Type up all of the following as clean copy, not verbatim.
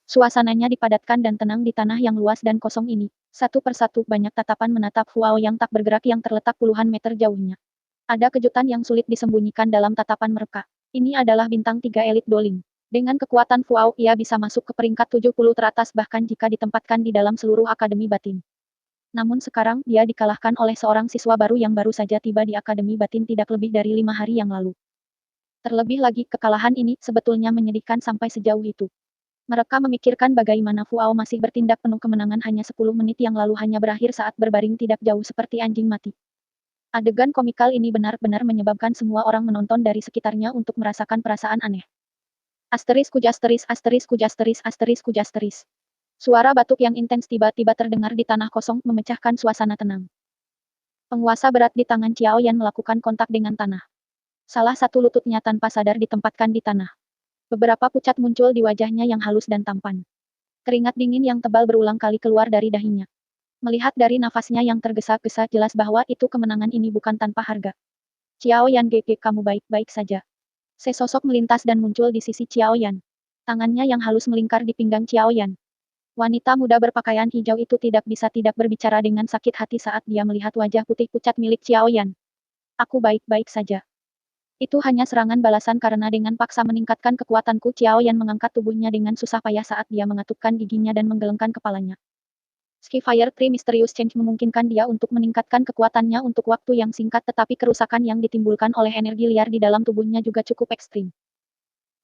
Suasananya dipadatkan dan tenang di tanah yang luas dan kosong ini. Satu persatu banyak tatapan menatap Fuao yang tak bergerak yang terletak puluhan meter jauhnya. Ada kejutan yang sulit disembunyikan dalam tatapan mereka. Ini adalah bintang 3 elit Doling. Dengan kekuatan Fuao, ia bisa masuk ke peringkat 70 teratas bahkan jika ditempatkan di dalam seluruh Akademi Batin. Namun sekarang, dia dikalahkan oleh seorang siswa baru yang baru saja tiba di Akademi Batin tidak lebih dari 5 hari yang lalu. Terlebih lagi, kekalahan ini sebetulnya menyedihkan sampai sejauh itu. Mereka memikirkan bagaimana Fuao masih bertindak penuh kemenangan hanya 10 menit yang lalu hanya berakhir saat berbaring tidak jauh seperti anjing mati. Adegan komikal ini benar-benar menyebabkan semua orang menonton dari sekitarnya untuk merasakan perasaan aneh. Asteris kujasteris asteris kujasteris asteris kujasteris. Suara batuk yang intens tiba-tiba terdengar di tanah kosong memecahkan suasana tenang. Penguasa berat di tangan Xiao Yan melakukan kontak dengan tanah. Salah satu lututnya tanpa sadar ditempatkan di tanah. Beberapa pucat muncul di wajahnya yang halus dan tampan. Keringat dingin yang tebal berulang kali keluar dari dahinya. Melihat dari nafasnya yang tergesa-gesa jelas bahwa itu kemenangan ini bukan tanpa harga. Xiao Yan GG kamu baik-baik saja. Sesosok melintas dan muncul di sisi Xiao Yan. Tangannya yang halus melingkar di pinggang Xiao Yan. Wanita muda berpakaian hijau itu tidak bisa tidak berbicara dengan sakit hati saat dia melihat wajah putih pucat milik Xiao Yan. Aku baik-baik saja. Itu hanya serangan balasan karena dengan paksa meningkatkan kekuatanku Xiao Yan mengangkat tubuhnya dengan susah payah saat dia mengatupkan giginya dan menggelengkan kepalanya. Skyfire Tree Mysterious Change memungkinkan dia untuk meningkatkan kekuatannya untuk waktu yang singkat tetapi kerusakan yang ditimbulkan oleh energi liar di dalam tubuhnya juga cukup ekstrim.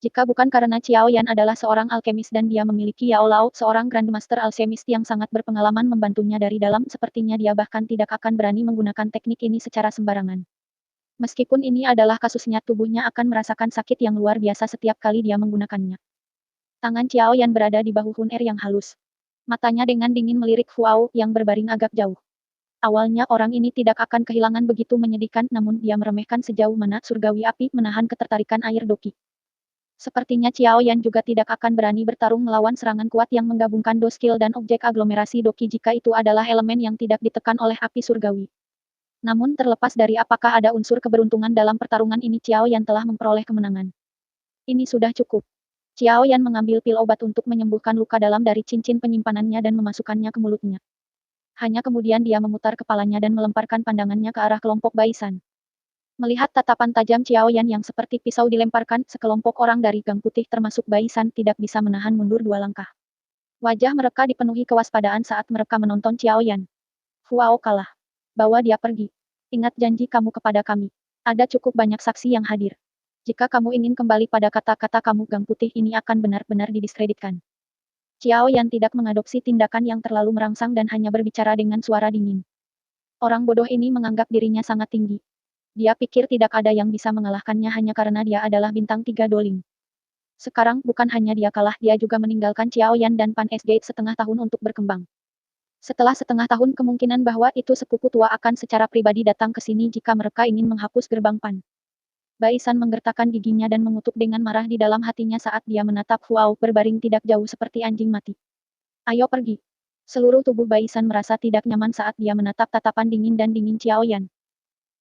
Jika bukan karena Xiao Yan adalah seorang alkemis dan dia memiliki Yao Lao, seorang Grandmaster Alchemist yang sangat berpengalaman membantunya dari dalam, sepertinya dia bahkan tidak akan berani menggunakan teknik ini secara sembarangan. Meskipun ini adalah kasusnya, tubuhnya akan merasakan sakit yang luar biasa setiap kali dia menggunakannya. Tangan Xiao Yan berada di bahu Hun Er yang halus. Matanya dengan dingin melirik Fuao, yang berbaring agak jauh. Awalnya orang ini tidak akan kehilangan begitu menyedihkan, namun dia meremehkan sejauh mana surgawi api menahan ketertarikan air Doki. Sepertinya Xiao Yan juga tidak akan berani bertarung melawan serangan kuat yang menggabungkan 2 skill dan objek aglomerasi Doki jika itu adalah elemen yang tidak ditekan oleh api surgawi. Namun terlepas dari apakah ada unsur keberuntungan dalam pertarungan ini Xiao Yan telah memperoleh kemenangan. Ini sudah cukup. Xiao Yan mengambil pil obat untuk menyembuhkan luka dalam dari cincin penyimpanannya dan memasukkannya ke mulutnya. Hanya kemudian dia memutar kepalanya dan melemparkan pandangannya ke arah kelompok Baisan. Melihat tatapan tajam Xiao Yan yang seperti pisau dilemparkan, sekelompok orang dari Gang Putih termasuk Baisan tidak bisa menahan mundur 2 langkah. Wajah mereka dipenuhi kewaspadaan saat mereka menonton Xiao Yan. Fuao kalah. Bawa dia pergi. Ingat janji kamu kepada kami. Ada cukup banyak saksi yang hadir. Jika kamu ingin kembali pada kata-kata kamu, Gang Putih ini akan benar-benar didiskreditkan. Xiao Yan tidak mengadopsi tindakan yang terlalu merangsang dan hanya berbicara dengan suara dingin. Orang bodoh ini menganggap dirinya sangat tinggi. Dia pikir tidak ada yang bisa mengalahkannya hanya karena dia adalah bintang 3 Doling. Sekarang, bukan hanya dia kalah, dia juga meninggalkan Xiao Yan dan Pan S Gate setengah tahun untuk berkembang. Setelah setengah tahun kemungkinan bahwa itu sepupu tua akan secara pribadi datang ke sini jika mereka ingin menghapus gerbang Pan. Baisan menggertakkan giginya dan mengutuk dengan marah di dalam hatinya saat dia menatap Fuao berbaring tidak jauh seperti anjing mati. Ayo pergi. Seluruh tubuh Baisan merasa tidak nyaman saat dia menatap tatapan dingin dan dingin Xiao Yan.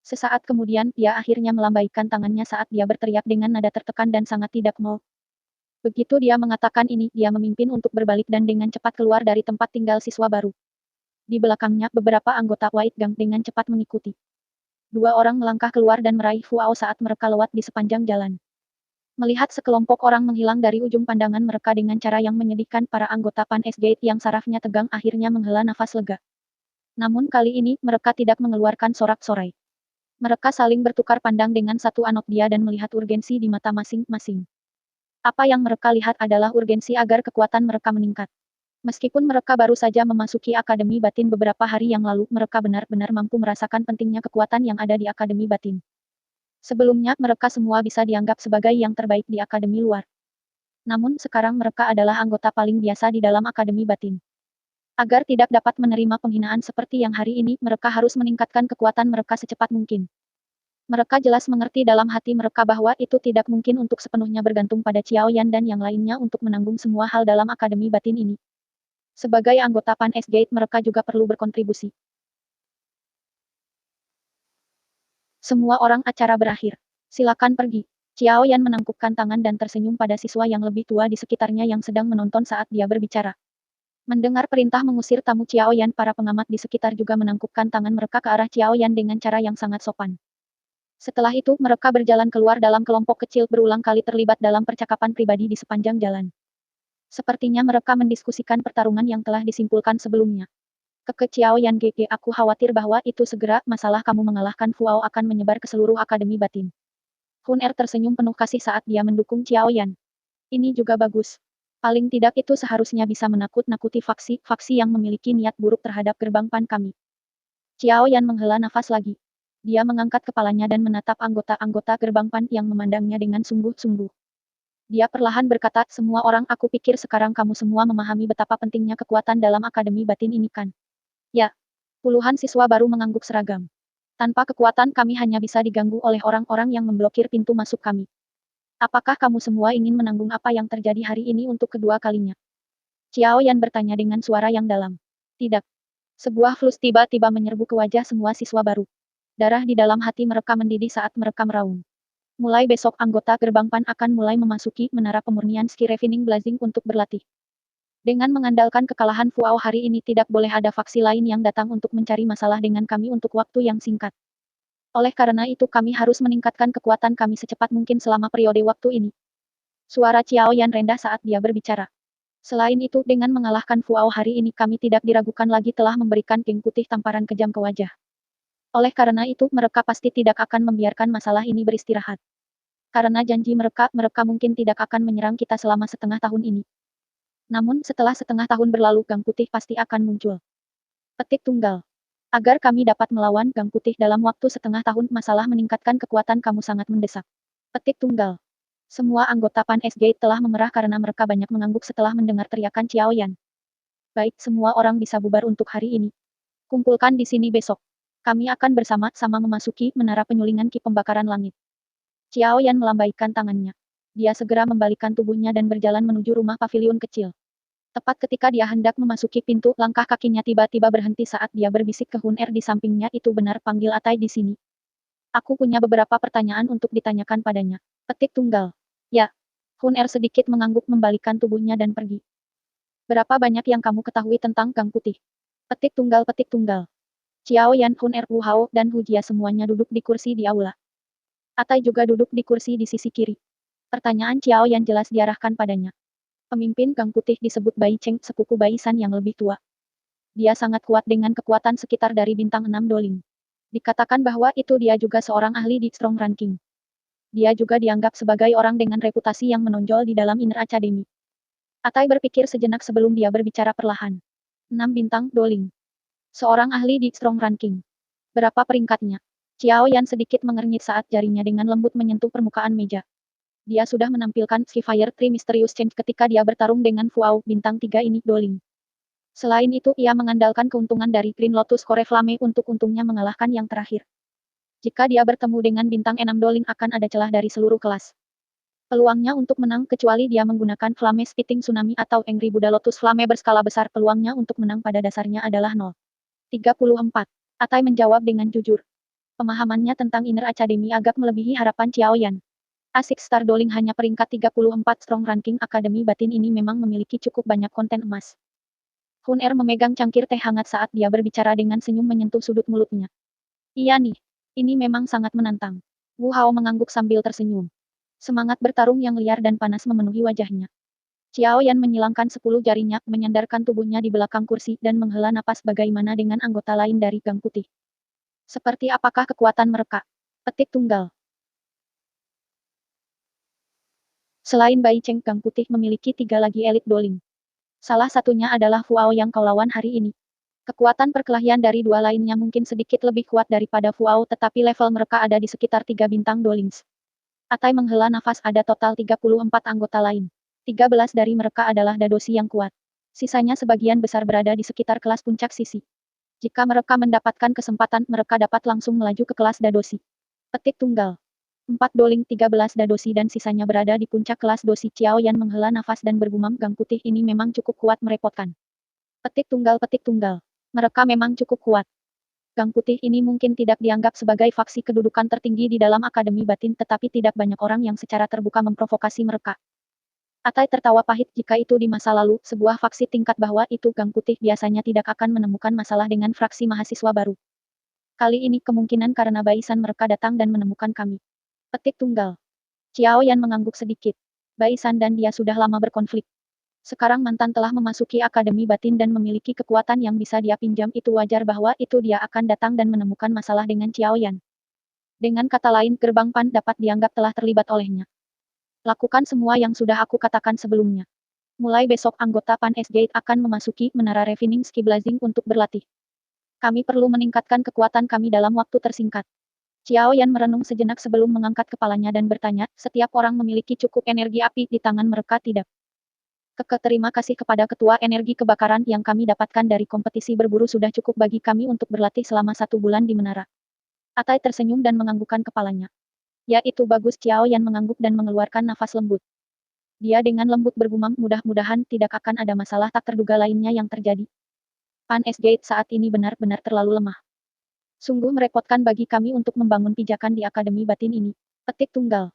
Sesaat kemudian, dia akhirnya melambaikan tangannya saat dia berteriak dengan nada tertekan dan sangat tidak mau. Begitu dia mengatakan ini, dia memimpin untuk berbalik dan dengan cepat keluar dari tempat tinggal siswa baru. Di belakangnya, beberapa anggota White Gang dengan cepat mengikuti. 2 orang melangkah keluar dan meraih Fuao saat mereka lewat di sepanjang jalan. Melihat sekelompok orang menghilang dari ujung pandangan mereka dengan cara yang menyedihkan, para anggota Pan S Gate yang sarafnya tegang akhirnya menghela nafas lega. Namun kali ini, mereka tidak mengeluarkan sorak-sorai. Mereka saling bertukar pandang dengan satu anopdia dan melihat urgensi di mata masing-masing. Apa yang mereka lihat adalah urgensi agar kekuatan mereka meningkat. Meskipun mereka baru saja memasuki Akademi Batin beberapa hari yang lalu, mereka benar-benar mampu merasakan pentingnya kekuatan yang ada di Akademi Batin. Sebelumnya, mereka semua bisa dianggap sebagai yang terbaik di Akademi luar. Namun sekarang mereka adalah anggota paling biasa di dalam Akademi Batin. Agar tidak dapat menerima penghinaan seperti yang hari ini, mereka harus meningkatkan kekuatan mereka secepat mungkin. Mereka jelas mengerti dalam hati mereka bahwa itu tidak mungkin untuk sepenuhnya bergantung pada Xiao Yan dan yang lainnya untuk menanggung semua hal dalam Akademi Batin ini. Sebagai anggota Pan S Gate mereka juga perlu berkontribusi. Semua orang, acara berakhir. Silakan pergi. Xiao Yan menangkupkan tangan dan tersenyum pada siswa yang lebih tua di sekitarnya yang sedang menonton saat dia berbicara. Mendengar perintah mengusir tamu Xiao Yan, para pengamat di sekitar juga menangkupkan tangan mereka ke arah Xiao Yan dengan cara yang sangat sopan. Setelah itu, mereka berjalan keluar dalam kelompok kecil, berulang kali terlibat dalam percakapan pribadi di sepanjang jalan. Sepertinya mereka mendiskusikan pertarungan yang telah disimpulkan sebelumnya. Xiao Yan GG, aku khawatir bahwa itu segera, masalah kamu mengalahkan Fuao akan menyebar ke seluruh Akademi Batin. Hun Er tersenyum penuh kasih saat dia mendukung Xiao Yan. Ini juga bagus. Paling tidak itu seharusnya bisa menakut-nakuti faksi yang memiliki niat buruk terhadap gerbang PAN kami. Xiao Yan menghela nafas lagi. Dia mengangkat kepalanya dan menatap anggota-anggota gerbang PAN yang memandangnya dengan sungguh-sungguh. Dia perlahan berkata, semua orang, aku pikir sekarang kamu semua memahami betapa pentingnya kekuatan dalam Akademi Batin ini kan? Ya. Puluhan siswa baru mengangguk seragam. Tanpa kekuatan kami hanya bisa diganggu oleh orang-orang yang memblokir pintu masuk kami. Apakah kamu semua ingin menanggung apa yang terjadi hari ini untuk kedua kalinya? Xiao Yan bertanya dengan suara yang dalam. Tidak. Sebuah flus tiba-tiba menyerbu ke wajah semua siswa baru. Darah di dalam hati mereka mendidih saat mereka meraung. Mulai besok anggota gerbang PAN akan mulai memasuki menara pemurnian Ski Refining Blazing untuk berlatih. Dengan mengandalkan kekalahan Fuao hari ini tidak boleh ada faksi lain yang datang untuk mencari masalah dengan kami untuk waktu yang singkat. Oleh karena itu kami harus meningkatkan kekuatan kami secepat mungkin selama periode waktu ini. Suara Xiao Yan rendah saat dia berbicara. Selain itu, dengan mengalahkan Fuao hari ini kami tidak diragukan lagi telah memberikan geng putih tamparan kejam ke wajah. Oleh karena itu, mereka pasti tidak akan membiarkan masalah ini beristirahat. Karena janji mereka mungkin tidak akan menyerang kita selama setengah tahun ini. Namun, setelah setengah tahun berlalu, Gang Putih pasti akan muncul. Petik tunggal. Agar kami dapat melawan Gang Putih dalam waktu setengah tahun, masalah meningkatkan kekuatan kamu sangat mendesak. Petik tunggal. Semua anggota PAN SG telah memerah karena mereka banyak mengangguk setelah mendengar teriakan Xiao Yan. Baik, semua orang bisa bubar untuk hari ini. Kumpulkan di sini besok. Kami akan bersama-sama memasuki menara penyulingan Ki Pembakaran Langit. Xiao Yan melambaikan tangannya. Dia segera membalikkan tubuhnya dan berjalan menuju rumah pavilion kecil. Tepat ketika dia hendak memasuki pintu, langkah kakinya tiba-tiba berhenti saat dia berbisik ke Hun Er di sampingnya, itu benar panggil Atai di sini. Aku punya beberapa pertanyaan untuk ditanyakan padanya. Petik tunggal. Ya. Hun Er sedikit mengangguk membalikkan tubuhnya dan pergi. Berapa banyak yang kamu ketahui tentang Gang Putih? Petik tunggal, petik tunggal. Xiao Yan, Hun Er, Wu Hao, dan Hu Jia semuanya duduk di kursi di aula. Atai juga duduk di kursi di sisi kiri. Pertanyaan Xiao Yan jelas diarahkan padanya. Pemimpin Gang Putih disebut Bai Cheng, sepupu Bai San yang lebih tua. Dia sangat kuat dengan kekuatan sekitar dari bintang 6 Doling. Dikatakan bahwa itu dia juga seorang ahli di Strong Ranking. Dia juga dianggap sebagai orang dengan reputasi yang menonjol di dalam Inner Academy. Atai berpikir sejenak sebelum dia berbicara perlahan. 6 bintang Doling. Seorang ahli di Strong Ranking. Berapa peringkatnya? Xiao Yan sedikit mengernyit saat jarinya dengan lembut menyentuh permukaan meja. Dia sudah menampilkan Fire Tree Mysterious Change ketika dia bertarung dengan Fuao, bintang 3 ini, Doling. Selain itu, ia mengandalkan keuntungan dari Green Lotus Core Flame untuk untungnya mengalahkan yang terakhir. Jika dia bertemu dengan bintang 6 Doling akan ada celah dari seluruh kelas. Peluangnya untuk menang kecuali dia menggunakan Flame Spitting Tsunami atau Angry Buddha Lotus Flame berskala besar, peluangnya untuk menang pada dasarnya adalah 0. 34. Atai menjawab dengan jujur. Pemahamannya tentang Inner Academy agak melebihi harapan Xiao Yan. Asik Star Doling hanya peringkat 34 Strong Ranking Akademi Batin ini memang memiliki cukup banyak konten emas. Hun Er memegang cangkir teh hangat saat dia berbicara dengan senyum menyentuh sudut mulutnya. Iya nih, ini memang sangat menantang. Wu Hao mengangguk sambil tersenyum. Semangat bertarung yang liar dan panas memenuhi wajahnya. Xiao Yan menyilangkan 10 jarinya, menyandarkan tubuhnya di belakang kursi, dan menghela napas. Bagaimana dengan anggota lain dari Gang Putih? Seperti apakah kekuatan mereka? Petik tunggal. Selain Bai Cheng, Gang Putih memiliki 3 lagi elit Doling. Salah satunya adalah Fuao yang kau lawan hari ini. Kekuatan perkelahian dari 2 lainnya mungkin sedikit lebih kuat daripada Fuao, tetapi level mereka ada di sekitar 3 bintang Dolings. Atai menghela nafas, ada total 34 anggota lain. 13 dari mereka adalah Dadoshi yang kuat. Sisanya sebagian besar berada di sekitar kelas puncak sisi. Jika mereka mendapatkan kesempatan, mereka dapat langsung melaju ke kelas Dadoshi. Petik tunggal. 4 Doling, 13 Dadoshi dan sisanya berada di puncak kelas Doshi. Xiao Yan menghela nafas dan bergumam, Gang Putih ini memang cukup kuat, merepotkan. Petik tunggal, petik tunggal. Mereka memang cukup kuat. Gang Putih ini mungkin tidak dianggap sebagai faksi kedudukan tertinggi di dalam Akademi Batin, tetapi tidak banyak orang yang secara terbuka memprovokasi mereka. Atai tertawa pahit jika itu di masa lalu, sebuah faksi tingkat bawah itu Gang Putih biasanya tidak akan menemukan masalah dengan fraksi mahasiswa baru. Kali ini kemungkinan karena Baisan mereka datang dan menemukan kami. Petik tunggal. Xiao Yan mengangguk sedikit. Baisan dan dia sudah lama berkonflik. Sekarang mantan telah memasuki Akademi Batin dan memiliki kekuatan yang bisa dia pinjam, itu wajar bahwa itu dia akan datang dan menemukan masalah dengan Xiao Yan. Dengan kata lain, gerbang Pan dapat dianggap telah terlibat olehnya. Lakukan semua yang sudah aku katakan sebelumnya. Mulai besok anggota Pan S-Gate akan memasuki Menara Refining Ski Blazing untuk berlatih. Kami perlu meningkatkan kekuatan kami dalam waktu tersingkat. Xiao Yan merenung sejenak sebelum mengangkat kepalanya dan bertanya, setiap orang memiliki cukup energi api di tangan mereka tidak? Terima kasih kepada Ketua Energi Kebakaran yang kami dapatkan dari kompetisi berburu sudah cukup bagi kami untuk berlatih selama 1 bulan di menara. Atai tersenyum dan menganggukkan kepalanya. Ya, itu bagus. Xiao Yan mengangguk dan mengeluarkan nafas lembut. Dia dengan lembut bergumam, mudah-mudahan tidak akan ada masalah tak terduga lainnya yang terjadi. Pan S-Gate saat ini benar-benar terlalu lemah. Sungguh merepotkan bagi kami untuk membangun pijakan di Akademi Batin ini. Petik tunggal.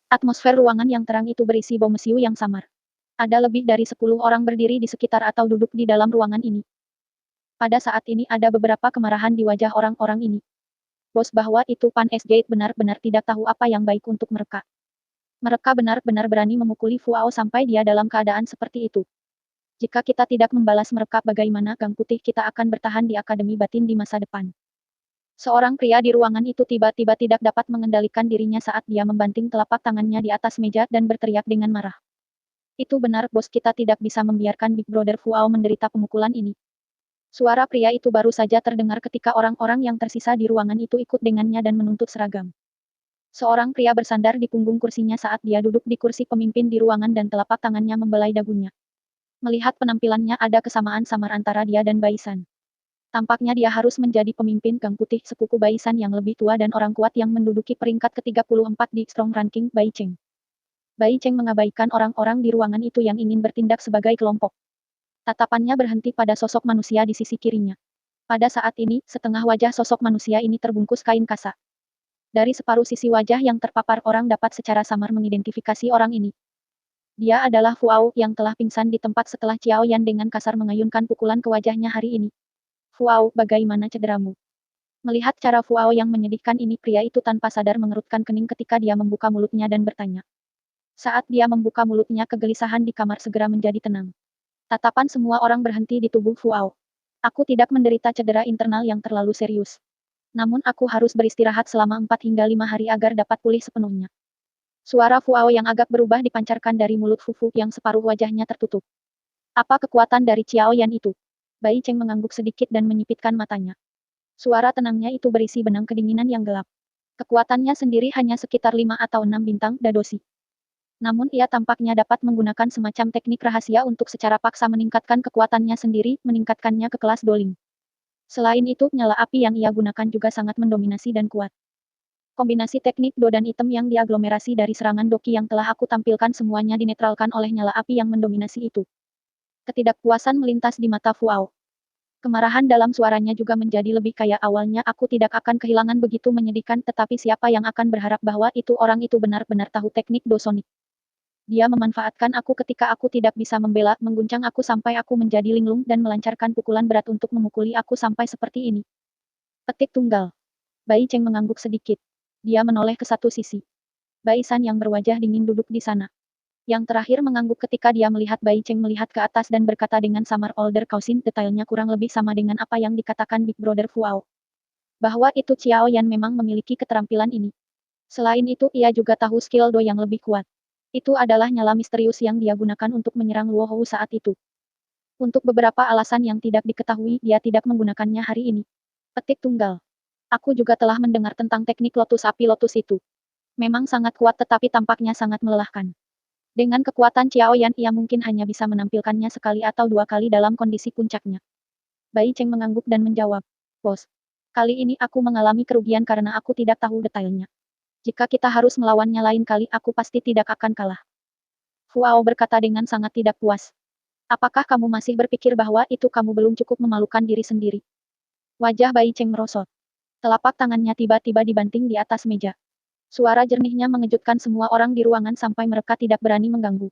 Atmosfer ruangan yang terang itu berisi bau mesiu yang samar. Ada lebih dari 10 orang berdiri di sekitar atau duduk di dalam ruangan ini. Pada saat ini ada beberapa kemarahan di wajah orang-orang ini. Bos, bahwa itu Pan S-Gate benar-benar tidak tahu apa yang baik untuk mereka. Mereka benar-benar berani memukuli Fuao sampai dia dalam keadaan seperti itu. Jika kita tidak membalas mereka, bagaimana Gang Putih kita akan bertahan di Akademi Batin di masa depan? Seorang pria di ruangan itu tiba-tiba tidak dapat mengendalikan dirinya saat dia membanting telapak tangannya di atas meja dan berteriak dengan marah. Itu benar, bos, kita tidak bisa membiarkan Big Brother Fuao menderita pemukulan ini. Suara pria itu baru saja terdengar ketika orang-orang yang tersisa di ruangan itu ikut dengannya dan menuntut seragam. Seorang pria bersandar di punggung kursinya saat dia duduk di kursi pemimpin di ruangan dan telapak tangannya membelai dagunya. Melihat penampilannya ada kesamaan samar antara dia dan Baisan. Tampaknya dia harus menjadi pemimpin Gang Putih sepupu Baisan yang lebih tua dan orang kuat yang menduduki peringkat ke-34 di Strong Ranking, Bai Cheng. Bai Cheng mengabaikan orang-orang di ruangan itu yang ingin bertindak sebagai kelompok. Tatapannya berhenti pada sosok manusia di sisi kirinya. Pada saat ini, setengah wajah sosok manusia ini terbungkus kain kasa. Dari separuh sisi wajah yang terpapar, orang dapat secara samar mengidentifikasi orang ini. Dia adalah Fuao yang telah pingsan di tempat setelah Xiao Yan dengan kasar mengayunkan pukulan ke wajahnya hari ini. Fuao, bagaimana cederamu? Melihat cara Fuao yang menyedihkan ini, pria itu tanpa sadar mengerutkan kening ketika dia membuka mulutnya dan bertanya. Saat dia membuka mulutnya, kegelisahan di kamar segera menjadi tenang. Tatapan semua orang berhenti di tubuh Fuao. Aku tidak menderita cedera internal yang terlalu serius. Namun aku harus beristirahat selama 4 hingga 5 hari agar dapat pulih sepenuhnya. Suara Fuao yang agak berubah dipancarkan dari mulut Fufu yang separuh wajahnya tertutup. Apa kekuatan dari Xiao Yan itu? Bai Cheng mengangguk sedikit dan menyipitkan matanya. Suara tenangnya itu berisi benang kedinginan yang gelap. Kekuatannya sendiri hanya sekitar 5 atau 6 bintang dadosi. Namun ia tampaknya dapat menggunakan semacam teknik rahasia untuk secara paksa meningkatkan kekuatannya sendiri, meningkatkannya ke kelas Doling. Selain itu, nyala api yang ia gunakan juga sangat mendominasi dan kuat. Kombinasi teknik Do dan item yang diaglomerasi dari serangan Doki yang telah aku tampilkan semuanya dinetralkan oleh nyala api yang mendominasi itu. Ketidakpuasan melintas di mata Fuao. Kemarahan dalam suaranya juga menjadi lebih kaya. Awalnya aku tidak akan kehilangan begitu menyedihkan, tetapi siapa yang akan berharap bahwa itu orang itu benar-benar tahu teknik Do Sonic. Dia memanfaatkan aku ketika aku tidak bisa membela, mengguncang aku sampai aku menjadi linglung dan melancarkan pukulan berat untuk memukuli aku sampai seperti ini. Petik tunggal. Bai Cheng mengangguk sedikit. Dia menoleh ke satu sisi. Baisan yang berwajah dingin duduk di sana. Yang terakhir mengangguk ketika dia melihat Bai Cheng melihat ke atas dan berkata dengan samar, Older Kausin, detailnya kurang lebih sama dengan apa yang dikatakan Big Brother Fuao. Bahwa itu Xiao Yan memang memiliki keterampilan ini. Selain itu ia juga tahu skill Do yang lebih kuat. Itu adalah nyala misterius yang dia gunakan untuk menyerang Luo Hou saat itu. Untuk beberapa alasan yang tidak diketahui, dia tidak menggunakannya hari ini. Petik tunggal. Aku juga telah mendengar tentang teknik lotus api lotus itu. Memang sangat kuat tetapi tampaknya sangat melelahkan. Dengan kekuatan Xiao Yan, ia mungkin hanya bisa menampilkannya sekali atau 2 kali dalam kondisi puncaknya. Bai Cheng mengangguk dan menjawab, Bos, kali ini aku mengalami kerugian karena aku tidak tahu detailnya. Jika kita harus melawannya lain kali, aku pasti tidak akan kalah. Fuao berkata dengan sangat tidak puas. Apakah kamu masih berpikir bahwa itu kamu belum cukup memalukan diri sendiri? Wajah Bai Cheng merosot. Telapak tangannya tiba-tiba dibanting di atas meja. Suara jernihnya mengejutkan semua orang di ruangan sampai mereka tidak berani mengganggu.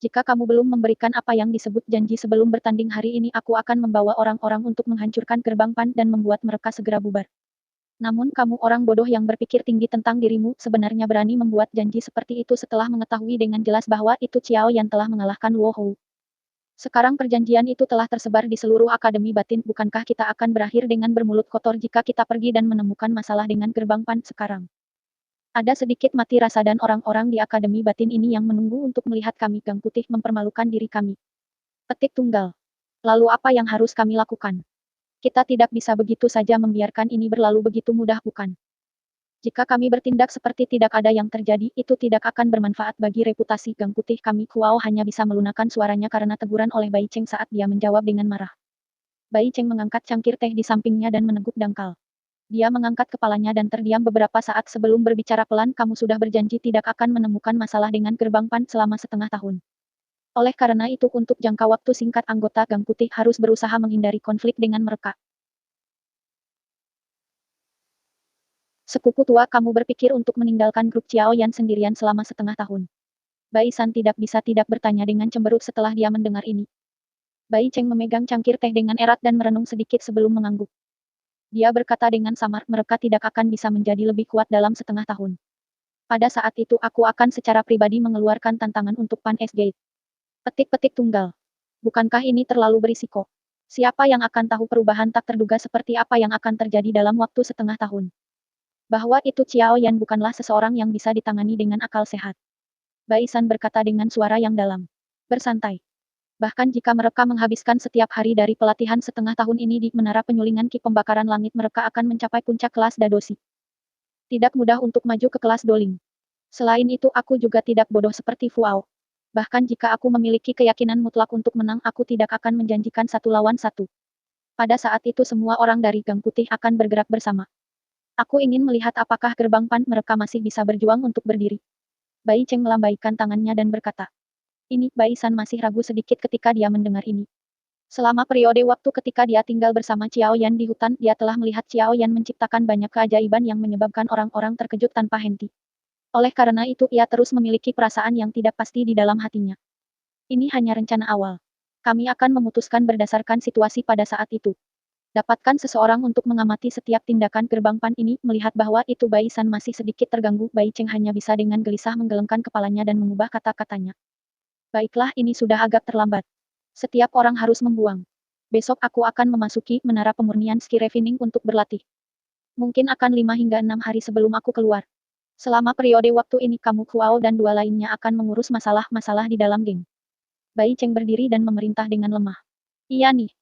Jika kamu belum memberikan apa yang disebut janji sebelum bertanding hari ini, aku akan membawa orang-orang untuk menghancurkan gerbang PAN dan membuat mereka segera bubar. Namun kamu orang bodoh yang berpikir tinggi tentang dirimu, sebenarnya berani membuat janji seperti itu setelah mengetahui dengan jelas bahwa itu Xiao yang telah mengalahkan Luo Hou. Sekarang perjanjian itu telah tersebar di seluruh Akademi Batin, bukankah kita akan berakhir dengan bermulut kotor jika kita pergi dan menemukan masalah dengan gerbang PAN sekarang? Ada sedikit mati rasa dan orang-orang di Akademi Batin ini yang menunggu untuk melihat kami Gang Putih mempermalukan diri kami. Petik tunggal. Lalu apa yang harus kami lakukan? Kita tidak bisa begitu saja membiarkan ini berlalu begitu mudah, bukan? Jika kami bertindak seperti tidak ada yang terjadi, itu tidak akan bermanfaat bagi reputasi Gang Putih kami. Huao hanya bisa melunakkan suaranya karena teguran oleh Bai Cheng saat dia menjawab dengan marah. Bai Cheng mengangkat cangkir teh di sampingnya dan meneguk dangkal. Dia mengangkat kepalanya dan terdiam beberapa saat sebelum berbicara pelan. Kamu sudah berjanji tidak akan menemukan masalah dengan gerbang PAN selama setengah tahun. Oleh karena itu untuk jangka waktu singkat anggota Gang Putih harus berusaha menghindari konflik dengan mereka. Sepupu tua kamu berpikir untuk meninggalkan grup Xiao Yan sendirian selama setengah tahun. Bai San tidak bisa tidak bertanya dengan cemberut setelah dia mendengar ini. Bai Cheng memegang cangkir teh dengan erat dan merenung sedikit sebelum mengangguk. Dia berkata dengan samar, mereka tidak akan bisa menjadi lebih kuat dalam setengah tahun. Pada saat itu aku akan secara pribadi mengeluarkan tantangan untuk Pan S Gate. Petik-petik tunggal. Bukankah ini terlalu berisiko? Siapa yang akan tahu perubahan tak terduga seperti apa yang akan terjadi dalam waktu setengah tahun? Bahwa itu Xiao Yan bukanlah seseorang yang bisa ditangani dengan akal sehat. Bai San berkata dengan suara yang dalam. Bersantai. Bahkan jika mereka menghabiskan setiap hari dari pelatihan setengah tahun ini di menara penyulingan Ki pembakaran langit, mereka akan mencapai puncak kelas Dadoshi. Tidak mudah untuk maju ke kelas Doling. Selain itu aku juga tidak bodoh seperti Fuao. Bahkan jika aku memiliki keyakinan mutlak untuk menang, aku tidak akan menjanjikan satu lawan satu. Pada saat itu semua orang dari Gang Putih akan bergerak bersama. Aku ingin melihat apakah gerbang PAN mereka masih bisa berjuang untuk berdiri. Bai Cheng melambaikan tangannya dan berkata. Ini, Bai San masih ragu sedikit ketika dia mendengar ini. Selama periode waktu ketika dia tinggal bersama Xiao Yan di hutan, dia telah melihat Xiao Yan menciptakan banyak keajaiban yang menyebabkan orang-orang terkejut tanpa henti. Oleh karena itu ia terus memiliki perasaan yang tidak pasti di dalam hatinya. Ini hanya rencana awal. Kami akan memutuskan berdasarkan situasi pada saat itu. Dapatkan seseorang untuk mengamati setiap tindakan gerbang PAN ini, melihat bahwa itu Bai San masih sedikit terganggu. Bai Cheng hanya bisa dengan gelisah menggelengkan kepalanya dan mengubah kata-katanya. Baiklah, ini sudah agak terlambat. Setiap orang harus membuang. Besok aku akan memasuki menara pemurnian ski refining untuk berlatih. Mungkin akan 5 hingga 6 hari sebelum aku keluar. Selama periode waktu ini kamu Huao dan dua lainnya akan mengurus masalah-masalah di dalam geng. Bai Cheng berdiri dan memerintah dengan lemah. Iya nih.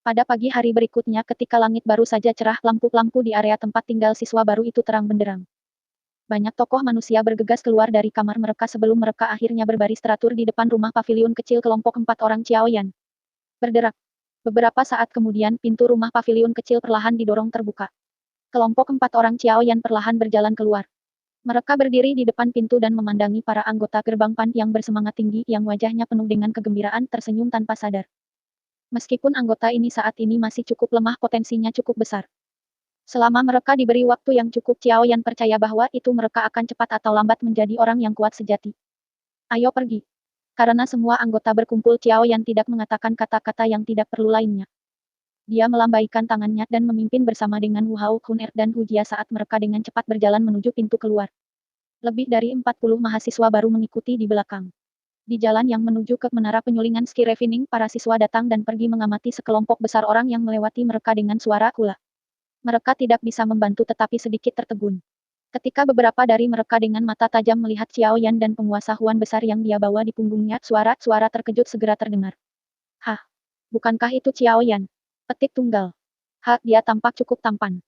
Pada pagi hari berikutnya ketika langit baru saja cerah, lampu-lampu di area tempat tinggal siswa baru itu terang benderang. Banyak tokoh manusia bergegas keluar dari kamar mereka sebelum mereka akhirnya berbaris teratur di depan rumah paviliun kecil kelompok 4 orang Xiao Yan. Berderak. Beberapa saat kemudian, pintu rumah paviliun kecil perlahan didorong terbuka. Kelompok 4 orang Xiao Yan perlahan berjalan keluar. Mereka berdiri di depan pintu dan memandangi para anggota gerbang PAN yang bersemangat tinggi yang wajahnya penuh dengan kegembiraan tersenyum tanpa sadar. Meskipun anggota ini saat ini masih cukup lemah, potensinya cukup besar. Selama mereka diberi waktu yang cukup, Xiao Yan percaya bahwa itu mereka akan cepat atau lambat menjadi orang yang kuat sejati. Ayo pergi. Karena semua anggota berkumpul, Xiao Yan tidak mengatakan kata-kata yang tidak perlu lainnya. Dia melambaikan tangannya dan memimpin bersama dengan Wu Hao, Hun Er dan Hu Jia saat mereka dengan cepat berjalan menuju pintu keluar. Lebih dari 40 mahasiswa baru mengikuti di belakang. Di jalan yang menuju ke menara penyulingan ski refining, para siswa datang dan pergi mengamati sekelompok besar orang yang melewati mereka dengan suara hula. Mereka tidak bisa membantu tetapi sedikit tertegun. Ketika beberapa dari mereka dengan mata tajam melihat Xiao Yan dan penguasa Huan besar yang dia bawa di punggungnya, suara-suara terkejut segera terdengar. Hah? Bukankah itu Xiao Yan? Petik tunggal. Hah, dia tampak cukup tampan.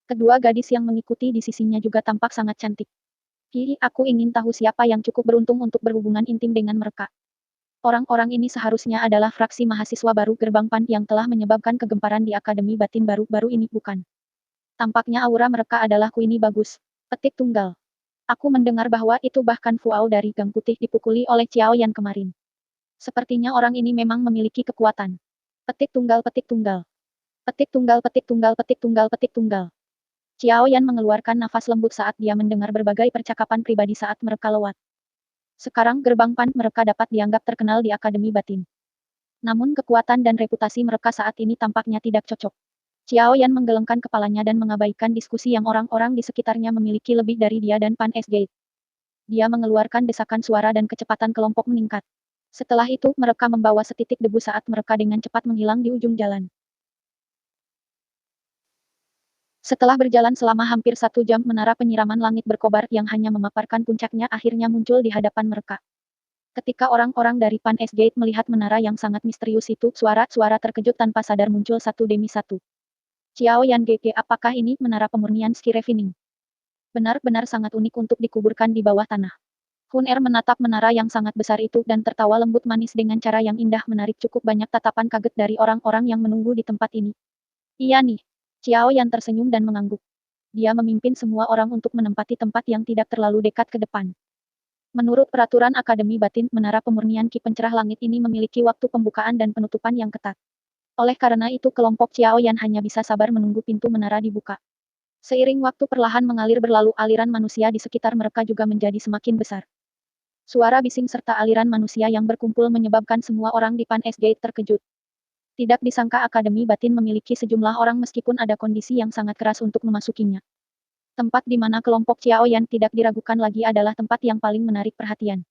Kedua gadis yang mengikuti di sisinya juga tampak sangat cantik. Hihi, aku ingin tahu siapa yang cukup beruntung untuk berhubungan intim dengan mereka. Orang-orang ini seharusnya adalah fraksi mahasiswa baru gerbang PAN yang telah menyebabkan kegemparan di Akademi Batin baru-baru ini, bukan? Tampaknya aura mereka adalah Queenie bagus. Petik tunggal. Aku mendengar bahwa itu bahkan Fuao dari Gang Putih dipukuli oleh Xiao Yan kemarin. Sepertinya orang ini memang memiliki kekuatan. Petik tunggal petik tunggal. Petik tunggal petik tunggal petik tunggal petik tunggal. Xiao Yan mengeluarkan nafas lembut saat dia mendengar berbagai percakapan pribadi saat mereka lewat. Sekarang gerbang pan mereka dapat dianggap terkenal di Akademi Batin. Namun kekuatan dan reputasi mereka saat ini tampaknya tidak cocok. Xiao Yan menggelengkan kepalanya dan mengabaikan diskusi yang orang-orang di sekitarnya memiliki lebih dari dia dan Pan S Gate. Dia mengeluarkan desakan suara dan kecepatan kelompok meningkat. Setelah itu, mereka membawa setitik debu saat mereka dengan cepat menghilang di ujung jalan. Setelah berjalan selama hampir 1 jam, menara penyiraman langit berkobar yang hanya memaparkan puncaknya akhirnya muncul di hadapan mereka. Ketika orang-orang dari Pan S Gate melihat menara yang sangat misterius itu, suara-suara terkejut tanpa sadar muncul satu demi satu. Xiao Yan GG, apakah ini menara pemurnian ski refining? Benar-benar sangat unik untuk dikuburkan di bawah tanah. Hun Er menatap menara yang sangat besar itu dan tertawa lembut manis dengan cara yang indah menarik cukup banyak tatapan kaget dari orang-orang yang menunggu di tempat ini. Iya nih. Xiao Yan tersenyum dan mengangguk. Dia memimpin semua orang untuk menempati tempat yang tidak terlalu dekat ke depan. Menurut peraturan Akademi Batin, menara pemurnian Ki Pencerah Langit ini memiliki waktu pembukaan dan penutupan yang ketat. Oleh karena itu kelompok Xiao Yan hanya bisa sabar menunggu pintu menara dibuka. Seiring waktu perlahan mengalir berlalu, aliran manusia di sekitar mereka juga menjadi semakin besar. Suara bising serta aliran manusia yang berkumpul menyebabkan semua orang di Pan S Gate terkejut. Tidak disangka Akademi Batin memiliki sejumlah orang meskipun ada kondisi yang sangat keras untuk memasukinya. Tempat di mana kelompok Xiao Yan tidak diragukan lagi adalah tempat yang paling menarik perhatian.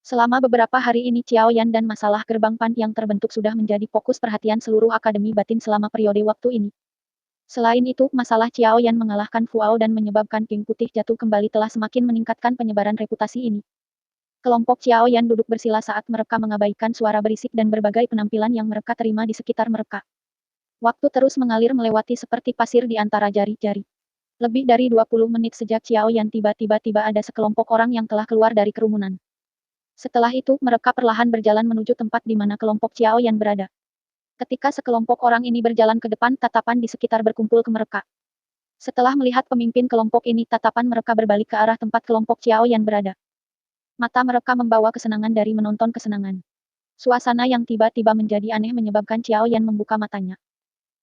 Selama beberapa hari ini Xiao Yan dan masalah gerbang pan yang terbentuk sudah menjadi fokus perhatian seluruh Akademi Batin selama periode waktu ini. Selain itu, masalah Xiao Yan mengalahkan Fuao dan menyebabkan King Putih jatuh kembali telah semakin meningkatkan penyebaran reputasi ini. Kelompok Xiao Yan duduk bersila saat mereka mengabaikan suara berisik dan berbagai penampilan yang mereka terima di sekitar mereka. Waktu terus mengalir melewati seperti pasir di antara jari-jari. Lebih dari 20 menit sejak Xiao Yan tiba-tiba ada sekelompok orang yang telah keluar dari kerumunan. Setelah itu, mereka perlahan berjalan menuju tempat di mana kelompok Xiao Yan berada. Ketika sekelompok orang ini berjalan ke depan, tatapan di sekitar berkumpul ke mereka. Setelah melihat pemimpin kelompok ini, tatapan mereka berbalik ke arah tempat kelompok Xiao Yan berada. Mata mereka membawa kesenangan dari menonton kesenangan. Suasana yang tiba-tiba menjadi aneh menyebabkan Xiao Yan membuka matanya.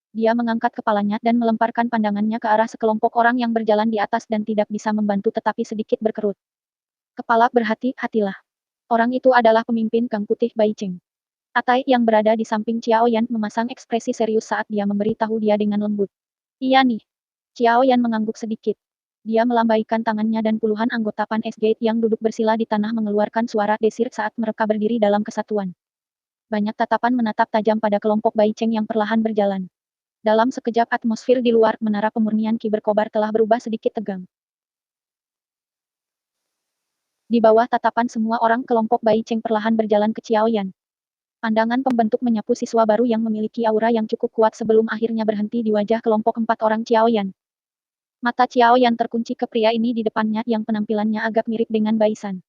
Dia mengangkat kepalanya dan melemparkan pandangannya ke arah sekelompok orang yang berjalan di atas dan tidak bisa membantu tetapi sedikit berkerut. Kepala berhati-hatilah. Orang itu adalah pemimpin Gang Putih Bai Cheng. Atai yang berada di samping Xiao Yan memasang ekspresi serius saat dia memberitahu dia dengan lembut. Iya nih. Xiao Yan mengangguk sedikit. Dia melambaikan tangannya dan puluhan anggota Pan S Gate yang duduk bersila di tanah mengeluarkan suara desir saat mereka berdiri dalam kesatuan. Banyak tatapan menatap tajam pada kelompok Bai Cheng yang perlahan berjalan. Dalam sekejap atmosfer di luar, menara pemurnian Ki berkobar telah berubah sedikit tegang. Di bawah tatapan semua orang, kelompok Bai Cheng perlahan berjalan ke Xiao Yan. Pandangan pembentuk menyapu siswa baru yang memiliki aura yang cukup kuat sebelum akhirnya berhenti di wajah kelompok 4 orang Xiao Yan. Mata Xiao Yan terkunci ke pria ini di depannya yang penampilannya agak mirip dengan Baisan.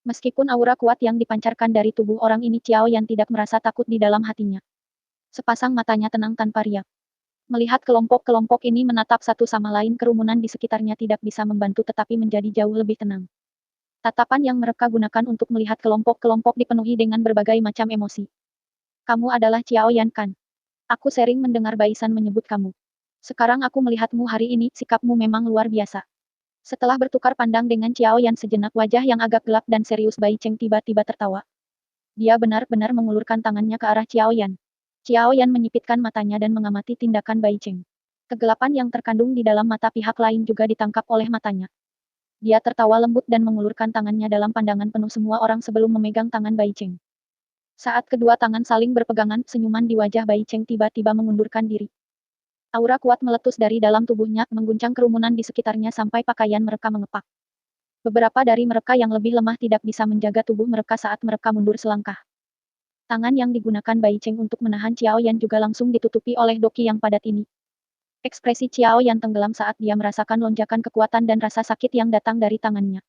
Meskipun aura kuat yang dipancarkan dari tubuh orang ini, Xiao Yan tidak merasa takut di dalam hatinya. Sepasang matanya tenang tanpa riak. Melihat kelompok-kelompok ini menatap satu sama lain, kerumunan di sekitarnya tidak bisa membantu tetapi menjadi jauh lebih tenang. Tatapan yang mereka gunakan untuk melihat kelompok-kelompok dipenuhi dengan berbagai macam emosi. Kamu adalah Xiao Yan kan? Aku sering mendengar Baisan menyebut kamu. Sekarang aku melihatmu hari ini, sikapmu memang luar biasa. Setelah bertukar pandang dengan Xiao Yan sejenak, wajah yang agak gelap dan serius Bai Cheng tiba-tiba tertawa. Dia benar-benar mengulurkan tangannya ke arah Xiao Yan. Xiao Yan menyipitkan matanya dan mengamati tindakan Bai Cheng. Kegelapan yang terkandung di dalam mata pihak lain juga ditangkap oleh matanya. Dia tertawa lembut dan mengulurkan tangannya dalam pandangan penuh semua orang sebelum memegang tangan Bai Cheng. Saat kedua tangan saling berpegangan, senyuman di wajah Bai Cheng tiba-tiba mengundurkan diri. Aura kuat meletus dari dalam tubuhnya, mengguncang kerumunan di sekitarnya sampai pakaian mereka mengepak. Beberapa dari mereka yang lebih lemah tidak bisa menjaga tubuh mereka saat mereka mundur selangkah. Tangan yang digunakan Bai Cheng untuk menahan Xiao Yan juga langsung ditutupi oleh doki yang padat ini. Ekspresi Xiao Yan tenggelam saat dia merasakan lonjakan kekuatan dan rasa sakit yang datang dari tangannya.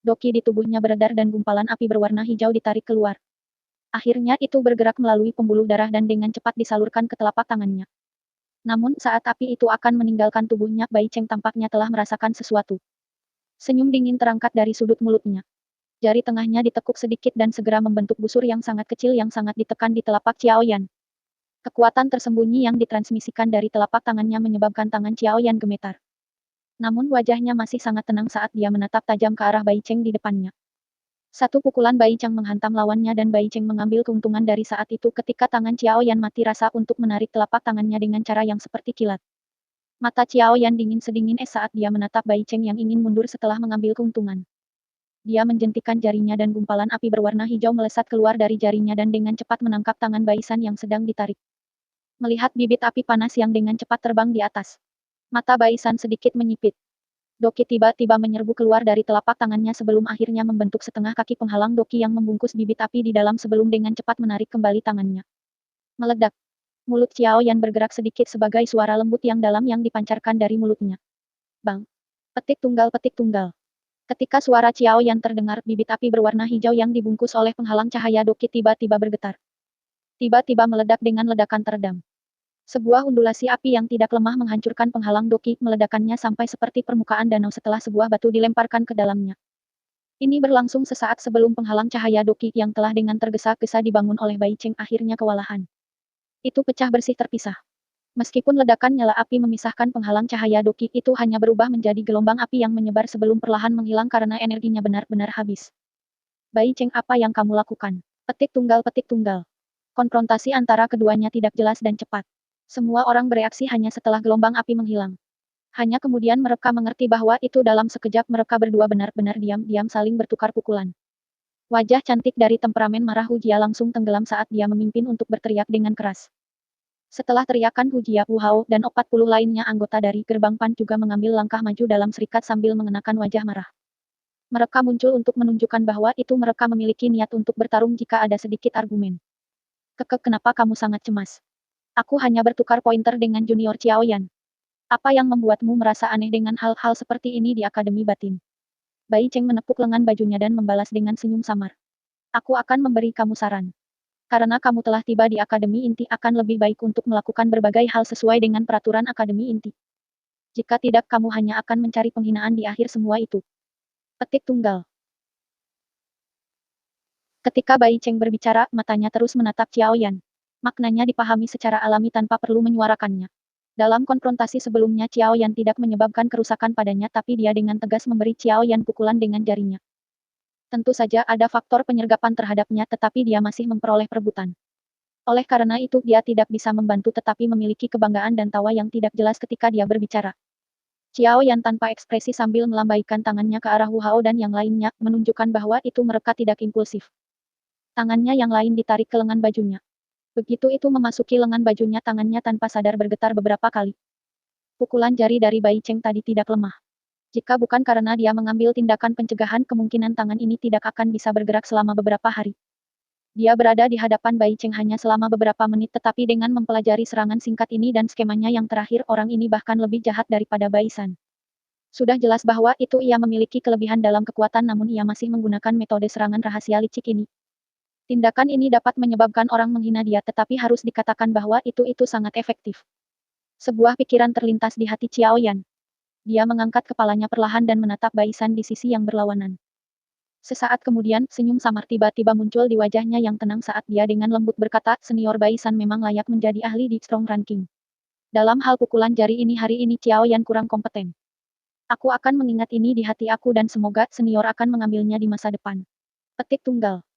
Doki di tubuhnya beredar dan gumpalan api berwarna hijau ditarik keluar. Akhirnya itu bergerak melalui pembuluh darah dan dengan cepat disalurkan ke telapak tangannya. Namun saat api itu akan meninggalkan tubuhnya, Bai Cheng tampaknya telah merasakan sesuatu. Senyum dingin terangkat dari sudut mulutnya. Jari tengahnya ditekuk sedikit dan segera membentuk busur yang sangat kecil yang sangat ditekan di telapak Xiao Yan. Kekuatan tersembunyi yang ditransmisikan dari telapak tangannya menyebabkan tangan Xiao Yan gemetar. Namun wajahnya masih sangat tenang saat dia menatap tajam ke arah Bai Cheng di depannya. Satu pukulan Bai Cheng menghantam lawannya dan Bai Cheng mengambil keuntungan dari saat itu ketika tangan Xiao Yan mati rasa untuk menarik telapak tangannya dengan cara yang seperti kilat. Mata Xiao Yan dingin sedingin es saat dia menatap Bai Cheng yang ingin mundur setelah mengambil keuntungan. Dia menjentikan jarinya dan gumpalan api berwarna hijau melesat keluar dari jarinya dan dengan cepat menangkap tangan Bai San yang sedang ditarik. Melihat bibit api panas yang dengan cepat terbang di atas. Mata Bai San sedikit menyipit. Doki tiba-tiba menyerbu keluar dari telapak tangannya sebelum akhirnya membentuk setengah kaki penghalang Doki yang membungkus bibit api di dalam sebelum dengan cepat menarik kembali tangannya. Meledak. Mulut Xiao Yan bergerak sedikit sebagai suara lembut yang dalam yang dipancarkan dari mulutnya. Bang. Petik tunggal petik tunggal. Ketika suara Xiao Yan terdengar, bibit api berwarna hijau yang dibungkus oleh penghalang cahaya Doki tiba-tiba bergetar. Tiba-tiba meledak dengan ledakan teredam. Sebuah undulasi api yang tidak lemah menghancurkan penghalang Doki, meledakannya sampai seperti permukaan danau setelah sebuah batu dilemparkan ke dalamnya. Ini berlangsung sesaat sebelum penghalang cahaya Doki yang telah dengan tergesa-gesa dibangun oleh Bai Cheng akhirnya kewalahan. Itu pecah bersih terpisah. Meskipun ledakan nyala api memisahkan penghalang cahaya Doki, itu hanya berubah menjadi gelombang api yang menyebar sebelum perlahan menghilang karena energinya benar-benar habis. Bai Cheng, apa yang kamu lakukan? Petik tunggal petik tunggal. Konfrontasi antara keduanya tidak jelas dan cepat. Semua orang bereaksi hanya setelah gelombang api menghilang. Hanya kemudian mereka mengerti bahwa itu dalam sekejap mereka berdua benar-benar diam-diam saling bertukar pukulan. Wajah cantik dari temperamen marah Hu Jia langsung tenggelam saat dia memimpin untuk berteriak dengan keras. Setelah teriakan Hu Jia, Wu Hao, dan 40 lainnya anggota dari gerbang Pan juga mengambil langkah maju dalam serikat sambil mengenakan wajah marah. Mereka muncul untuk menunjukkan bahwa itu mereka memiliki niat untuk bertarung jika ada sedikit argumen. Kenapa kamu sangat cemas? Aku hanya bertukar pointer dengan junior Xiao Yan. Apa yang membuatmu merasa aneh dengan hal-hal seperti ini di Akademi Batin? Bai Cheng menepuk lengan bajunya dan membalas dengan senyum samar. Aku akan memberi kamu saran. Karena kamu telah tiba di Akademi Inti, akan lebih baik untuk melakukan berbagai hal sesuai dengan peraturan Akademi Inti. Jika tidak, kamu hanya akan mencari penghinaan di akhir semua itu. Petik tunggal. Ketika Bai Cheng berbicara, matanya terus menatap Xiao Yan. Maknanya dipahami secara alami tanpa perlu menyuarakannya. Dalam konfrontasi sebelumnya, Xiao Yan tidak menyebabkan kerusakan padanya, tapi dia dengan tegas memberi Xiao Yan pukulan dengan jarinya. Tentu saja ada faktor penyergapan terhadapnya, tetapi dia masih memperoleh perebutan. Oleh karena itu, dia tidak bisa membantu tetapi memiliki kebanggaan dan tawa yang tidak jelas ketika dia berbicara. Xiao Yan tanpa ekspresi sambil melambaikan tangannya ke arah Wu Hao dan yang lainnya, menunjukkan bahwa itu mereka tidak impulsif. Tangannya yang lain ditarik ke lengan bajunya. Begitu itu memasuki lengan bajunya, tangannya tanpa sadar bergetar beberapa kali. Pukulan jari dari Bai Cheng tadi tidak lemah. Jika bukan karena dia mengambil tindakan pencegahan, kemungkinan tangan ini tidak akan bisa bergerak selama beberapa hari. Dia berada di hadapan Bai Cheng hanya selama beberapa menit, tetapi dengan mempelajari serangan singkat ini dan skemanya yang terakhir, orang ini bahkan lebih jahat daripada Bai San. Sudah jelas bahwa itu ia memiliki kelebihan dalam kekuatan, namun ia masih menggunakan metode serangan rahasia licik ini. Tindakan ini dapat menyebabkan orang menghina dia, tetapi harus dikatakan bahwa itu sangat efektif. Sebuah pikiran terlintas di hati Xiao Yan. Dia mengangkat kepalanya perlahan dan menatap Bai San di sisi yang berlawanan. Sesaat kemudian, senyum samar tiba-tiba muncul di wajahnya yang tenang saat dia dengan lembut berkata, senior Bai San memang layak menjadi ahli di Strong Ranking. Dalam hal pukulan jari ini hari ini Xiao Yan kurang kompeten. Aku akan mengingat ini di hati aku dan semoga senior akan mengambilnya di masa depan. Petik tunggal.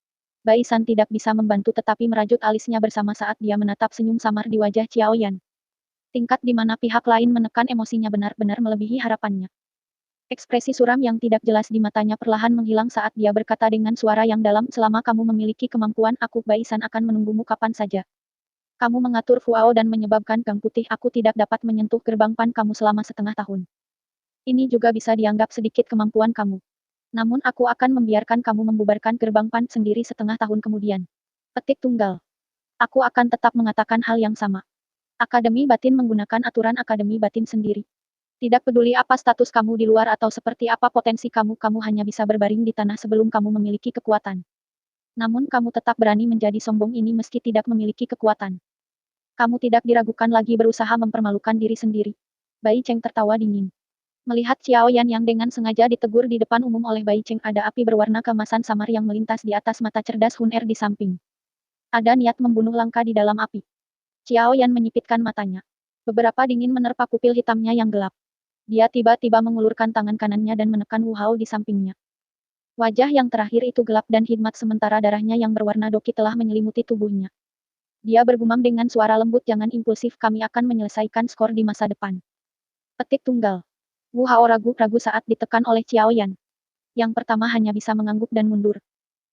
Bai San tidak bisa membantu tetapi merajut alisnya bersama saat dia menatap senyum samar di wajah Xiao Yan. Tingkat di mana pihak lain menekan emosinya benar-benar melebihi harapannya. Ekspresi suram yang tidak jelas di matanya perlahan menghilang saat dia berkata dengan suara yang dalam, selama kamu memiliki kemampuan, aku Bai San akan menunggumu kapan saja. Kamu mengatur Fuao dan menyebabkan Gang Putih, aku tidak dapat menyentuh gerbang Pan kamu selama setengah tahun. Ini juga bisa dianggap sedikit kemampuan kamu. Namun aku akan membiarkan kamu membubarkan gerbang Pan sendiri setengah tahun kemudian. Petik tunggal. Aku akan tetap mengatakan hal yang sama. Akademi Batin menggunakan aturan Akademi Batin sendiri. Tidak peduli apa status kamu di luar atau seperti apa potensi kamu, kamu hanya bisa berbaring di tanah sebelum kamu memiliki kekuatan. Namun kamu tetap berani menjadi sombong ini meski tidak memiliki kekuatan. Kamu tidak diragukan lagi berusaha mempermalukan diri sendiri. Bai Cheng tertawa dingin. Melihat Xiao Yan yang dengan sengaja ditegur di depan umum oleh Bai Cheng, ada api berwarna keemasan samar yang melintas di atas mata cerdas Hun Er di samping. Ada niat membunuh langka di dalam api. Xiao Yan menyipitkan matanya. Beberapa dingin menerpa pupil hitamnya yang gelap. Dia tiba-tiba mengulurkan tangan kanannya dan menekan Wu Hao di sampingnya. Wajah yang terakhir itu gelap dan hikmat sementara darahnya yang berwarna doki telah menyelimuti tubuhnya. Dia bergumam dengan suara lembut, jangan impulsif, kami akan menyelesaikan skor di masa depan. Petik tunggal. Wu Hao ragu-ragu saat ditekan oleh Xiao Yan. Yang pertama hanya bisa mengangguk dan mundur.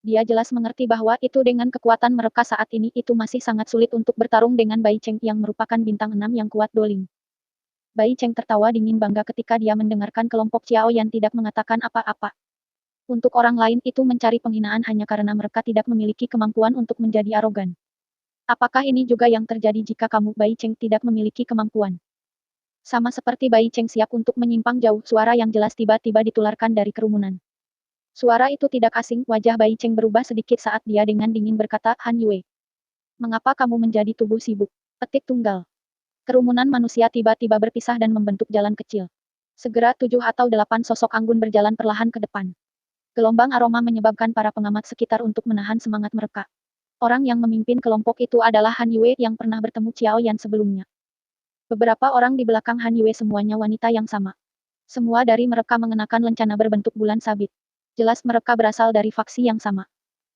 Dia jelas mengerti bahwa itu dengan kekuatan mereka saat ini itu masih sangat sulit untuk bertarung dengan Bai Cheng yang merupakan bintang 6 yang kuat doling. Bai Cheng tertawa dingin bangga ketika dia mendengarkan kelompok Xiao Yan tidak mengatakan apa-apa. Untuk orang lain itu mencari penghinaan hanya karena mereka tidak memiliki kemampuan untuk menjadi arogan. Apakah ini juga yang terjadi jika kamu, Bai Cheng, tidak memiliki kemampuan? Sama seperti Bai Cheng siap untuk menyimpang jauh, suara yang jelas tiba-tiba ditularkan dari kerumunan. Suara itu tidak asing, wajah Bai Cheng berubah sedikit saat dia dengan dingin berkata, Han Yue. Mengapa kamu menjadi tubuh sibuk? Petik tunggal. Kerumunan manusia tiba-tiba berpisah dan membentuk jalan kecil. Segera 7 atau 8 sosok anggun berjalan perlahan ke depan. Gelombang aroma menyebabkan para pengamat sekitar untuk menahan semangat mereka. Orang yang memimpin kelompok itu adalah Han Yue yang pernah bertemu Xiao Yan sebelumnya. Beberapa orang di belakang Han Yue semuanya wanita yang sama. Semua dari mereka mengenakan lencana berbentuk bulan sabit. Jelas mereka berasal dari faksi yang sama.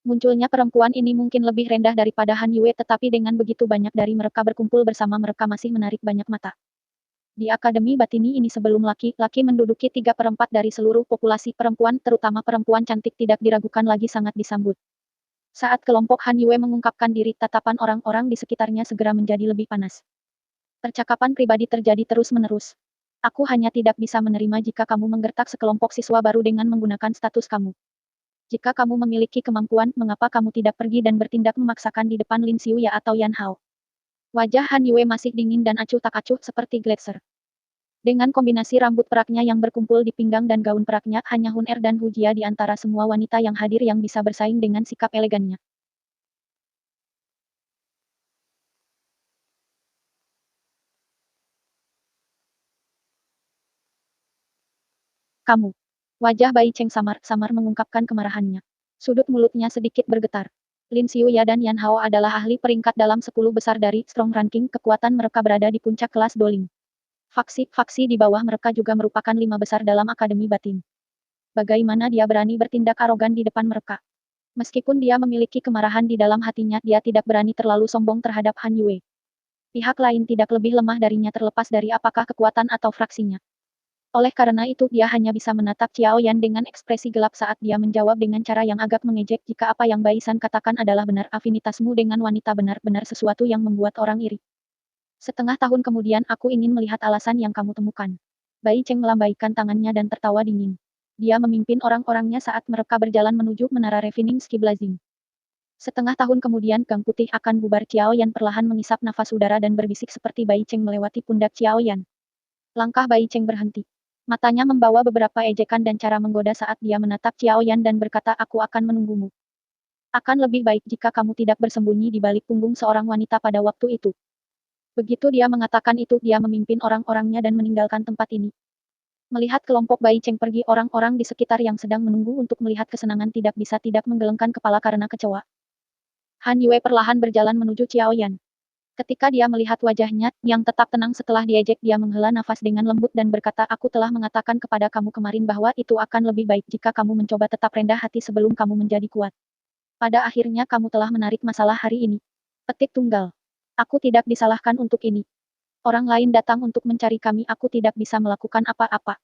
Munculnya perempuan ini mungkin lebih rendah daripada Han Yue, tetapi dengan begitu banyak dari mereka berkumpul bersama mereka masih menarik banyak mata. Di Akademi Batini ini sebelum laki-laki menduduki 3/4 dari seluruh populasi, perempuan, terutama perempuan cantik, tidak diragukan lagi sangat disambut. Saat kelompok Han Yue mengungkapkan diri, tatapan orang-orang di sekitarnya segera menjadi lebih panas. Percakapan pribadi terjadi terus-menerus. Aku hanya tidak bisa menerima jika kamu menggertak sekelompok siswa baru dengan menggunakan status kamu. Jika kamu memiliki kemampuan, mengapa kamu tidak pergi dan bertindak memaksakan di depan Lin Xiuya atau Yan Hao? Wajah Han Yue masih dingin dan acuh tak acuh seperti gletser. Dengan kombinasi rambut peraknya yang berkumpul di pinggang dan gaun peraknya, hanya Hun Er dan Hu Jia di antara semua wanita yang hadir yang bisa bersaing dengan sikap elegannya. Kamu. Wajah Bai Cheng samar-samar mengungkapkan kemarahannya. Sudut mulutnya sedikit bergetar. Lin Xiuya dan Yan Hao adalah ahli peringkat dalam 10 besar dari Strong Ranking, kekuatan mereka berada di puncak kelas doling. Faksi-faksi di bawah mereka juga merupakan 5 besar dalam Akademi Batin. Bagaimana dia berani bertindak arogan di depan mereka? Meskipun dia memiliki kemarahan di dalam hatinya, dia tidak berani terlalu sombong terhadap Han Yue. Pihak lain tidak lebih lemah darinya terlepas dari apakah kekuatan atau fraksinya. Oleh karena itu dia hanya bisa menatap Xiao Yan dengan ekspresi gelap saat dia menjawab dengan cara yang agak mengejek, jika apa yang Bai San katakan adalah benar, afinitasmu dengan wanita benar-benar sesuatu yang membuat orang iri. Setengah tahun kemudian aku ingin melihat alasan yang kamu temukan. Bai Cheng melambaikan tangannya dan tertawa dingin. Dia memimpin orang-orangnya saat mereka berjalan menuju menara Refining Ski Blazing. Setengah tahun kemudian Gang Putih akan bubar. Xiao Yan perlahan mengisap nafas udara dan berbisik seperti Bai Cheng melewati pundak Xiao Yan. Langkah Bai Cheng berhenti. Matanya membawa beberapa ejekan dan cara menggoda saat dia menatap Xiao Yan dan berkata, aku akan menunggumu. Akan lebih baik jika kamu tidak bersembunyi di balik punggung seorang wanita pada waktu itu. Begitu dia mengatakan itu, dia memimpin orang-orangnya dan meninggalkan tempat ini. Melihat kelompok Bai Cheng pergi, orang-orang di sekitar yang sedang menunggu untuk melihat kesenangan tidak bisa tidak menggelengkan kepala karena kecewa. Han Yue perlahan berjalan menuju Xiao Yan. Ketika dia melihat wajahnya, yang tetap tenang setelah diejek, dia menghela nafas dengan lembut dan berkata, aku telah mengatakan kepada kamu kemarin bahwa itu akan lebih baik jika kamu mencoba tetap rendah hati sebelum kamu menjadi kuat. Pada akhirnya kamu telah menarik masalah hari ini. Petik tunggal. Aku tidak disalahkan untuk ini. Orang lain datang untuk mencari kami, aku tidak bisa melakukan apa-apa.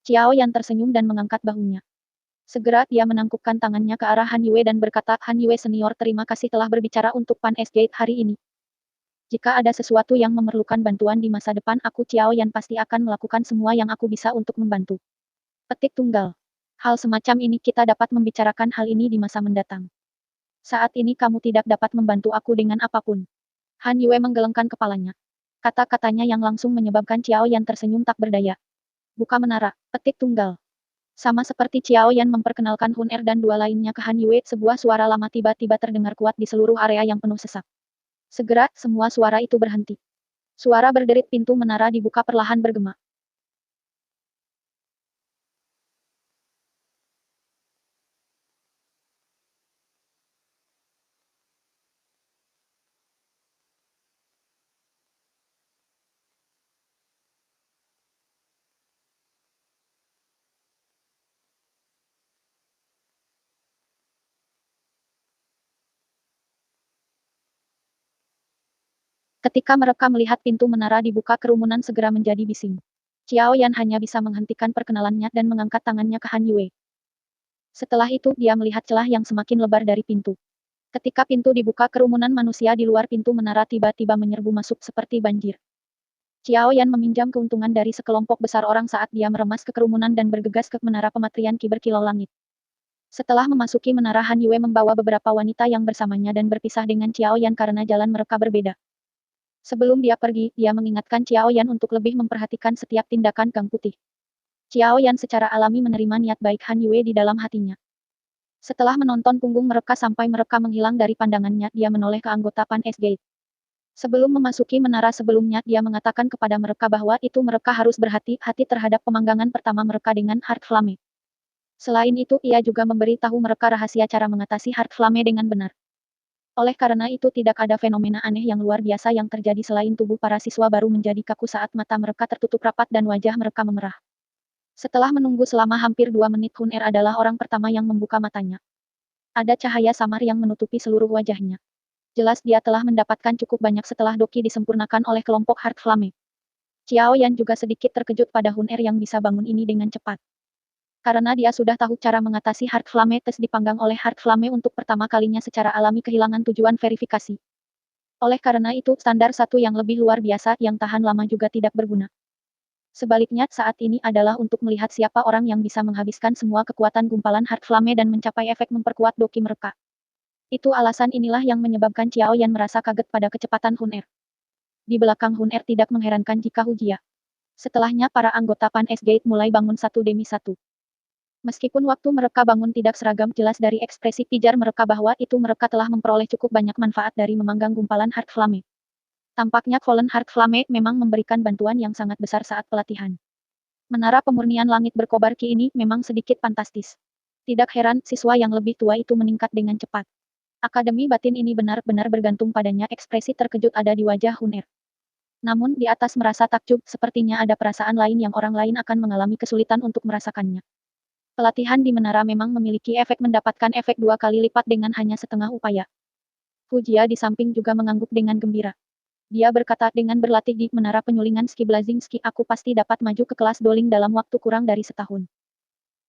Xiao Yan tersenyum dan mengangkat bahunya. Segera dia menangkupkan tangannya ke arah Han Yue dan berkata, Han Yue senior, terima kasih telah berbicara untuk Pan S Gate hari ini. Jika ada sesuatu yang memerlukan bantuan di masa depan, aku Xiao Yan pasti akan melakukan semua yang aku bisa untuk membantu. Petik tunggal. Hal semacam ini kita dapat membicarakan hal ini di masa mendatang. Saat ini kamu tidak dapat membantu aku dengan apapun. Han Yue menggelengkan kepalanya. Kata-katanya yang langsung menyebabkan Xiao Yan tersenyum tak berdaya. Buka menara. Petik tunggal. Sama seperti Xiao Yan memperkenalkan Hun Er dan dua lainnya ke Han Yue, sebuah suara lama tiba-tiba terdengar kuat di seluruh area yang penuh sesak. Segera, semua suara itu berhenti. Suara berderit pintu menara dibuka perlahan bergema. Ketika mereka melihat pintu menara dibuka, kerumunan segera menjadi bising. Xiao Yan hanya bisa menghentikan perkenalannya dan mengangkat tangannya ke Han Yue. Setelah itu, dia melihat celah yang semakin lebar dari pintu. Ketika pintu dibuka, kerumunan manusia di luar pintu menara tiba-tiba menyerbu masuk seperti banjir. Xiao Yan meminjam keuntungan dari sekelompok besar orang saat dia meremas ke kerumunan dan bergegas ke menara pematrian kiberkilau langit. Setelah memasuki menara, Han Yue membawa beberapa wanita yang bersamanya dan berpisah dengan Xiao Yan karena jalan mereka berbeda. Sebelum dia pergi, dia mengingatkan Xiao Yan untuk lebih memperhatikan setiap tindakan Gang Putih. Xiao Yan secara alami menerima niat baik Han Yue di dalam hatinya. Setelah menonton punggung mereka sampai mereka menghilang dari pandangannya, dia menoleh ke anggota Pan S Gate. Sebelum memasuki menara sebelumnya, dia mengatakan kepada mereka bahwa itu mereka harus berhati-hati terhadap pemanggangan pertama mereka dengan Heart Flame. Selain itu, ia juga memberi tahu mereka rahasia cara mengatasi Heart Flame dengan benar. Oleh karena itu tidak ada fenomena aneh yang luar biasa yang terjadi selain tubuh para siswa baru menjadi kaku saat mata mereka tertutup rapat dan wajah mereka memerah. Setelah menunggu selama hampir 2 menit, Hun Er adalah orang pertama yang membuka matanya. Ada cahaya samar yang menutupi seluruh wajahnya. Jelas dia telah mendapatkan cukup banyak setelah doki disempurnakan oleh kelompok Heart Flame. Xiao Yan juga sedikit terkejut pada Hun Er yang bisa bangun ini dengan cepat. Karena dia sudah tahu cara mengatasi Heart Flame, tes dipanggang oleh Heart Flame untuk pertama kalinya secara alami kehilangan tujuan verifikasi. Oleh karena itu, standar satu yang lebih luar biasa yang tahan lama juga tidak berguna. Sebaliknya, saat ini adalah untuk melihat siapa orang yang bisa menghabiskan semua kekuatan gumpalan Heart Flame dan mencapai efek memperkuat doki mereka. Itu alasan inilah yang menyebabkan Xiao Yan merasa kaget pada kecepatan Hun Er. Di belakang Hun Er tidak mengherankan jika Hujia. Setelahnya para anggota Pan S Gate mulai bangun satu demi satu. Meskipun waktu mereka bangun tidak seragam, jelas dari ekspresi pijar mereka bahwa itu mereka telah memperoleh cukup banyak manfaat dari memanggang gumpalan Heart Flame. Tampaknya Fallen Heart Flame memang memberikan bantuan yang sangat besar saat pelatihan. Menara pemurnian langit berkobar ki ini memang sedikit fantastis. Tidak heran, siswa yang lebih tua itu meningkat dengan cepat. Akademi batin ini benar-benar bergantung padanya. Ekspresi terkejut ada di wajah Hun Er. Namun, di atas merasa takjub, sepertinya ada perasaan lain yang orang lain akan mengalami kesulitan untuk merasakannya. Pelatihan di menara memang memiliki efek mendapatkan efek 2 kali lipat dengan hanya setengah upaya. Hujia di samping juga mengangguk dengan gembira. Dia berkata, dengan berlatih di menara penyulingan Ski Blazing Ski, aku pasti dapat maju ke kelas Doling dalam waktu kurang dari setahun.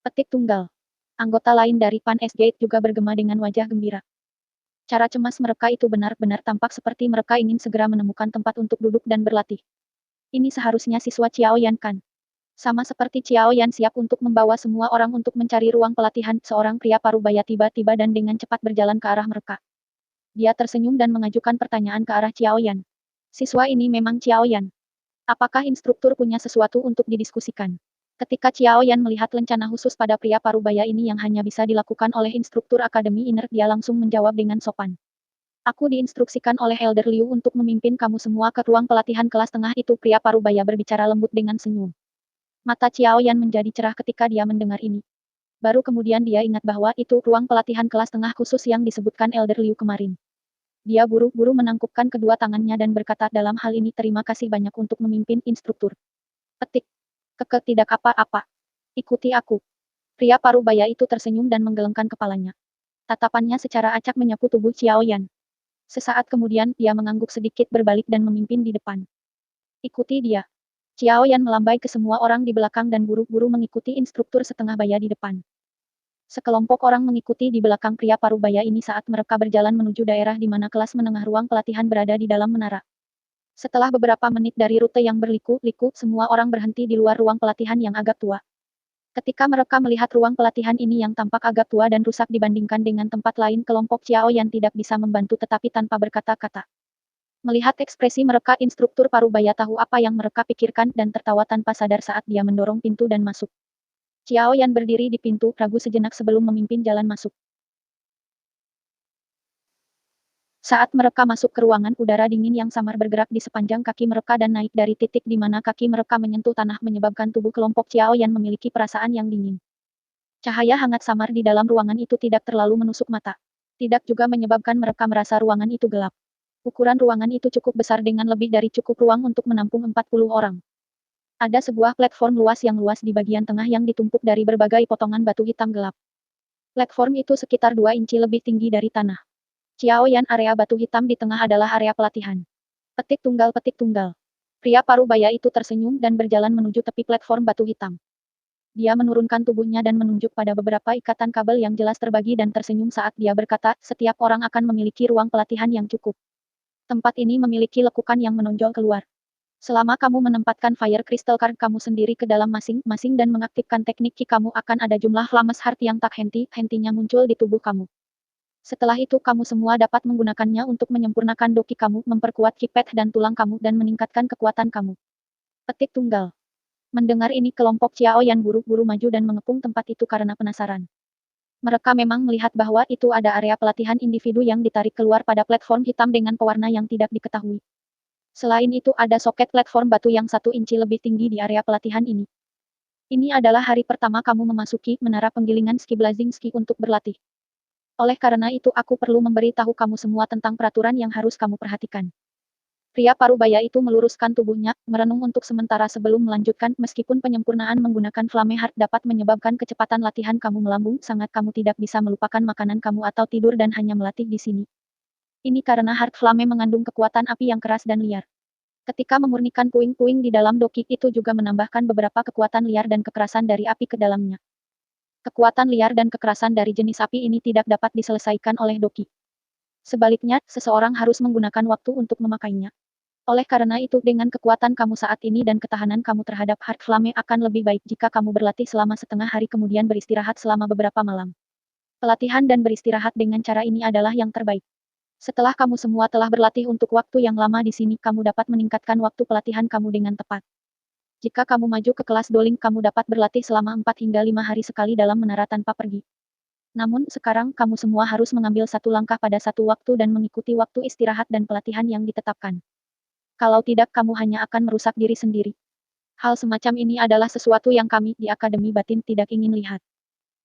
Petik tunggal. Anggota lain dari Pan S Gate juga bergema dengan wajah gembira. Cara cemas mereka itu benar-benar tampak seperti mereka ingin segera menemukan tempat untuk duduk dan berlatih. Ini seharusnya siswa Xiao Yan kan? Sama seperti Xiao Yan siap untuk membawa semua orang untuk mencari ruang pelatihan, seorang pria parubaya tiba-tiba dan dengan cepat berjalan ke arah mereka. Dia tersenyum dan mengajukan pertanyaan ke arah Xiao Yan. Siswa ini memang Xiao Yan. Apakah instruktur punya sesuatu untuk didiskusikan? Ketika Xiao Yan melihat lencana khusus pada pria parubaya ini yang hanya bisa dilakukan oleh instruktur Akademi Iner, dia langsung menjawab dengan sopan. Aku diinstruksikan oleh Elder Liu untuk memimpin kamu semua ke ruang pelatihan kelas tengah itu. Pria parubaya berbicara lembut dengan senyum. Mata Xiao Yan menjadi cerah ketika dia mendengar ini. Baru kemudian dia ingat bahwa itu ruang pelatihan kelas tengah khusus yang disebutkan Elder Liu kemarin. Dia buru-buru menangkupkan kedua tangannya dan berkata, dalam hal ini terima kasih banyak untuk memimpin instruktur. Petik. Tidak apa-apa. Ikuti aku. Pria parubaya itu tersenyum dan menggelengkan kepalanya. Tatapannya secara acak menyapu tubuh Xiao Yan. Sesaat kemudian, dia mengangguk sedikit berbalik dan memimpin di depan. Ikuti dia. Xiao Yan melambai ke semua orang di belakang dan buru-buru mengikuti instruktur setengah baya di depan. Sekelompok orang mengikuti di belakang pria parubaya ini saat mereka berjalan menuju daerah di mana kelas menengah ruang pelatihan berada di dalam menara. Setelah beberapa menit dari rute yang berliku-liku, semua orang berhenti di luar ruang pelatihan yang agak tua. Ketika mereka melihat ruang pelatihan ini yang tampak agak tua dan rusak dibandingkan dengan tempat lain, kelompok Xiao Yan tidak bisa membantu tetapi tanpa berkata-kata. Melihat ekspresi mereka, instruktur parubaya tahu apa yang mereka pikirkan dan tertawa tanpa sadar saat dia mendorong pintu dan masuk. Xiao Yan berdiri di pintu, ragu sejenak sebelum memimpin jalan masuk. Saat mereka masuk ke ruangan, udara dingin yang samar bergerak di sepanjang kaki mereka dan naik dari titik di mana kaki mereka menyentuh tanah menyebabkan tubuh kelompok Xiao Yan memiliki perasaan yang dingin. Cahaya hangat samar di dalam ruangan itu tidak terlalu menusuk mata. Tidak juga menyebabkan mereka merasa ruangan itu gelap. Ukuran ruangan itu cukup besar dengan lebih dari cukup ruang untuk menampung 40 orang. Ada sebuah platform luas yang luas di bagian tengah yang ditumpuk dari berbagai potongan batu hitam gelap. Platform itu sekitar 2 inci lebih tinggi dari tanah. Xiao Yan, area batu hitam di tengah adalah area pelatihan. Petik tunggal petik tunggal. Pria parubaya itu tersenyum dan berjalan menuju tepi platform batu hitam. Dia menurunkan tubuhnya dan menunjuk pada beberapa ikatan kabel yang jelas terbagi dan tersenyum saat dia berkata, setiap orang akan memiliki ruang pelatihan yang cukup. Tempat ini memiliki lekukan yang menonjol keluar. Selama kamu menempatkan Fire Crystal Card kamu sendiri ke dalam masing-masing dan mengaktifkan teknik Ki kamu akan ada jumlah Flames Heart yang tak henti-hentinya muncul di tubuh kamu. Setelah itu kamu semua dapat menggunakannya untuk menyempurnakan doki kamu, memperkuat kipet dan tulang kamu dan meningkatkan kekuatan kamu. Petik tunggal. Mendengar ini kelompok Xiao Yan buru-buru maju dan mengepung tempat itu karena penasaran. Mereka memang melihat bahwa itu ada area pelatihan individu yang ditarik keluar pada platform hitam dengan pewarna yang tidak diketahui. Selain itu ada soket platform batu yang 1 inci lebih tinggi di area pelatihan ini. Ini adalah hari pertama kamu memasuki menara penggilingan Ski Blazing Ski untuk berlatih. Oleh karena itu aku perlu memberi tahu kamu semua tentang peraturan yang harus kamu perhatikan. Pria parubaya itu meluruskan tubuhnya, merenung untuk sementara sebelum melanjutkan, meskipun penyempurnaan menggunakan Flame Heart dapat menyebabkan kecepatan latihan kamu melambung, sangat kamu tidak bisa melupakan makanan kamu atau tidur dan hanya melatih di sini. Ini karena Heart Flame mengandung kekuatan api yang keras dan liar. Ketika memurnikan puing-puing di dalam doki itu juga menambahkan beberapa kekuatan liar dan kekerasan dari api ke dalamnya. Kekuatan liar dan kekerasan dari jenis api ini tidak dapat diselesaikan oleh doki. Sebaliknya, seseorang harus menggunakan waktu untuk memakainya. Oleh karena itu, dengan kekuatan kamu saat ini dan ketahanan kamu terhadap Heart Flame akan lebih baik jika kamu berlatih selama setengah hari kemudian beristirahat selama beberapa malam. Pelatihan dan beristirahat dengan cara ini adalah yang terbaik. Setelah kamu semua telah berlatih untuk waktu yang lama di sini, kamu dapat meningkatkan waktu pelatihan kamu dengan tepat. Jika kamu maju ke kelas Doling, kamu dapat berlatih selama 4 hingga 5 hari sekali dalam menara tanpa pergi. Namun, sekarang kamu semua harus mengambil satu langkah pada satu waktu dan mengikuti waktu istirahat dan pelatihan yang ditetapkan. Kalau tidak, kamu hanya akan merusak diri sendiri. Hal semacam ini adalah sesuatu yang kami di Akademi Batin tidak ingin lihat.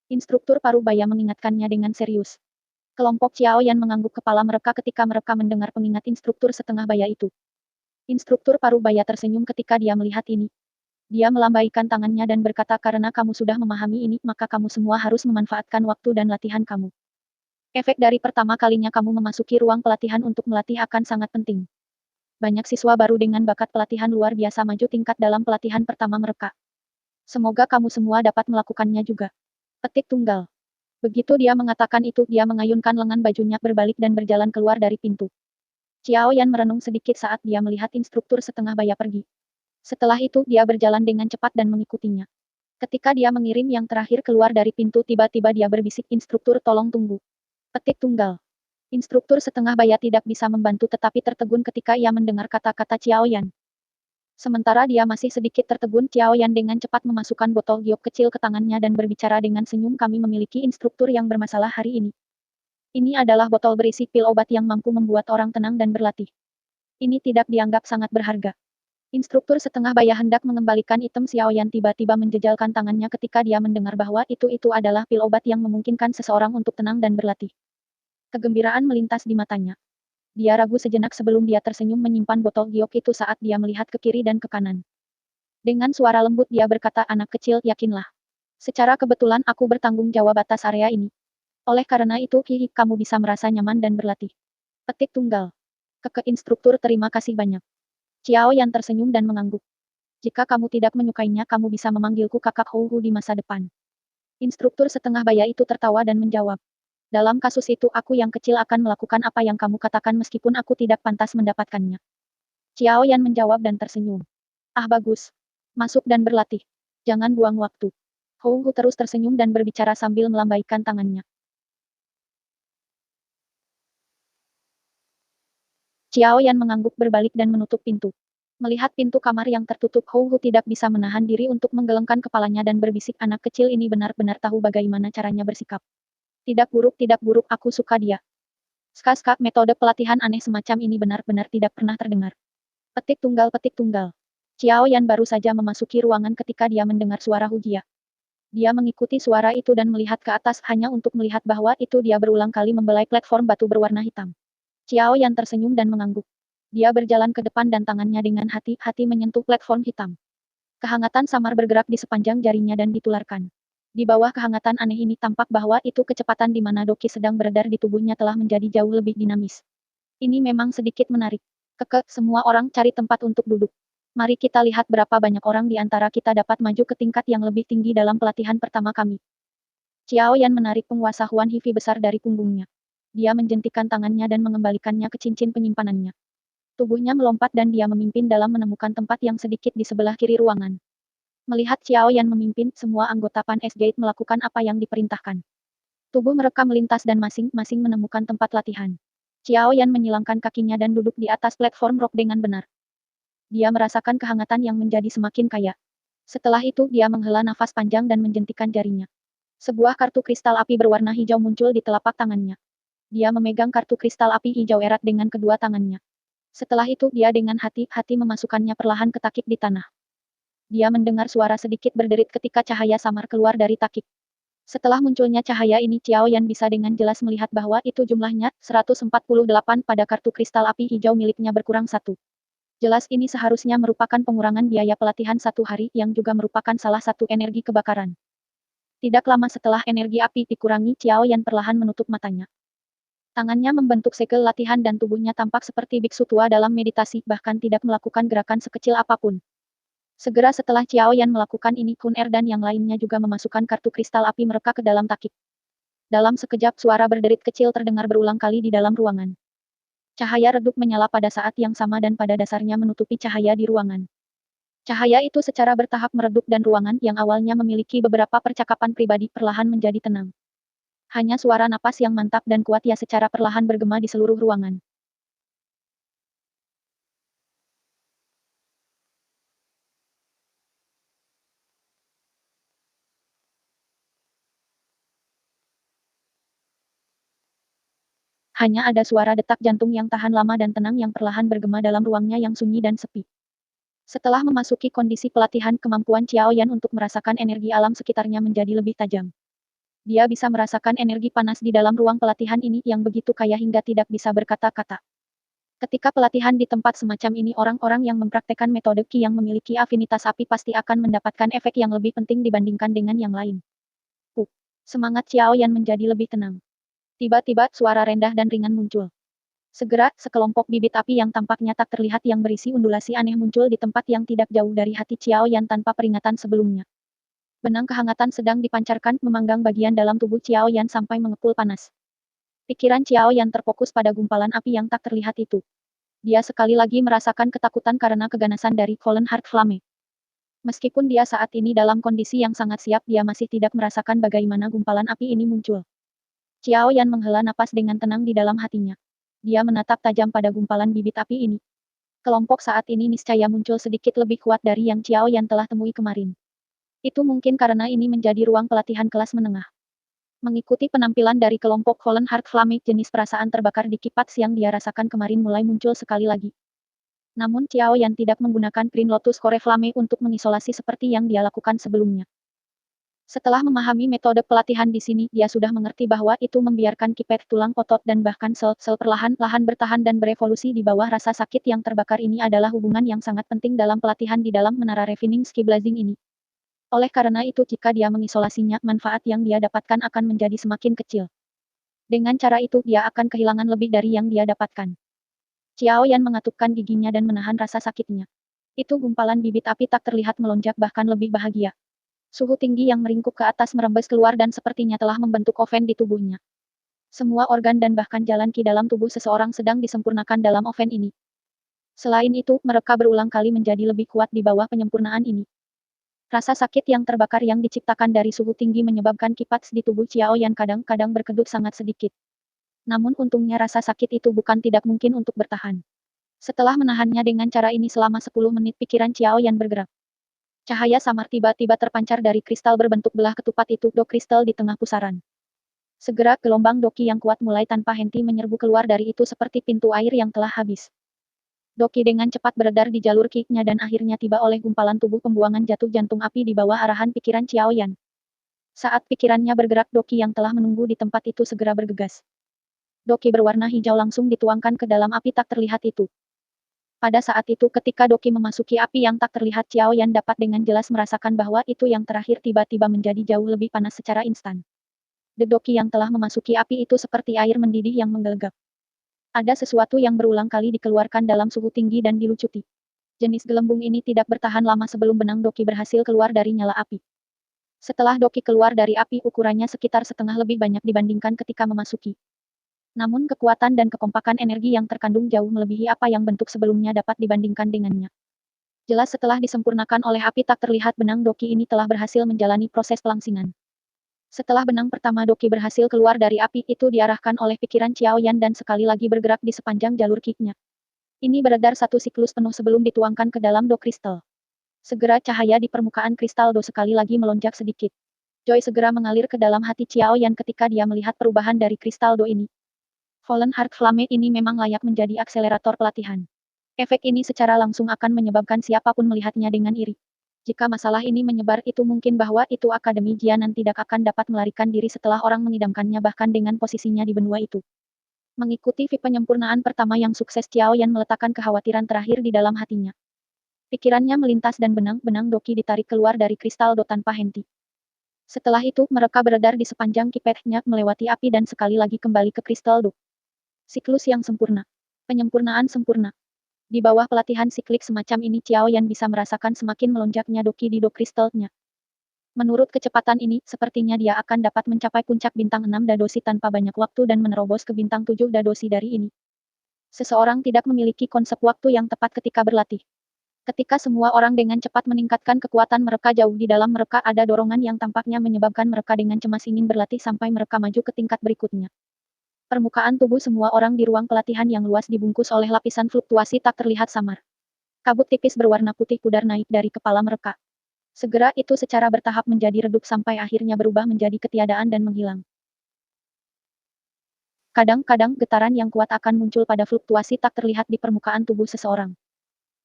Instruktur parubaya mengingatkannya dengan serius. Kelompok Xiao Yan mengangguk kepala mereka ketika mereka mendengar pengingat instruktur setengah baya itu. Instruktur parubaya tersenyum ketika dia melihat ini. Dia melambaikan tangannya dan berkata, karena kamu sudah memahami ini, maka kamu semua harus memanfaatkan waktu dan latihan kamu. Efek dari pertama kalinya kamu memasuki ruang pelatihan untuk melatih akan sangat penting. Banyak siswa baru dengan bakat pelatihan luar biasa maju tingkat dalam pelatihan pertama mereka. Semoga kamu semua dapat melakukannya juga. Petik tunggal. Begitu dia mengatakan itu, dia mengayunkan lengan bajunya berbalik dan berjalan keluar dari pintu. Xiao Yan merenung sedikit saat dia melihat instruktur setengah baya pergi. Setelah itu, dia berjalan dengan cepat dan mengikutinya. Ketika dia mengirim yang terakhir keluar dari pintu, tiba-tiba dia berbisik, instruktur tolong tunggu. Petik tunggal. Instruktur setengah baya tidak bisa membantu tetapi tertegun ketika ia mendengar kata-kata Xiao Yan. Sementara dia masih sedikit tertegun, Xiao Yan dengan cepat memasukkan botol giok kecil ke tangannya dan berbicara dengan senyum, kami memiliki instruktur yang bermasalah hari ini. Ini adalah botol berisi pil obat yang mampu membuat orang tenang dan berlatih. Ini tidak dianggap sangat berharga. Instruktur setengah baya hendak mengembalikan item Xiao Yan tiba-tiba menjejalkan tangannya ketika dia mendengar bahwa itu adalah pil obat yang memungkinkan seseorang untuk tenang dan berlatih. Kegembiraan melintas di matanya. Dia ragu sejenak sebelum dia tersenyum menyimpan botol giok itu saat dia melihat ke kiri dan ke kanan. Dengan suara lembut dia berkata, anak kecil, yakinlah. Secara kebetulan aku bertanggung jawab atas area ini. Oleh karena itu, kamu bisa merasa nyaman dan berlatih. Petik tunggal. Ke instruktur, terima kasih banyak. Xiao Yan tersenyum dan mengangguk. Jika kamu tidak menyukainya, kamu bisa memanggilku kakak Houhu di masa depan. Instruktur setengah baya itu tertawa dan menjawab. Dalam kasus itu, aku yang kecil akan melakukan apa yang kamu katakan meskipun aku tidak pantas mendapatkannya. Xiao Yan menjawab dan tersenyum. Ah bagus. Masuk dan berlatih. Jangan buang waktu. Houhu terus tersenyum dan berbicara sambil melambaikan tangannya. Xiao Yan mengangguk berbalik dan menutup pintu. Melihat pintu kamar yang tertutup, Houhu tidak bisa menahan diri untuk menggelengkan kepalanya dan berbisik, anak kecil ini benar-benar tahu bagaimana caranya bersikap. Tidak buruk, aku suka dia. Ska-ska, metode pelatihan aneh semacam ini benar-benar tidak pernah terdengar. Petik tunggal petik tunggal. Xiao Yan baru saja memasuki ruangan ketika dia mendengar suara Hujia. Dia mengikuti suara itu dan melihat ke atas hanya untuk melihat bahwa itu dia berulang kali membelai platform batu berwarna hitam. Xiao Yan tersenyum dan mengangguk. Dia berjalan ke depan dan tangannya dengan hati-hati menyentuh platform hitam. Kehangatan samar bergerak di sepanjang jarinya dan ditularkan. Di bawah kehangatan aneh ini tampak bahwa itu kecepatan di mana doki sedang beredar di tubuhnya telah menjadi jauh lebih dinamis. Ini memang sedikit menarik. Semua orang cari tempat untuk duduk. Mari kita lihat berapa banyak orang di antara kita dapat maju ke tingkat yang lebih tinggi dalam pelatihan pertama kami. Xiao Yan menarik penguasa Huan Hivi besar dari punggungnya. Dia menjentikan tangannya dan mengembalikannya ke cincin penyimpanannya. Tubuhnya melompat dan dia memimpin dalam menemukan tempat yang sedikit di sebelah kiri ruangan. Melihat Xiao Yan memimpin, semua anggota Pan S Gate melakukan apa yang diperintahkan. Tubuh mereka melintas dan masing-masing menemukan tempat latihan. Xiao Yan menyilangkan kakinya dan duduk di atas platform rok dengan benar. Dia merasakan kehangatan yang menjadi semakin kaya. Setelah itu dia menghela nafas panjang dan menjentikan jarinya. Sebuah kartu kristal api berwarna hijau muncul di telapak tangannya. Dia memegang kartu kristal api hijau erat dengan kedua tangannya. Setelah itu dia dengan hati-hati memasukkannya perlahan ke takik di tanah. Dia mendengar suara sedikit berderit ketika cahaya samar keluar dari takik. Setelah munculnya cahaya ini Xiao Yan bisa dengan jelas melihat bahwa itu jumlahnya, 148 pada kartu kristal api hijau miliknya berkurang satu. Jelas ini seharusnya merupakan pengurangan biaya pelatihan satu hari yang juga merupakan salah satu energi kebakaran. Tidak lama setelah energi api dikurangi Xiao Yan perlahan menutup matanya. Tangannya membentuk segel latihan dan tubuhnya tampak seperti biksu tua dalam meditasi bahkan tidak melakukan gerakan sekecil apapun. Segera setelah Xiao Yan melakukan ini Kun Er dan yang lainnya juga memasukkan kartu kristal api mereka ke dalam takik. Dalam sekejap suara berderit kecil terdengar berulang kali di dalam ruangan. Cahaya redup menyala pada saat yang sama dan pada dasarnya menutupi cahaya di ruangan. Cahaya itu secara bertahap meredup dan ruangan yang awalnya memiliki beberapa percakapan pribadi perlahan menjadi tenang. Hanya suara napas yang mantap dan kuat ya secara perlahan bergema di seluruh ruangan. Hanya ada suara detak jantung yang tahan lama dan tenang yang perlahan bergema dalam ruangnya yang sunyi dan sepi. Setelah memasuki kondisi pelatihan, kemampuan Xiao Yan untuk merasakan energi alam sekitarnya menjadi lebih tajam. Dia bisa merasakan energi panas di dalam ruang pelatihan ini yang begitu kaya hingga tidak bisa berkata-kata. Ketika pelatihan di tempat semacam ini orang-orang yang mempraktekkan metode Qi yang memiliki afinitas api pasti akan mendapatkan efek yang lebih penting dibandingkan dengan yang lain. Semangat Xiao Yan menjadi lebih tenang. Tiba-tiba suara rendah dan ringan muncul. Segera, sekelompok bibit api yang tampaknya tak terlihat yang berisi undulasi aneh muncul di tempat yang tidak jauh dari hati Xiao Yan tanpa peringatan sebelumnya. Benang kehangatan sedang dipancarkan memanggang bagian dalam tubuh Xiao Yan sampai mengepul panas. Pikiran Xiao Yan terfokus pada gumpalan api yang tak terlihat itu. Dia sekali lagi merasakan ketakutan karena keganasan dari Fallen Heart Flame. Meskipun dia saat ini dalam kondisi yang sangat siap, dia masih tidak merasakan bagaimana gumpalan api ini muncul. Xiao Yan menghela napas dengan tenang di dalam hatinya. Dia menatap tajam pada gumpalan bibit api ini. Kelompok saat ini niscaya muncul sedikit lebih kuat dari yang Xiao Yan telah temui kemarin. Itu mungkin karena ini menjadi ruang pelatihan kelas menengah. Mengikuti penampilan dari kelompok Fallen Heart Flame, jenis perasaan terbakar di kipas yang dia rasakan kemarin mulai muncul sekali lagi. Namun Xiao Yan tidak menggunakan Green Lotus Core Flame untuk mengisolasi seperti yang dia lakukan sebelumnya. Setelah memahami metode pelatihan di sini, dia sudah mengerti bahwa itu membiarkan kipet tulang otot dan bahkan sel-sel perlahan-lahan bertahan dan berevolusi di bawah rasa sakit yang terbakar ini adalah hubungan yang sangat penting dalam pelatihan di dalam menara Refining Ski Blazing ini. Oleh karena itu jika dia mengisolasinya, manfaat yang dia dapatkan akan menjadi semakin kecil. Dengan cara itu dia akan kehilangan lebih dari yang dia dapatkan. Xiao Yan mengatupkan giginya dan menahan rasa sakitnya. Itu gumpalan bibit api tak terlihat melonjak bahkan lebih bahagia. Suhu tinggi yang meringkuk ke atas merembes keluar dan sepertinya telah membentuk oven di tubuhnya. Semua organ dan bahkan jalan Qi dalam tubuh seseorang sedang disempurnakan dalam oven ini. Selain itu, mereka berulang kali menjadi lebih kuat di bawah penyempurnaan ini. Rasa sakit yang terbakar yang diciptakan dari suhu tinggi menyebabkan kipas di tubuh Xiao Yan kadang-kadang berkedut sangat sedikit. Namun untungnya rasa sakit itu bukan tidak mungkin untuk bertahan. Setelah menahannya dengan cara ini selama 10 menit pikiran Xiao Yan bergerak. Cahaya samar tiba-tiba terpancar dari kristal berbentuk belah ketupat itu, do kristal di tengah pusaran. Segera gelombang doki yang kuat mulai tanpa henti menyerbu keluar dari itu seperti pintu air yang telah habis. Doki dengan cepat beredar di jalur Qi-nya dan akhirnya tiba oleh gumpalan tubuh pembuangan jatuh jantung api di bawah arahan pikiran Xiao Yan. Saat pikirannya bergerak, doki yang telah menunggu di tempat itu segera bergegas. Doki berwarna hijau langsung dituangkan ke dalam api tak terlihat itu. Pada saat itu ketika doki memasuki api yang tak terlihat, Xiao Yan dapat dengan jelas merasakan bahwa itu yang terakhir tiba-tiba menjadi jauh lebih panas secara instan. Doki yang telah memasuki api itu seperti air mendidih yang menggelegak. Ada sesuatu yang berulang kali dikeluarkan dalam suhu tinggi dan dilucuti. Jenis gelembung ini tidak bertahan lama sebelum benang Doki berhasil keluar dari nyala api. Setelah Doki keluar dari api, ukurannya sekitar setengah lebih banyak dibandingkan ketika memasuki. Namun kekuatan dan kekompakan energi yang terkandung jauh melebihi apa yang bentuk sebelumnya dapat dibandingkan dengannya. Jelas setelah disempurnakan oleh api tak terlihat, benang Doki ini telah berhasil menjalani proses pelangsingan. Setelah benang pertama Doki berhasil keluar dari api, itu diarahkan oleh pikiran Xiao Yan dan sekali lagi bergerak di sepanjang jalur kick-nya. Ini beredar satu siklus penuh sebelum dituangkan ke dalam do kristal. Segera cahaya di permukaan kristal do sekali lagi melonjak sedikit. Joy segera mengalir ke dalam hati Xiao Yan ketika dia melihat perubahan dari kristal do ini. Fallen Heart Flame ini memang layak menjadi akselerator pelatihan. Efek ini secara langsung akan menyebabkan siapapun melihatnya dengan iri. Jika masalah ini menyebar, itu mungkin bahwa itu Akademi Jianan tidak akan dapat melarikan diri setelah orang mengidamkannya bahkan dengan posisinya di benua itu. Mengikuti VIP penyempurnaan pertama yang sukses, Xiao Yan meletakkan kekhawatiran terakhir di dalam hatinya. Pikirannya melintas dan benang-benang Doki ditarik keluar dari kristal do tanpa henti. Setelah itu, mereka beredar di sepanjang kipetnya, melewati api dan sekali lagi kembali ke kristal do. Siklus yang sempurna. Penyempurnaan sempurna. Di bawah pelatihan siklik semacam ini, Xiao Yan bisa merasakan semakin melonjaknya Doki di do kristalnya. Menurut kecepatan ini, sepertinya dia akan dapat mencapai puncak bintang 6 Dadosi tanpa banyak waktu dan menerobos ke bintang 7 Dadosi dari ini. Seseorang tidak memiliki konsep waktu yang tepat ketika berlatih. Ketika semua orang dengan cepat meningkatkan kekuatan mereka, jauh di dalam mereka ada dorongan yang tampaknya menyebabkan mereka dengan cemas ingin berlatih sampai mereka maju ke tingkat berikutnya. Permukaan tubuh semua orang di ruang pelatihan yang luas dibungkus oleh lapisan fluktuasi tak terlihat samar. Kabut tipis berwarna putih pudar naik dari kepala mereka. Segera itu secara bertahap menjadi redup sampai akhirnya berubah menjadi ketiadaan dan menghilang. Kadang-kadang getaran yang kuat akan muncul pada fluktuasi tak terlihat di permukaan tubuh seseorang.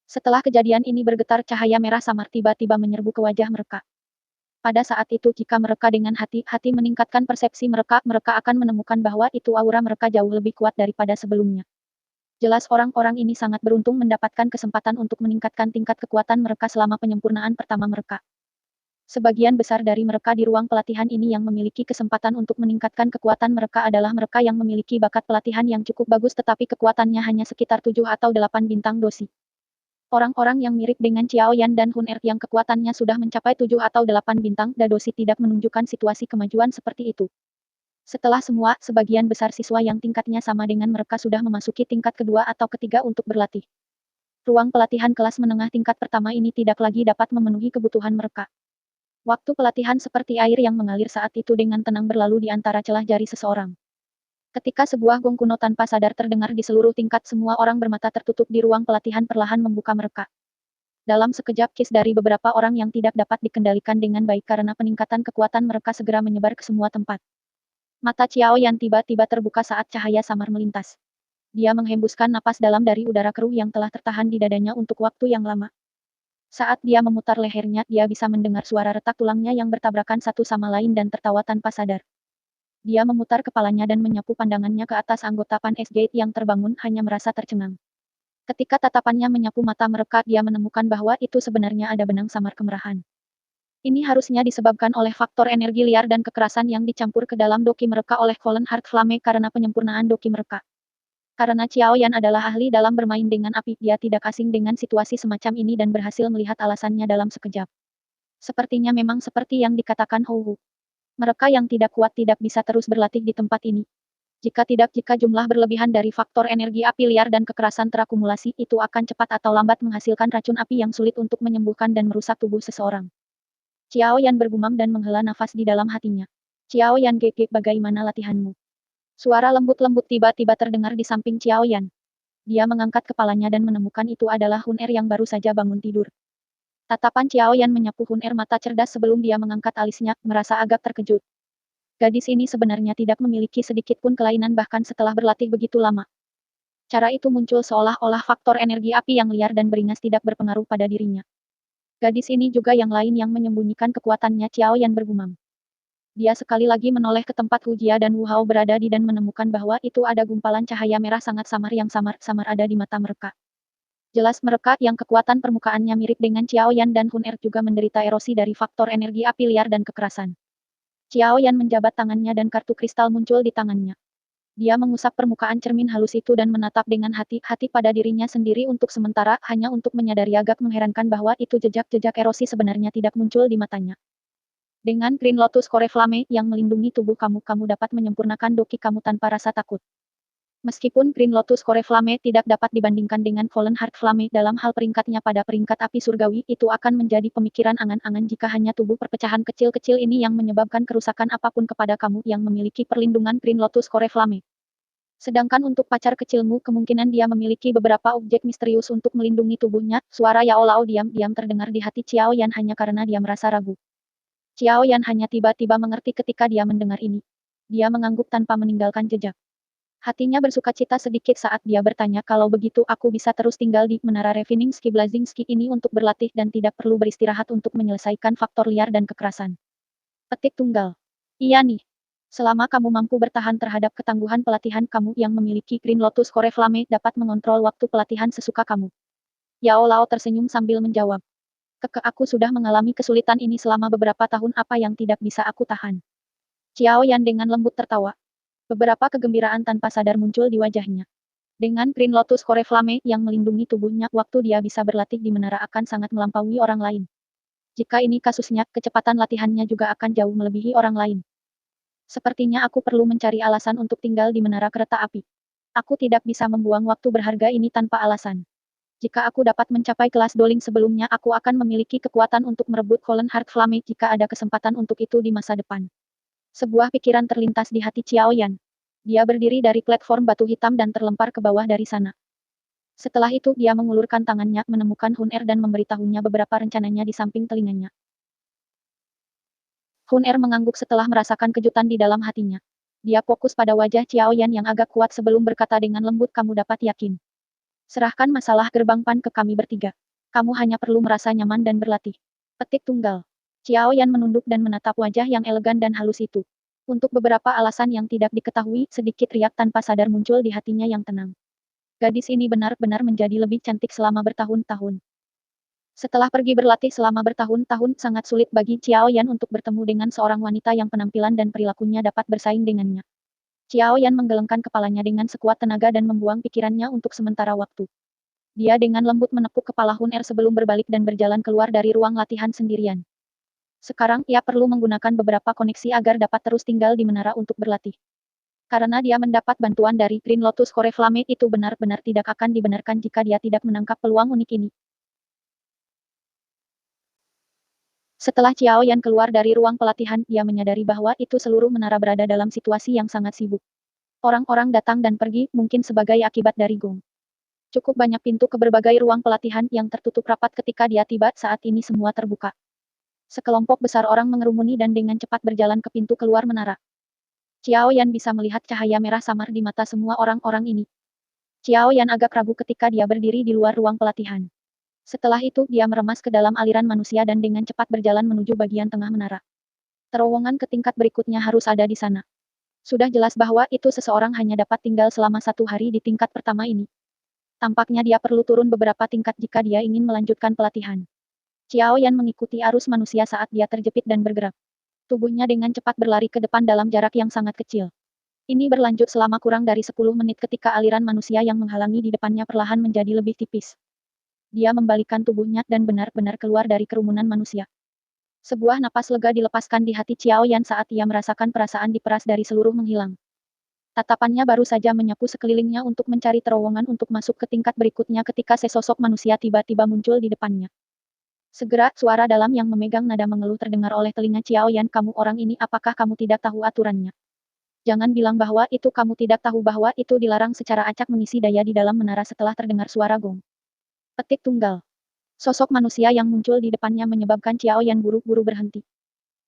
Setelah kejadian ini bergetar, cahaya merah samar tiba-tiba menyerbu ke wajah mereka. Pada saat itu jika mereka dengan hati-hati meningkatkan persepsi mereka, mereka akan menemukan bahwa itu aura mereka jauh lebih kuat daripada sebelumnya. Jelas orang-orang ini sangat beruntung mendapatkan kesempatan untuk meningkatkan tingkat kekuatan mereka selama penyempurnaan pertama mereka. Sebagian besar dari mereka di ruang pelatihan ini yang memiliki kesempatan untuk meningkatkan kekuatan mereka adalah mereka yang memiliki bakat pelatihan yang cukup bagus tetapi kekuatannya hanya sekitar 7 atau 8 bintang dosi. Orang-orang yang mirip dengan Xiao Yan dan Hun Er yang kekuatannya sudah mencapai 7 atau 8 bintang Dadosi tidak menunjukkan situasi kemajuan seperti itu. Setelah semua, sebagian besar siswa yang tingkatnya sama dengan mereka sudah memasuki tingkat kedua atau ketiga untuk berlatih. Ruang pelatihan kelas menengah tingkat pertama ini tidak lagi dapat memenuhi kebutuhan mereka. Waktu pelatihan seperti air yang mengalir saat itu dengan tenang berlalu di antara celah jari seseorang. Ketika sebuah gong kuno tanpa sadar terdengar di seluruh tingkat, semua orang bermata tertutup di ruang pelatihan perlahan membuka mereka. Dalam sekejap kiss dari beberapa orang yang tidak dapat dikendalikan dengan baik karena peningkatan kekuatan mereka segera menyebar ke semua tempat. Mata Xiao Yan tiba-tiba terbuka saat cahaya samar melintas. Dia menghembuskan napas dalam dari udara keruh yang telah tertahan di dadanya untuk waktu yang lama. Saat dia memutar lehernya, dia bisa mendengar suara retak tulangnya yang bertabrakan satu sama lain dan tertawa tanpa sadar. Dia memutar kepalanya dan menyapu pandangannya ke atas anggota Pan S Gate yang terbangun, hanya merasa tercengang. Ketika tatapannya menyapu mata mereka, dia menemukan bahwa itu sebenarnya ada benang samar kemerahan. Ini harusnya disebabkan oleh faktor energi liar dan kekerasan yang dicampur ke dalam doki mereka oleh Fallen Heart Flame karena penyempurnaan doki mereka. Karena Xiao Yan adalah ahli dalam bermain dengan api, dia tidak asing dengan situasi semacam ini dan berhasil melihat alasannya dalam sekejap. Sepertinya memang seperti yang dikatakan Hou Hu. Mereka yang tidak kuat tidak bisa terus berlatih di tempat ini. Jika jumlah berlebihan dari faktor energi api liar dan kekerasan terakumulasi, itu akan cepat atau lambat menghasilkan racun api yang sulit untuk menyembuhkan dan merusak tubuh seseorang. Xiao Yan bergumam dan menghela nafas di dalam hatinya. Xiao Yan, Gege, bagaimana latihanmu? Suara lembut-lembut tiba-tiba terdengar di samping Xiao Yan. Dia mengangkat kepalanya dan menemukan itu adalah Hun Er yang baru saja bangun tidur. Tatapan Xiao Yan menyapu Hun Er mata cerdas sebelum dia mengangkat alisnya, merasa agak terkejut. Gadis ini sebenarnya tidak memiliki sedikit pun kelainan bahkan setelah berlatih begitu lama. Cara itu muncul seolah-olah faktor energi api yang liar dan beringas tidak berpengaruh pada dirinya. Gadis ini juga yang lain yang menyembunyikan kekuatannya, Xiao Yan bergumam. Dia sekali lagi menoleh ke tempat Hu Jia dan Wu Hao berada di dan menemukan bahwa itu ada gumpalan cahaya merah sangat samar yang samar-samar ada di mata mereka. Jelas mereka yang kekuatan permukaannya mirip dengan Xiao Yan dan Hun Er juga menderita erosi dari faktor energi api liar dan kekerasan. Xiao Yan menjabat tangannya dan kartu kristal muncul di tangannya. Dia mengusap permukaan cermin halus itu dan menatap dengan hati-hati pada dirinya sendiri untuk sementara, hanya untuk menyadari agak mengherankan bahwa itu jejak-jejak erosi sebenarnya tidak muncul di matanya. Dengan Green Lotus Core Flame yang melindungi tubuh kamu, kamu dapat menyempurnakan doki kamu tanpa rasa takut. Meskipun Green Lotus Core Flame tidak dapat dibandingkan dengan Fallen Heart Flame dalam hal peringkatnya pada peringkat api surgawi, itu akan menjadi pemikiran angan-angan jika hanya tubuh perpecahan kecil-kecil ini yang menyebabkan kerusakan apapun kepada kamu yang memiliki perlindungan Green Lotus Core Flame. Sedangkan untuk pacar kecilmu, kemungkinan dia memiliki beberapa objek misterius untuk melindungi tubuhnya. Suara Yao Lao diam-diam terdengar di hati Xiao Yan hanya karena dia merasa ragu. Xiao Yan hanya tiba-tiba mengerti ketika dia mendengar ini. Dia mengangguk tanpa meninggalkan jejak. Hatinya bersukacita sedikit saat dia bertanya, kalau begitu aku bisa terus tinggal di Menara Refiningski Blazingski ini untuk berlatih dan tidak perlu beristirahat untuk menyelesaikan faktor liar dan kekerasan. Petik tunggal. Iya nih. Selama kamu mampu bertahan terhadap ketangguhan pelatihan, kamu yang memiliki Green Lotus Core Flame dapat mengontrol waktu pelatihan sesuka kamu. Yao Lao tersenyum sambil menjawab. Aku sudah mengalami kesulitan ini selama beberapa tahun, apa yang tidak bisa aku tahan. Xiao Yan dengan lembut tertawa. Beberapa kegembiraan tanpa sadar muncul di wajahnya. Dengan Green Lotus Core Flame yang melindungi tubuhnya, waktu dia bisa berlatih di menara akan sangat melampaui orang lain. Jika ini kasusnya, kecepatan latihannya juga akan jauh melebihi orang lain. Sepertinya aku perlu mencari alasan untuk tinggal di menara kereta api. Aku tidak bisa membuang waktu berharga ini tanpa alasan. Jika aku dapat mencapai kelas Doling sebelumnya, aku akan memiliki kekuatan untuk merebut Fallen Heart Flame jika ada kesempatan untuk itu di masa depan. Sebuah pikiran terlintas di hati Xiao Yan. Dia berdiri dari platform batu hitam dan terlempar ke bawah dari sana. Setelah itu dia mengulurkan tangannya, menemukan Hun Er dan memberitahunya beberapa rencananya di samping telinganya. Hun Er mengangguk setelah merasakan kejutan di dalam hatinya. Dia fokus pada wajah Xiao Yan yang agak kuat sebelum berkata dengan lembut, kamu dapat yakin. Serahkan masalah gerbang pan ke kami bertiga. Kamu hanya perlu merasa nyaman dan berlatih. Petik tunggal. Xiao Yan menunduk dan menatap wajah yang elegan dan halus itu. Untuk beberapa alasan yang tidak diketahui, sedikit riak tanpa sadar muncul di hatinya yang tenang. Gadis ini benar-benar menjadi lebih cantik selama bertahun-tahun. Setelah pergi berlatih selama bertahun-tahun, sangat sulit bagi Xiao Yan untuk bertemu dengan seorang wanita yang penampilan dan perilakunya dapat bersaing dengannya. Xiao Yan menggelengkan kepalanya dengan sekuat tenaga dan membuang pikirannya untuk sementara waktu. Dia dengan lembut menepuk kepala Hun Er sebelum berbalik dan berjalan keluar dari ruang latihan sendirian. Sekarang, ia perlu menggunakan beberapa koneksi agar dapat terus tinggal di menara untuk berlatih. Karena dia mendapat bantuan dari Green Lotus Core Flame, itu benar-benar tidak akan dibenarkan jika dia tidak menangkap peluang unik ini. Setelah Xiao Yan keluar dari ruang pelatihan, dia menyadari bahwa itu seluruh menara berada dalam situasi yang sangat sibuk. Orang-orang datang dan pergi, mungkin sebagai akibat dari gong. Cukup banyak pintu ke berbagai ruang pelatihan yang tertutup rapat ketika dia tiba, saat ini semua terbuka. Sekelompok besar orang mengerumuni dan dengan cepat berjalan ke pintu keluar menara. Xiao Yan bisa melihat cahaya merah samar di mata semua orang-orang ini. Xiao Yan agak ragu ketika dia berdiri di luar ruang pelatihan. Setelah itu, dia meremas ke dalam aliran manusia dan dengan cepat berjalan menuju bagian tengah menara. Terowongan ke tingkat berikutnya harus ada di sana. Sudah jelas bahwa itu seseorang hanya dapat tinggal selama 1 hari di tingkat pertama ini. Tampaknya dia perlu turun beberapa tingkat jika dia ingin melanjutkan pelatihan. Xiao Yan mengikuti arus manusia saat dia terjepit dan bergerak. Tubuhnya dengan cepat berlari ke depan dalam jarak yang sangat kecil. Ini berlanjut selama kurang dari 10 menit ketika aliran manusia yang menghalangi di depannya perlahan menjadi lebih tipis. Dia membalikkan tubuhnya dan benar-benar keluar dari kerumunan manusia. Sebuah napas lega dilepaskan di hati Xiao Yan saat ia merasakan perasaan diperas dari seluruh menghilang. Tatapannya baru saja menyapu sekelilingnya untuk mencari terowongan untuk masuk ke tingkat berikutnya ketika sesosok manusia tiba-tiba muncul di depannya. Segera, suara dalam yang memegang nada mengeluh terdengar oleh telinga Xiao Yan, kamu orang ini, apakah kamu tidak tahu aturannya? Jangan bilang bahwa itu kamu tidak tahu bahwa itu dilarang secara acak mengisi daya di dalam menara setelah terdengar suara gong. Petik tunggal. Sosok manusia yang muncul di depannya menyebabkan Xiao Yan buru-buru berhenti.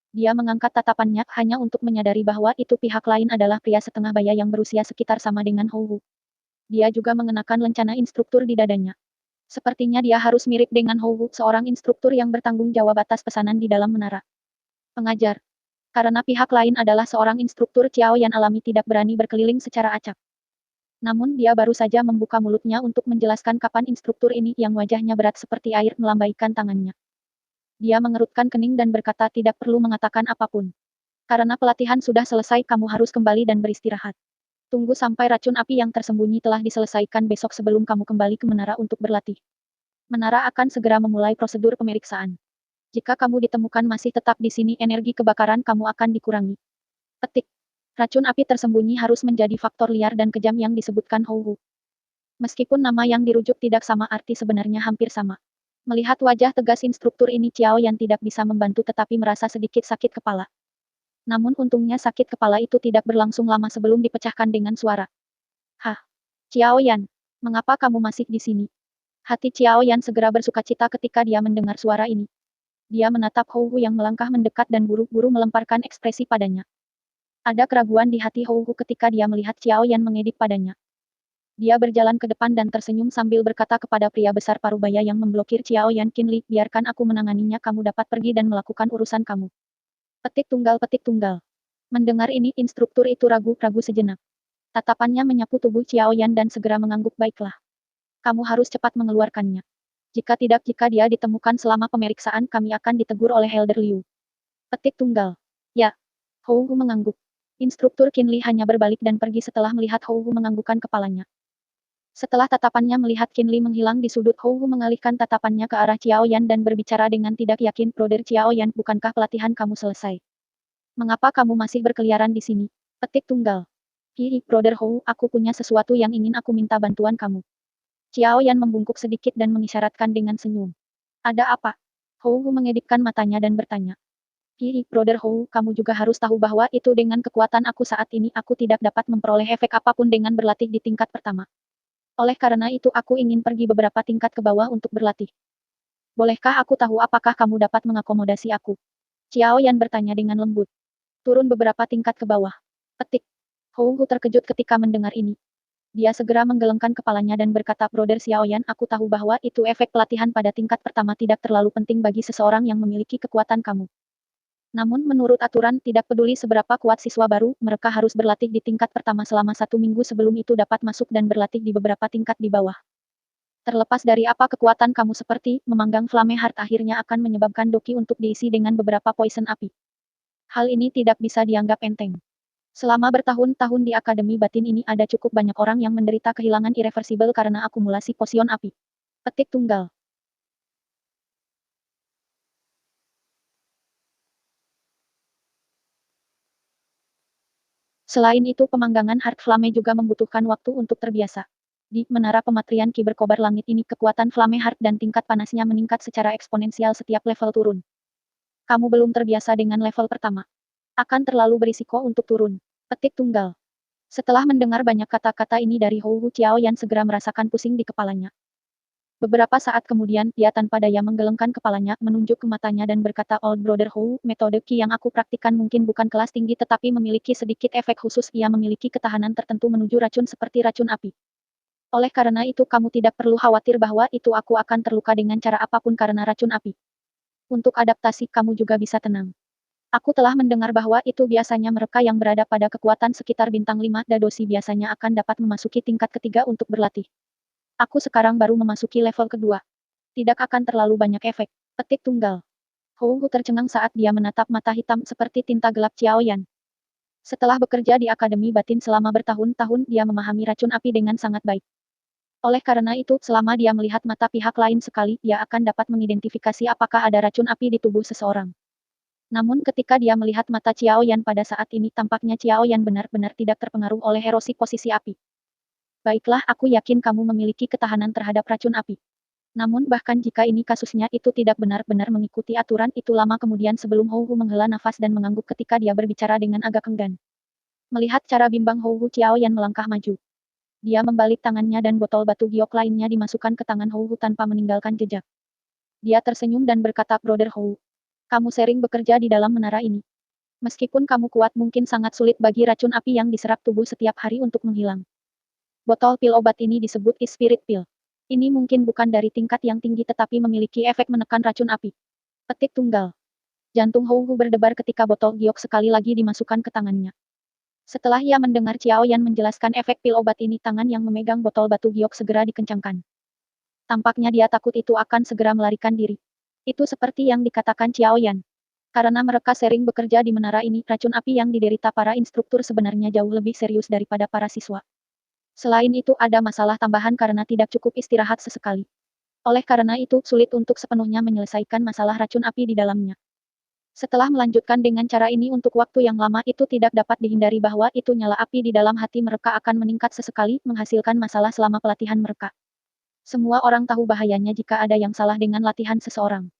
Dia mengangkat tatapannya hanya untuk menyadari bahwa itu pihak lain adalah pria setengah baya yang berusia sekitar sama dengan Hou Wu. Dia juga mengenakan lencana instruktur di dadanya. Sepertinya dia harus mirip dengan Hou Wu, seorang instruktur yang bertanggung jawab atas pesanan di dalam menara. Pengajar. Karena pihak lain adalah seorang instruktur, Xiao Yan alami tidak berani berkeliling secara acak. Namun dia baru saja membuka mulutnya untuk menjelaskan kapan instruktur ini yang wajahnya berat seperti air melambaikan tangannya. Dia mengerutkan kening dan berkata, tidak perlu mengatakan apapun. Karena pelatihan sudah selesai, kamu harus kembali dan beristirahat. Tunggu sampai racun api yang tersembunyi telah diselesaikan besok sebelum kamu kembali ke menara untuk berlatih. Menara akan segera memulai prosedur pemeriksaan. Jika kamu ditemukan masih tetap di sini, energi kebakaran kamu akan dikurangi. Petik. Racun api tersembunyi harus menjadi faktor liar dan kejam yang disebutkan Hou Hu. Meskipun nama yang dirujuk tidak sama, arti sebenarnya hampir sama. Melihat wajah tegas instruktur ini, Xiao Yan tidak bisa membantu tetapi merasa sedikit sakit kepala. Namun untungnya sakit kepala itu tidak berlangsung lama sebelum dipecahkan dengan suara. Hah? Xiao Yan, mengapa kamu masih di sini? Hati Xiao Yan segera bersukacita ketika dia mendengar suara ini. Dia menatap Hou Hu yang melangkah mendekat dan buru-buru melemparkan ekspresi padanya. Ada keraguan di hati Hou Hu ketika dia melihat Xiao Yan mengedip padanya. Dia berjalan ke depan dan tersenyum sambil berkata kepada pria besar parubaya yang memblokir Xiao Yan, "Qin Li, biarkan aku menanganinya, kamu dapat pergi dan melakukan urusan kamu." Petik tunggal petik tunggal. Mendengar ini, instruktur itu ragu-ragu sejenak. Tatapannya menyapu tubuh Xiao Yan dan segera mengangguk, "Baiklah. Kamu harus cepat mengeluarkannya. Jika tidak, jika dia ditemukan selama pemeriksaan, kami akan ditegur oleh Elder Liu." Petik tunggal. Ya. Hou Hu mengangguk. Instruktur Qin Li hanya berbalik dan pergi setelah melihat Hou Hu menganggukkan kepalanya. Setelah tatapannya melihat Qin Li menghilang di sudut, Hou Hu mengalihkan tatapannya ke arah Xiao Yan dan berbicara dengan tidak yakin, "Brother Xiao Yan, bukankah pelatihan kamu selesai? Mengapa kamu masih berkeliaran di sini?" Petik tunggal. "Hi, Brother Hou, aku punya sesuatu yang ingin aku minta bantuan kamu." Xiao Yan membungkuk sedikit dan mengisyaratkan dengan senyum. "Ada apa?" Hou Hu mengedipkan matanya dan bertanya. "Hi, Brother Hou, kamu juga harus tahu bahwa itu dengan kekuatan aku saat ini aku tidak dapat memperoleh efek apapun dengan berlatih di tingkat pertama. Oleh karena itu aku ingin pergi beberapa tingkat ke bawah untuk berlatih. Bolehkah aku tahu apakah kamu dapat mengakomodasi aku?" Xiao Yan bertanya dengan lembut. "Turun beberapa tingkat ke bawah." Petik. Hou Hu terkejut ketika mendengar ini. Dia segera menggelengkan kepalanya dan berkata, "Brother Xiao Yan, aku tahu bahwa itu efek pelatihan pada tingkat pertama tidak terlalu penting bagi seseorang yang memiliki kekuatan kamu. Namun menurut aturan, tidak peduli seberapa kuat siswa baru, mereka harus berlatih di tingkat pertama selama 1 minggu sebelum itu dapat masuk dan berlatih di beberapa tingkat di bawah. Terlepas dari apa kekuatan kamu seperti, memanggang Flame Heart akhirnya akan menyebabkan doki untuk diisi dengan beberapa poison api. Hal ini tidak bisa dianggap enteng. Selama bertahun-tahun di Akademi Batin ini ada cukup banyak orang yang menderita kehilangan irreversibel karena akumulasi posion api." Petik tunggal. Selain itu, pemanggangan Heart Flame juga membutuhkan waktu untuk terbiasa. Di menara pematrian Ki berkobar langit ini, kekuatan Flame Heart dan tingkat panasnya meningkat secara eksponensial setiap level turun. Kamu belum terbiasa dengan level pertama. Akan terlalu berisiko untuk turun. Petik tunggal. Setelah mendengar banyak kata-kata ini dari Hou Hu, Xiao Yan segera merasakan pusing di kepalanya. Beberapa saat kemudian, dia tanpa daya menggelengkan kepalanya, menunjuk ke matanya dan berkata, "Old Brother Hou, metode Qi yang aku praktikkan mungkin bukan kelas tinggi tetapi memiliki sedikit efek khusus. Ia memiliki ketahanan tertentu menuju racun seperti racun api. Oleh karena itu kamu tidak perlu khawatir bahwa itu aku akan terluka dengan cara apapun karena racun api. Untuk adaptasi, kamu juga bisa tenang. Aku telah mendengar bahwa itu biasanya mereka yang berada pada kekuatan sekitar bintang 5 Dadoshi biasanya akan dapat memasuki tingkat ketiga untuk berlatih. Aku sekarang baru memasuki level kedua. Tidak akan terlalu banyak efek." Petik tunggal. Hou Hu tercengang saat dia menatap mata hitam seperti tinta gelap Xiao Yan. Setelah bekerja di Akademi Batin selama bertahun-tahun, dia memahami racun api dengan sangat baik. Oleh karena itu, selama dia melihat mata pihak lain sekali, dia akan dapat mengidentifikasi apakah ada racun api di tubuh seseorang. Namun ketika dia melihat mata Xiao Yan pada saat ini, tampaknya Xiao Yan benar-benar tidak terpengaruh oleh erosi posisi api. "Baiklah, aku yakin kamu memiliki ketahanan terhadap racun api. Namun bahkan jika ini kasusnya, itu tidak benar-benar mengikuti aturan." Itu lama kemudian sebelum Hou Hu menghela nafas dan mengangguk ketika dia berbicara dengan agak enggan. Melihat cara bimbang Hou Hu, Xiao Yan melangkah maju. Dia membalik tangannya dan botol batu giok lainnya dimasukkan ke tangan Hou Hu tanpa meninggalkan jejak. Dia tersenyum dan berkata, "Brother Hou, kamu sering bekerja di dalam menara ini. Meskipun kamu kuat, mungkin sangat sulit bagi racun api yang diserap tubuh setiap hari untuk menghilang. Botol pil obat ini disebut Spirit Pill. Ini mungkin bukan dari tingkat yang tinggi tetapi memiliki efek menekan racun api." Petik tunggal. Jantung Hou Hu berdebar ketika botol giok sekali lagi dimasukkan ke tangannya. Setelah ia mendengar Xiao Yan menjelaskan efek pil obat ini, tangan yang memegang botol batu giok segera dikencangkan. Tampaknya dia takut itu akan segera melarikan diri. Itu seperti yang dikatakan Xiao Yan. Karena mereka sering bekerja di menara ini, racun api yang diderita para instruktur sebenarnya jauh lebih serius daripada para siswa. Selain itu ada masalah tambahan karena tidak cukup istirahat sesekali. Oleh karena itu, sulit untuk sepenuhnya menyelesaikan masalah racun api di dalamnya. Setelah melanjutkan dengan cara ini untuk waktu yang lama, itu tidak dapat dihindari bahwa itu nyala api di dalam hati mereka akan meningkat sesekali, menghasilkan masalah selama pelatihan mereka. Semua orang tahu bahayanya jika ada yang salah dengan latihan seseorang.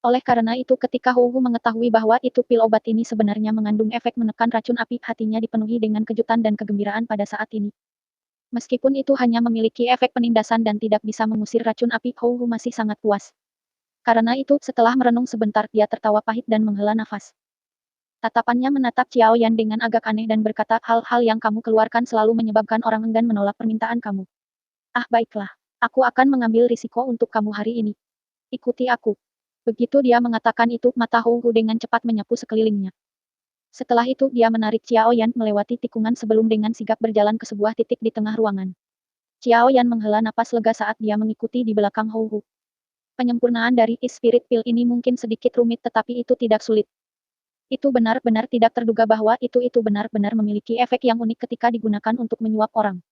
Oleh karena itu ketika Hou mengetahui bahwa itu pil obat ini sebenarnya mengandung efek menekan racun api, hatinya dipenuhi dengan kejutan dan kegembiraan pada saat ini. Meskipun itu hanya memiliki efek penindasan dan tidak bisa mengusir racun api, Hou masih sangat puas. Karena itu, setelah merenung sebentar, dia tertawa pahit dan menghela nafas. Tatapannya menatap Xiao Yan dengan agak aneh dan berkata, hal-hal yang kamu keluarkan selalu menyebabkan orang enggan menolak permintaan kamu. Ah baiklah, aku akan mengambil risiko untuk kamu hari ini. Ikuti aku. Begitu dia mengatakan itu, mata Hou dengan cepat menyapu sekelilingnya. Setelah itu, dia menarik Xiao Yan melewati tikungan sebelum dengan sigap berjalan ke sebuah titik di tengah ruangan. Xiao Yan menghela napas lega saat dia mengikuti di belakang Hou. Penyempurnaan dari Spirit Pill ini mungkin sedikit rumit tetapi itu tidak sulit. Itu benar-benar tidak terduga bahwa itu benar-benar memiliki efek yang unik ketika digunakan untuk menyuap orang.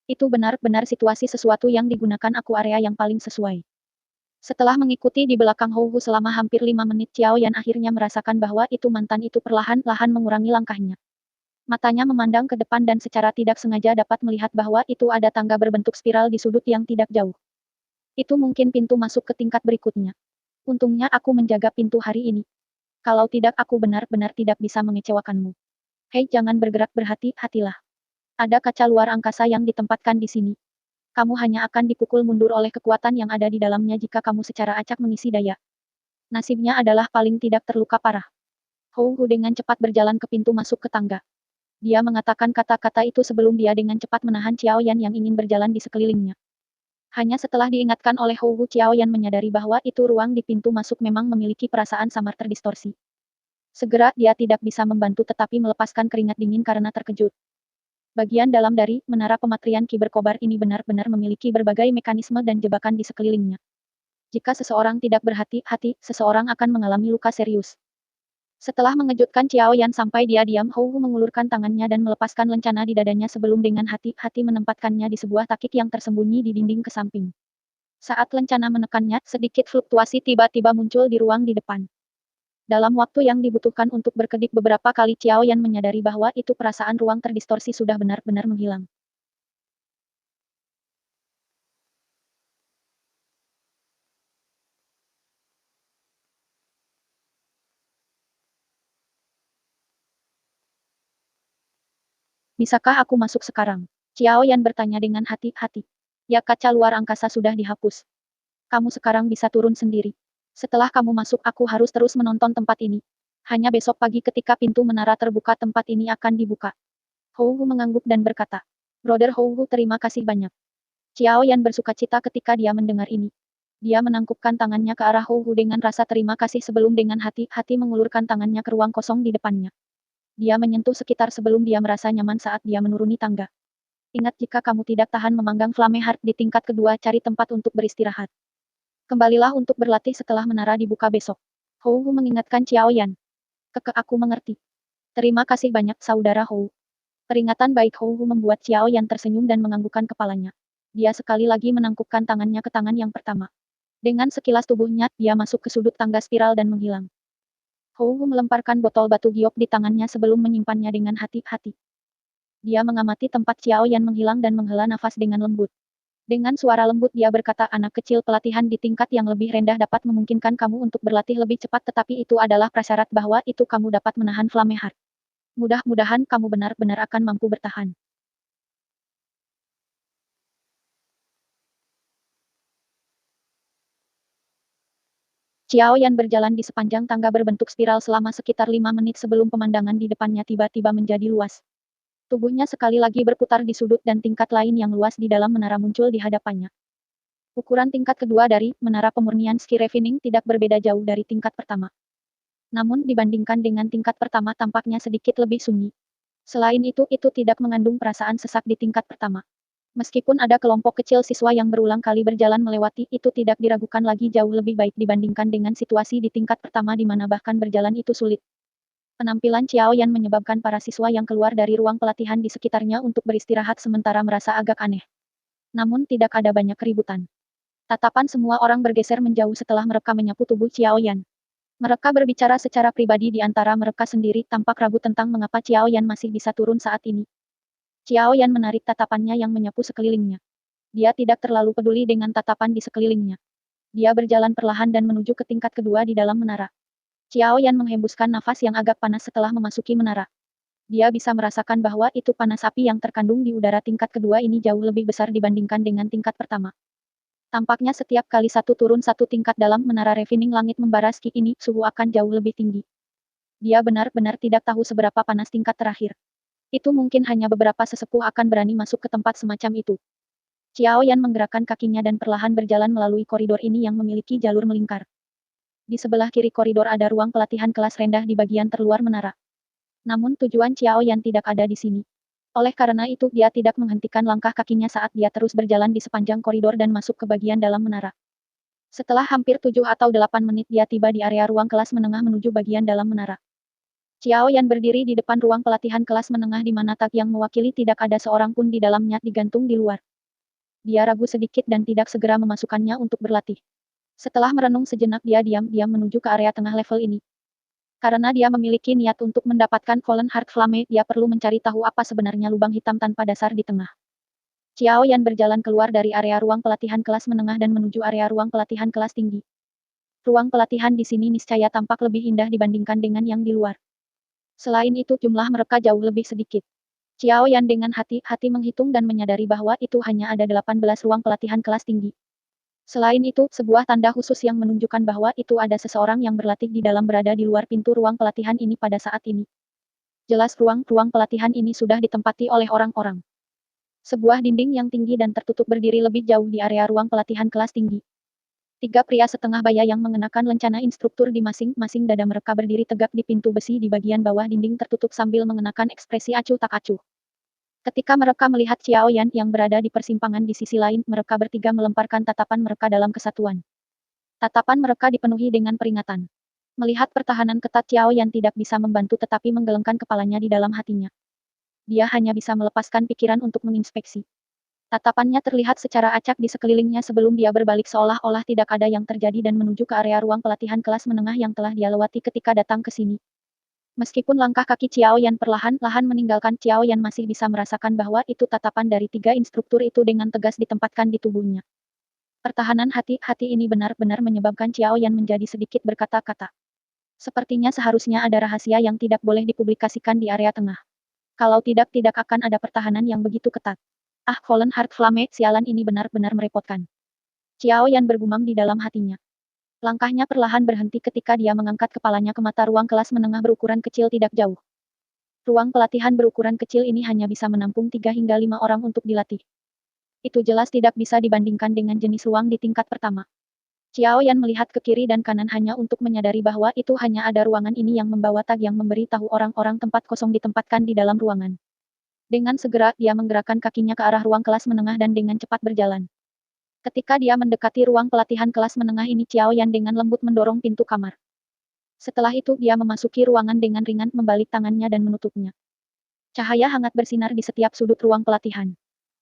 Itu benar-benar situasi sesuatu yang digunakan aku area yang paling sesuai. Setelah mengikuti di belakang Hou selama hampir 5 menit, Xiao Yan akhirnya merasakan bahwa itu mantan itu perlahan-lahan mengurangi langkahnya. Matanya memandang ke depan dan secara tidak sengaja dapat melihat bahwa itu ada tangga berbentuk spiral di sudut yang tidak jauh. Itu mungkin pintu masuk ke tingkat berikutnya. Untungnya aku menjaga pintu hari ini. Kalau tidak aku benar-benar tidak bisa mengecewakanmu. Hei, jangan bergerak, berhati-hatilah. Ada kaca luar angkasa yang ditempatkan di sini. Kamu hanya akan dipukul mundur oleh kekuatan yang ada di dalamnya jika kamu secara acak mengisi daya. Nasibnya adalah paling tidak terluka parah. Hou dengan cepat berjalan ke pintu masuk ke tangga. Dia mengatakan kata-kata itu sebelum dia dengan cepat menahan Xiao Yan yang ingin berjalan di sekelilingnya. Hanya setelah diingatkan oleh Hou, Xiao Yan menyadari bahwa itu ruang di pintu masuk memang memiliki perasaan samar terdistorsi. Segera dia tidak bisa membantu tetapi melepaskan keringat dingin karena terkejut. Bagian dalam dari menara pematrian Kiberkobar ini benar-benar memiliki berbagai mekanisme dan jebakan di sekelilingnya. Jika seseorang tidak berhati-hati, seseorang akan mengalami luka serius. Setelah mengejutkan Xiao Yan sampai dia diam, Hou mengulurkan tangannya dan melepaskan lencana di dadanya sebelum dengan hati-hati menempatkannya di sebuah takik yang tersembunyi di dinding ke samping. Saat lencana menekannya, sedikit fluktuasi tiba-tiba muncul di ruang di depan. Dalam waktu yang dibutuhkan untuk berkedip beberapa kali, Xiao Yan menyadari bahwa itu perasaan ruang terdistorsi sudah benar-benar menghilang. Bisakah aku masuk sekarang? Xiao Yan bertanya dengan hati-hati. Ya, kaca luar angkasa sudah dihapus. Kamu sekarang bisa turun sendiri. Setelah kamu masuk, aku harus terus menonton tempat ini. Hanya besok pagi ketika pintu menara terbuka tempat ini akan dibuka. Hou mengangguk dan berkata, Brother Hou, terima kasih banyak. Xiao Yan bersukacita ketika dia mendengar ini. Dia menangkupkan tangannya ke arah Hou dengan rasa terima kasih sebelum dengan hati-hati mengulurkan tangannya ke ruang kosong di depannya. Dia menyentuh sekitar sebelum dia merasa nyaman saat dia menuruni tangga. Ingat, jika kamu tidak tahan memanggang Flame Heart di tingkat kedua, cari tempat untuk beristirahat. Kembalilah untuk berlatih setelah menara dibuka besok. Hou mengingatkan Xiao Yan. Aku mengerti. Terima kasih banyak, saudara Hou. Peringatan baik Hou membuat Xiao Yan tersenyum dan menganggukkan kepalanya. Dia sekali lagi menangkupkan tangannya ke tangan yang pertama. Dengan sekilas tubuhnya, dia masuk ke sudut tangga spiral dan menghilang. Hou melemparkan botol batu giok di tangannya sebelum menyimpannya dengan hati-hati. Dia mengamati tempat Xiao Yan menghilang dan menghela nafas dengan lembut. Dengan suara lembut dia berkata, anak kecil, pelatihan di tingkat yang lebih rendah dapat memungkinkan kamu untuk berlatih lebih cepat tetapi itu adalah prasyarat bahwa itu kamu dapat menahan Flame Heart. Mudah-mudahan kamu benar-benar akan mampu bertahan. Xiao Yan berjalan di sepanjang tangga berbentuk spiral selama sekitar 5 menit sebelum pemandangan di depannya tiba-tiba menjadi luas. Tubuhnya sekali lagi berputar di sudut dan tingkat lain yang luas di dalam menara muncul di hadapannya. Ukuran tingkat kedua dari menara pemurnian Ski Refining tidak berbeda jauh dari tingkat pertama. Namun dibandingkan dengan tingkat pertama tampaknya sedikit lebih sunyi. Selain itu tidak mengandung perasaan sesak di tingkat pertama. Meskipun ada kelompok kecil siswa yang berulang kali berjalan melewati, itu tidak diragukan lagi jauh lebih baik dibandingkan dengan situasi di tingkat pertama di mana bahkan berjalan itu sulit. Penampilan Xiao Yan menyebabkan para siswa yang keluar dari ruang pelatihan di sekitarnya untuk beristirahat sementara merasa agak aneh. Namun tidak ada banyak keributan. Tatapan semua orang bergeser menjauh setelah mereka menyapu tubuh Xiao Yan. Mereka berbicara secara pribadi di antara mereka sendiri, tampak ragu tentang mengapa Xiao Yan masih bisa turun saat ini. Xiao Yan menarik tatapannya yang menyapu sekelilingnya. Dia tidak terlalu peduli dengan tatapan di sekelilingnya. Dia berjalan perlahan dan menuju ke tingkat kedua di dalam menara. Xiao Yan menghembuskan nafas yang agak panas setelah memasuki menara. Dia bisa merasakan bahwa itu panas api yang terkandung di udara tingkat kedua ini jauh lebih besar dibandingkan dengan tingkat pertama. Tampaknya setiap kali satu turun satu tingkat dalam menara refining langit membara ski ini, suhu akan jauh lebih tinggi. Dia benar-benar tidak tahu seberapa panas tingkat terakhir. Itu mungkin hanya beberapa sesepuh akan berani masuk ke tempat semacam itu. Xiao Yan menggerakkan kakinya dan perlahan berjalan melalui koridor ini yang memiliki jalur melingkar. Di sebelah kiri koridor ada ruang pelatihan kelas rendah di bagian terluar menara. Namun tujuan Xiao Yan tidak ada di sini. Oleh karena itu dia tidak menghentikan langkah kakinya saat dia terus berjalan di sepanjang koridor dan masuk ke bagian dalam menara. Setelah hampir 7 atau 8 menit dia tiba di area ruang kelas menengah menuju bagian dalam menara. Xiao Yan berdiri di depan ruang pelatihan kelas menengah di mana tag yang mewakili tidak ada seorang pun di dalamnya digantung di luar. Dia ragu sedikit dan tidak segera memasukkannya untuk berlatih. Setelah merenung sejenak dia diam-diam menuju ke area tengah level ini. Karena dia memiliki niat untuk mendapatkan Fallen Heart Flame, dia perlu mencari tahu apa sebenarnya lubang hitam tanpa dasar di tengah. Xiao Yan berjalan keluar dari area ruang pelatihan kelas menengah dan menuju area ruang pelatihan kelas tinggi. Ruang pelatihan di sini niscaya tampak lebih indah dibandingkan dengan yang di luar. Selain itu jumlah mereka jauh lebih sedikit. Xiao Yan dengan hati-hati menghitung dan menyadari bahwa itu hanya ada 18 ruang pelatihan kelas tinggi. Selain itu, sebuah tanda khusus yang menunjukkan bahwa itu ada seseorang yang berlatih di dalam berada di luar pintu ruang pelatihan ini pada saat ini. Jelas ruang pelatihan ini sudah ditempati oleh orang-orang. Sebuah dinding yang tinggi dan tertutup berdiri lebih jauh di area ruang pelatihan kelas tinggi. 3 pria setengah baya yang mengenakan lencana instruktur di masing-masing dada mereka berdiri tegak di pintu besi di bagian bawah dinding tertutup sambil mengenakan ekspresi acuh tak acuh. Ketika mereka melihat Xiao Yan yang berada di persimpangan di sisi lain, mereka bertiga melemparkan tatapan mereka dalam kesatuan. Tatapan mereka dipenuhi dengan peringatan. Melihat pertahanan ketat Xiao Yan tidak bisa membantu tetapi menggelengkan kepalanya di dalam hatinya. Dia hanya bisa melepaskan pikiran untuk menginspeksi. Tatapannya terlihat secara acak di sekelilingnya sebelum dia berbalik seolah-olah tidak ada yang terjadi dan menuju ke area ruang pelatihan kelas menengah yang telah dia lewati ketika datang ke sini. Meskipun langkah kaki Xiao Yan perlahan-lahan meninggalkan, Xiao Yan masih bisa merasakan bahwa itu tatapan dari 3 instruktur itu dengan tegas ditempatkan di tubuhnya. Pertahanan hati-hati ini benar-benar menyebabkan Xiao Yan menjadi sedikit berkata-kata. Sepertinya seharusnya ada rahasia yang tidak boleh dipublikasikan di area tengah. Kalau tidak akan ada pertahanan yang begitu ketat. Ah, Fallen Heart Flame, sialan ini benar-benar merepotkan. Xiao Yan bergumam di dalam hatinya. Langkahnya perlahan berhenti ketika dia mengangkat kepalanya ke mata ruang kelas menengah berukuran kecil tidak jauh. Ruang pelatihan berukuran kecil ini hanya bisa menampung 3 hingga 5 orang untuk dilatih. Itu jelas tidak bisa dibandingkan dengan jenis ruang di tingkat pertama. Xiao Yan melihat ke kiri dan kanan hanya untuk menyadari bahwa itu hanya ada ruangan ini yang membawa tag yang memberi tahu orang-orang tempat kosong ditempatkan di dalam ruangan. Dengan segera, dia menggerakkan kakinya ke arah ruang kelas menengah dan dengan cepat berjalan. Ketika dia mendekati ruang pelatihan kelas menengah ini, Xiao Yan dengan lembut mendorong pintu kamar. Setelah itu dia memasuki ruangan dengan ringan, membalik tangannya dan menutupnya. Cahaya hangat bersinar di setiap sudut ruang pelatihan.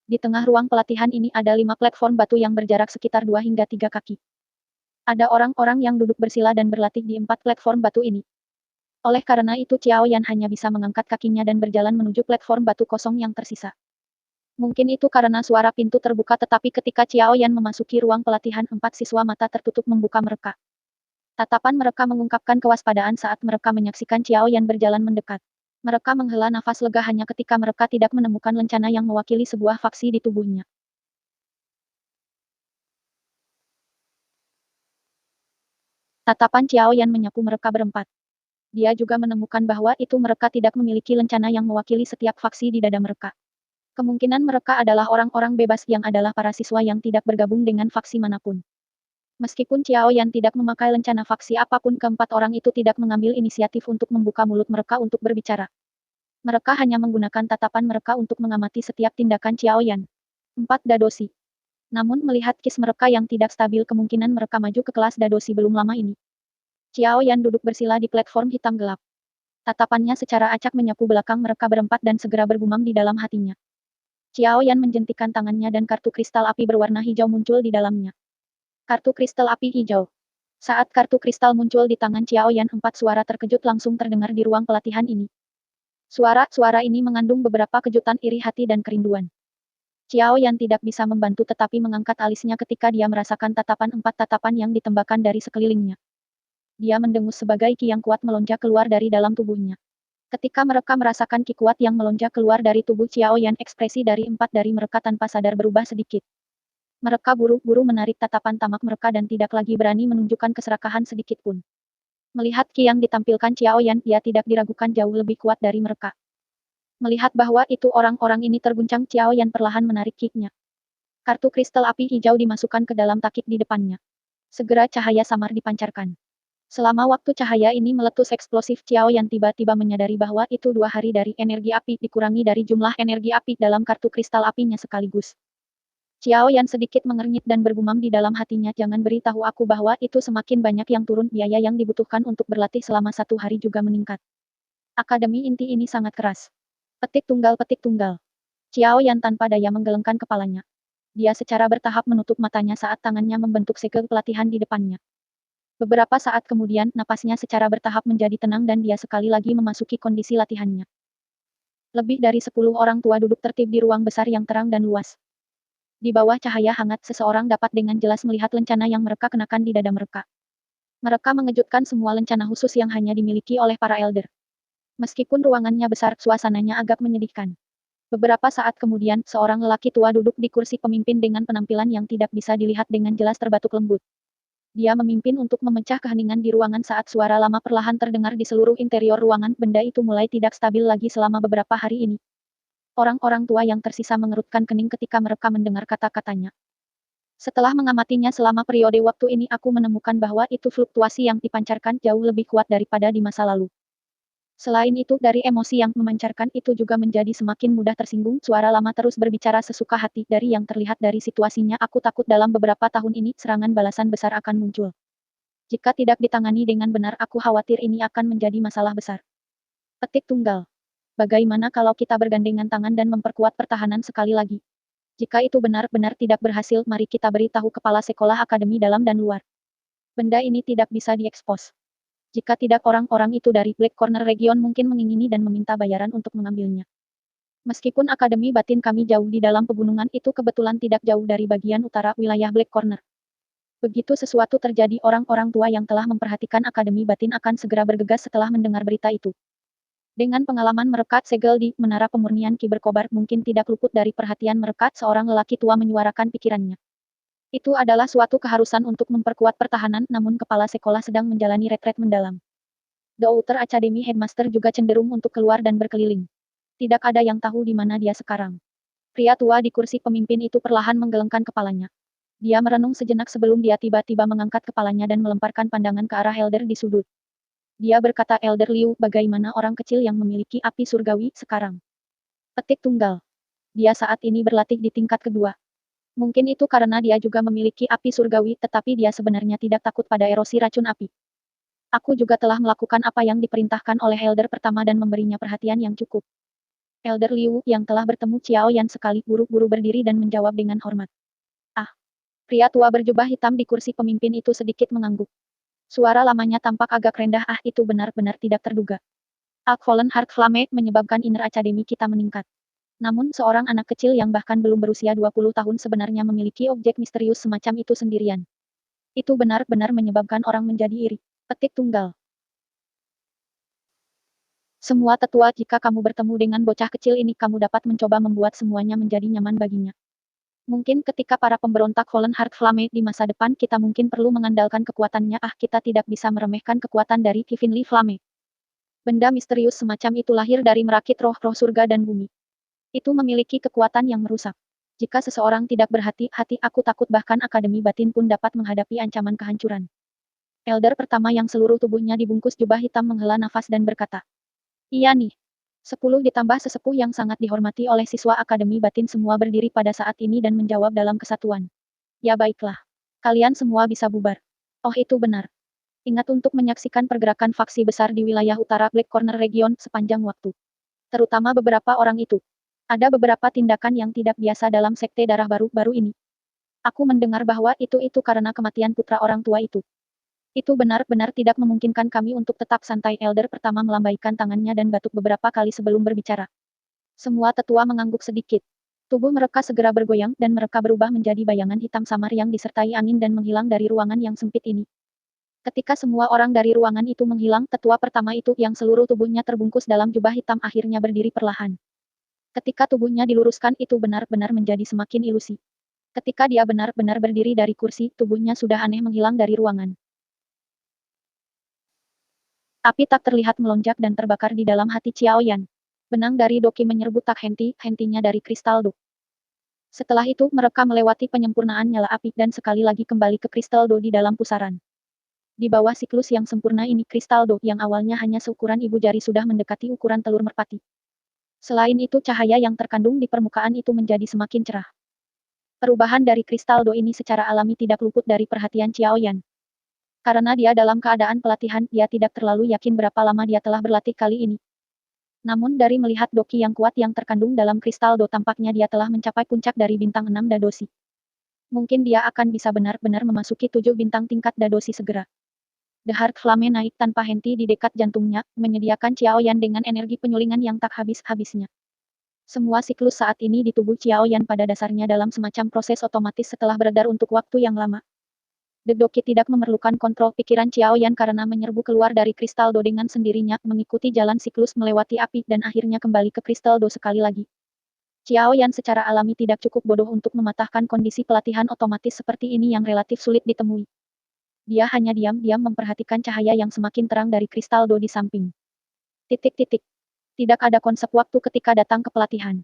Di tengah ruang pelatihan ini ada 5 platform batu yang berjarak sekitar 2 hingga 3 kaki. Ada orang-orang yang duduk bersila dan berlatih di 4 platform batu ini. Oleh karena itu Xiao Yan hanya bisa mengangkat kakinya dan berjalan menuju platform batu kosong yang tersisa. Mungkin itu karena suara pintu terbuka tetapi ketika Xiao Yan memasuki ruang pelatihan 4 siswa mata tertutup membuka mereka. Tatapan mereka mengungkapkan kewaspadaan saat mereka menyaksikan Xiao Yan berjalan mendekat. Mereka menghela nafas lega hanya ketika mereka tidak menemukan lencana yang mewakili sebuah faksi di tubuhnya. Tatapan Xiao Yan menyapu mereka berempat. Dia juga menemukan bahwa itu mereka tidak memiliki lencana yang mewakili setiap faksi di dada mereka. Kemungkinan mereka adalah orang-orang bebas yang adalah para siswa yang tidak bergabung dengan faksi manapun. Meskipun Xiao Yan tidak memakai lencana faksi apapun, keempat orang itu tidak mengambil inisiatif untuk membuka mulut mereka untuk berbicara. Mereka hanya menggunakan tatapan mereka untuk mengamati setiap tindakan Xiao Yan. 4 Dadoshi. Namun melihat kis mereka yang tidak stabil, kemungkinan mereka maju ke kelas Dadoshi belum lama ini. Xiao Yan duduk bersila di platform hitam gelap. Tatapannya secara acak menyapu belakang mereka berempat dan segera bergumam di dalam hatinya. Xiao Yan menjentikan tangannya dan kartu kristal api berwarna hijau muncul di dalamnya. Kartu kristal api hijau. Saat kartu kristal muncul di tangan Xiao Yan, 4 suara terkejut langsung terdengar di ruang pelatihan ini. Suara-suara ini mengandung beberapa kejutan, iri hati dan kerinduan. Xiao Yan tidak bisa membantu tetapi mengangkat alisnya ketika dia merasakan tatapan 4 tatapan yang ditembakkan dari sekelilingnya. Dia mendengus sebagai ki yang kuat melonjak keluar dari dalam tubuhnya. Ketika mereka merasakan ki kuat yang melonjak keluar dari tubuh Xiao Yan, ekspresi dari 4 dari mereka tanpa sadar berubah sedikit. Mereka buru-buru menarik tatapan tamak mereka dan tidak lagi berani menunjukkan keserakahan sedikit pun. Melihat ki yang ditampilkan Xiao Yan, ia tidak diragukan jauh lebih kuat dari mereka. Melihat bahwa itu orang-orang ini terguncang, Xiao Yan perlahan menarik ki-nya. Kartu kristal api hijau dimasukkan ke dalam takik di depannya. Segera cahaya samar dipancarkan. Selama waktu cahaya ini meletus eksplosif, Xiao Yan tiba-tiba menyadari bahwa itu 2 hari dari energi api dikurangi dari jumlah energi api dalam kartu kristal apinya sekaligus. Xiao Yan sedikit mengernyit dan bergumam di dalam hatinya, jangan beritahu aku bahwa itu semakin banyak yang turun, biaya yang dibutuhkan untuk berlatih selama 1 hari juga meningkat. Akademi inti ini sangat keras. Petik tunggal. Xiao Yan tanpa daya menggelengkan kepalanya. Dia secara bertahap menutup matanya saat tangannya membentuk segel pelatihan di depannya. Beberapa saat kemudian, napasnya secara bertahap menjadi tenang dan dia sekali lagi memasuki kondisi latihannya. Lebih dari 10 orang tua duduk tertib di ruang besar yang terang dan luas. Di bawah cahaya hangat, seseorang dapat dengan jelas melihat lencana yang mereka kenakan di dada mereka. Mereka mengejutkan semua lencana khusus yang hanya dimiliki oleh para elder. Meskipun ruangannya besar, suasananya agak menyedihkan. Beberapa saat kemudian, seorang lelaki tua duduk di kursi pemimpin dengan penampilan yang tidak bisa dilihat dengan jelas terbatuk lembut. Dia memimpin untuk memecah keheningan di ruangan saat suara lama perlahan terdengar di seluruh interior ruangan. Benda itu mulai tidak stabil lagi selama beberapa hari ini. Orang-orang tua yang tersisa mengerutkan kening ketika mereka mendengar kata-katanya. Setelah mengamatinya selama periode waktu ini, aku menemukan bahwa itu fluktuasi yang dipancarkan jauh lebih kuat daripada di masa lalu. Selain itu, dari emosi yang memancarkan itu juga menjadi semakin mudah tersinggung. Suara lama terus berbicara sesuka hati. Dari yang terlihat dari situasinya, aku takut dalam beberapa tahun ini serangan balasan besar akan muncul. Jika tidak ditangani dengan benar, aku khawatir ini akan menjadi masalah besar. Petik tunggal. Bagaimana kalau kita bergandengan tangan dan memperkuat pertahanan sekali lagi? Jika itu benar-benar tidak berhasil, mari kita beritahu kepala sekolah akademi dalam dan luar. Benda ini tidak bisa diekspos. Jika tidak, orang-orang itu dari Black Corner Region mungkin mengingini dan meminta bayaran untuk mengambilnya. Meskipun Akademi Batin kami jauh di dalam pegunungan, itu kebetulan tidak jauh dari bagian utara wilayah Black Corner. Begitu sesuatu terjadi, orang-orang tua yang telah memperhatikan Akademi Batin akan segera bergegas setelah mendengar berita itu. Dengan pengalaman merekat segel di Menara Pemurnian Ki berkobar, mungkin tidak luput dari perhatian merekat, seorang lelaki tua menyuarakan pikirannya. Itu adalah suatu keharusan untuk memperkuat pertahanan, namun kepala sekolah sedang menjalani retret mendalam. The Outer Academy Headmaster juga cenderung untuk keluar dan berkeliling. Tidak ada yang tahu di mana dia sekarang. Pria tua di kursi pemimpin itu perlahan menggelengkan kepalanya. Dia merenung sejenak sebelum dia tiba-tiba mengangkat kepalanya dan melemparkan pandangan ke arah Elder di sudut. Dia berkata, Elder Liu, bagaimana orang kecil yang memiliki api surgawi sekarang? Petik tunggal. Dia saat ini berlatih di tingkat kedua. Mungkin itu karena dia juga memiliki api surgawi, tetapi dia sebenarnya tidak takut pada erosi racun api. Aku juga telah melakukan apa yang diperintahkan oleh Elder pertama dan memberinya perhatian yang cukup. Elder Liu, yang telah bertemu Xiao Yan sekali, buru-buru berdiri dan menjawab dengan hormat. Ah, pria tua berjubah hitam di kursi pemimpin itu sedikit mengangguk. Suara lamanya tampak agak rendah. Ah, itu benar-benar tidak terduga. Arc Fallen Heart Flame menyebabkan inner academy kita meningkat. Namun seorang anak kecil yang bahkan belum berusia 20 tahun sebenarnya memiliki objek misterius semacam itu sendirian. Itu benar-benar menyebabkan orang menjadi iri. Petik tunggal. Semua tetua, jika kamu bertemu dengan bocah kecil ini, kamu dapat mencoba membuat semuanya menjadi nyaman baginya. Mungkin ketika para pemberontak Fallen Heart Flame di masa depan, kita mungkin perlu mengandalkan kekuatannya. Ah, kita tidak bisa meremehkan kekuatan dari Heavenly Flame. Benda misterius semacam itu lahir dari merakit roh-roh surga dan bumi. Itu memiliki kekuatan yang merusak. Jika seseorang tidak berhati-hati, aku takut bahkan Akademi Batin pun dapat menghadapi ancaman kehancuran. Elder pertama yang seluruh tubuhnya dibungkus jubah hitam menghela nafas dan berkata, iya nih. 10 ditambah sesepuh yang sangat dihormati oleh siswa Akademi Batin semua berdiri pada saat ini dan menjawab dalam kesatuan. Ya baiklah. Kalian semua bisa bubar. Oh itu benar. Ingat untuk menyaksikan pergerakan faksi besar di wilayah utara Black Corner Region sepanjang waktu. Terutama beberapa orang itu. Ada beberapa tindakan yang tidak biasa dalam sekte darah baru-baru ini. Aku mendengar bahwa itu karena kematian putra orang tua itu. Itu benar-benar tidak memungkinkan kami untuk tetap santai. Elder pertama melambaikan tangannya dan batuk beberapa kali sebelum berbicara. Semua tetua mengangguk sedikit. Tubuh mereka segera bergoyang dan mereka berubah menjadi bayangan hitam samar yang disertai angin dan menghilang dari ruangan yang sempit ini. Ketika semua orang dari ruangan itu menghilang, tetua pertama itu yang seluruh tubuhnya terbungkus dalam jubah hitam akhirnya berdiri perlahan. Ketika tubuhnya diluruskan itu benar-benar menjadi semakin ilusi. Ketika dia benar-benar berdiri dari kursi, tubuhnya sudah aneh menghilang dari ruangan. Api tak terlihat melonjak dan terbakar di dalam hati Xiao Yan. Benang dari Doki menyerbu tak henti-hentinya dari kristal Do. Setelah itu, mereka melewati penyempurnaan nyala api dan sekali lagi kembali ke kristal Do di dalam pusaran. Di bawah siklus yang sempurna ini kristal Do yang awalnya hanya seukuran ibu jari sudah mendekati ukuran telur merpati. Selain itu cahaya yang terkandung di permukaan itu menjadi semakin cerah. Perubahan dari kristal Do ini secara alami tidak luput dari perhatian Xiao Yan. Karena dia dalam keadaan pelatihan, dia tidak terlalu yakin berapa lama dia telah berlatih kali ini. Namun dari melihat Doki yang kuat yang terkandung dalam kristal Do tampaknya dia telah mencapai puncak dari bintang 6 Dadoshi. Mungkin dia akan bisa benar-benar memasuki 7 bintang tingkat Dadoshi segera. The Heart Flame naik tanpa henti di dekat jantungnya, menyediakan Xiao Yan dengan energi penyulingan yang tak habis-habisnya. Semua siklus saat ini di tubuh Xiao Yan pada dasarnya dalam semacam proses otomatis setelah beredar untuk waktu yang lama. The Doki tidak memerlukan kontrol pikiran Xiao Yan karena menyerbu keluar dari kristal Do dengan sendirinya, mengikuti jalan siklus melewati api dan akhirnya kembali ke kristal Do sekali lagi. Xiao Yan secara alami tidak cukup bodoh untuk mematahkan kondisi pelatihan otomatis seperti ini yang relatif sulit ditemui. Dia hanya diam-diam memperhatikan cahaya yang semakin terang dari kristal Do di samping. Titik-titik. Tidak ada konsep waktu ketika datang ke pelatihan.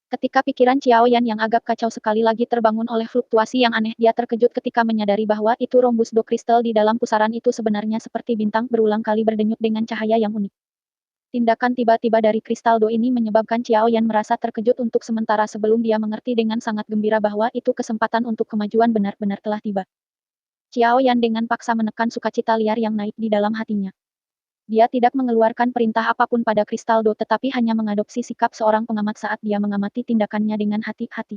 Ketika pikiran Xiao Yan yang agak kacau sekali lagi terbangun oleh fluktuasi yang aneh, dia terkejut ketika menyadari bahwa itu rombus Do kristal di dalam pusaran itu sebenarnya seperti bintang berulang kali berdenyut dengan cahaya yang unik. Tindakan tiba-tiba dari kristal Do ini menyebabkan Xiao Yan merasa terkejut untuk sementara sebelum dia mengerti dengan sangat gembira bahwa itu kesempatan untuk kemajuan benar-benar telah tiba. Xiao Yan dengan paksa menekan sukacita liar yang naik di dalam hatinya. Dia tidak mengeluarkan perintah apapun pada kristal Do tetapi hanya mengadopsi sikap seorang pengamat saat dia mengamati tindakannya dengan hati-hati.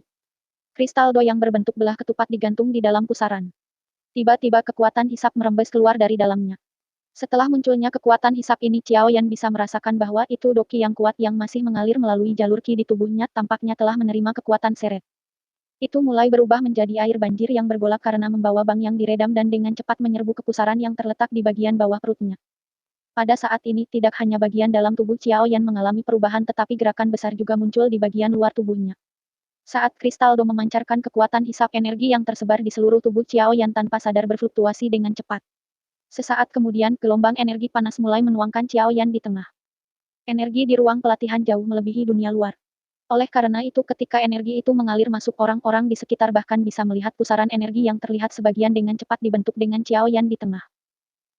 Kristal Do yang berbentuk belah ketupat digantung di dalam pusaran. Tiba-tiba kekuatan hisap merembes keluar dari dalamnya. Setelah munculnya kekuatan hisap ini Xiao Yan bisa merasakan bahwa itu Doki yang kuat yang masih mengalir melalui jalur Qi di tubuhnya tampaknya telah menerima kekuatan seret. Itu mulai berubah menjadi air banjir yang bergolak karena membawa bank yang diredam dan dengan cepat menyerbu ke pusaran yang terletak di bagian bawah perutnya. Pada saat ini tidak hanya bagian dalam tubuh Xiao Yan mengalami perubahan tetapi gerakan besar juga muncul di bagian luar tubuhnya. Saat kristal Do memancarkan kekuatan hisap energi yang tersebar di seluruh tubuh Xiao Yan tanpa sadar berfluktuasi dengan cepat. Sesaat kemudian gelombang energi panas mulai menuangkan Xiao Yan di tengah. Energi di ruang pelatihan jauh melebihi dunia luar. Oleh karena itu ketika energi itu mengalir masuk orang-orang di sekitar bahkan bisa melihat pusaran energi yang terlihat sebagian dengan cepat dibentuk dengan Xiao Yan di tengah.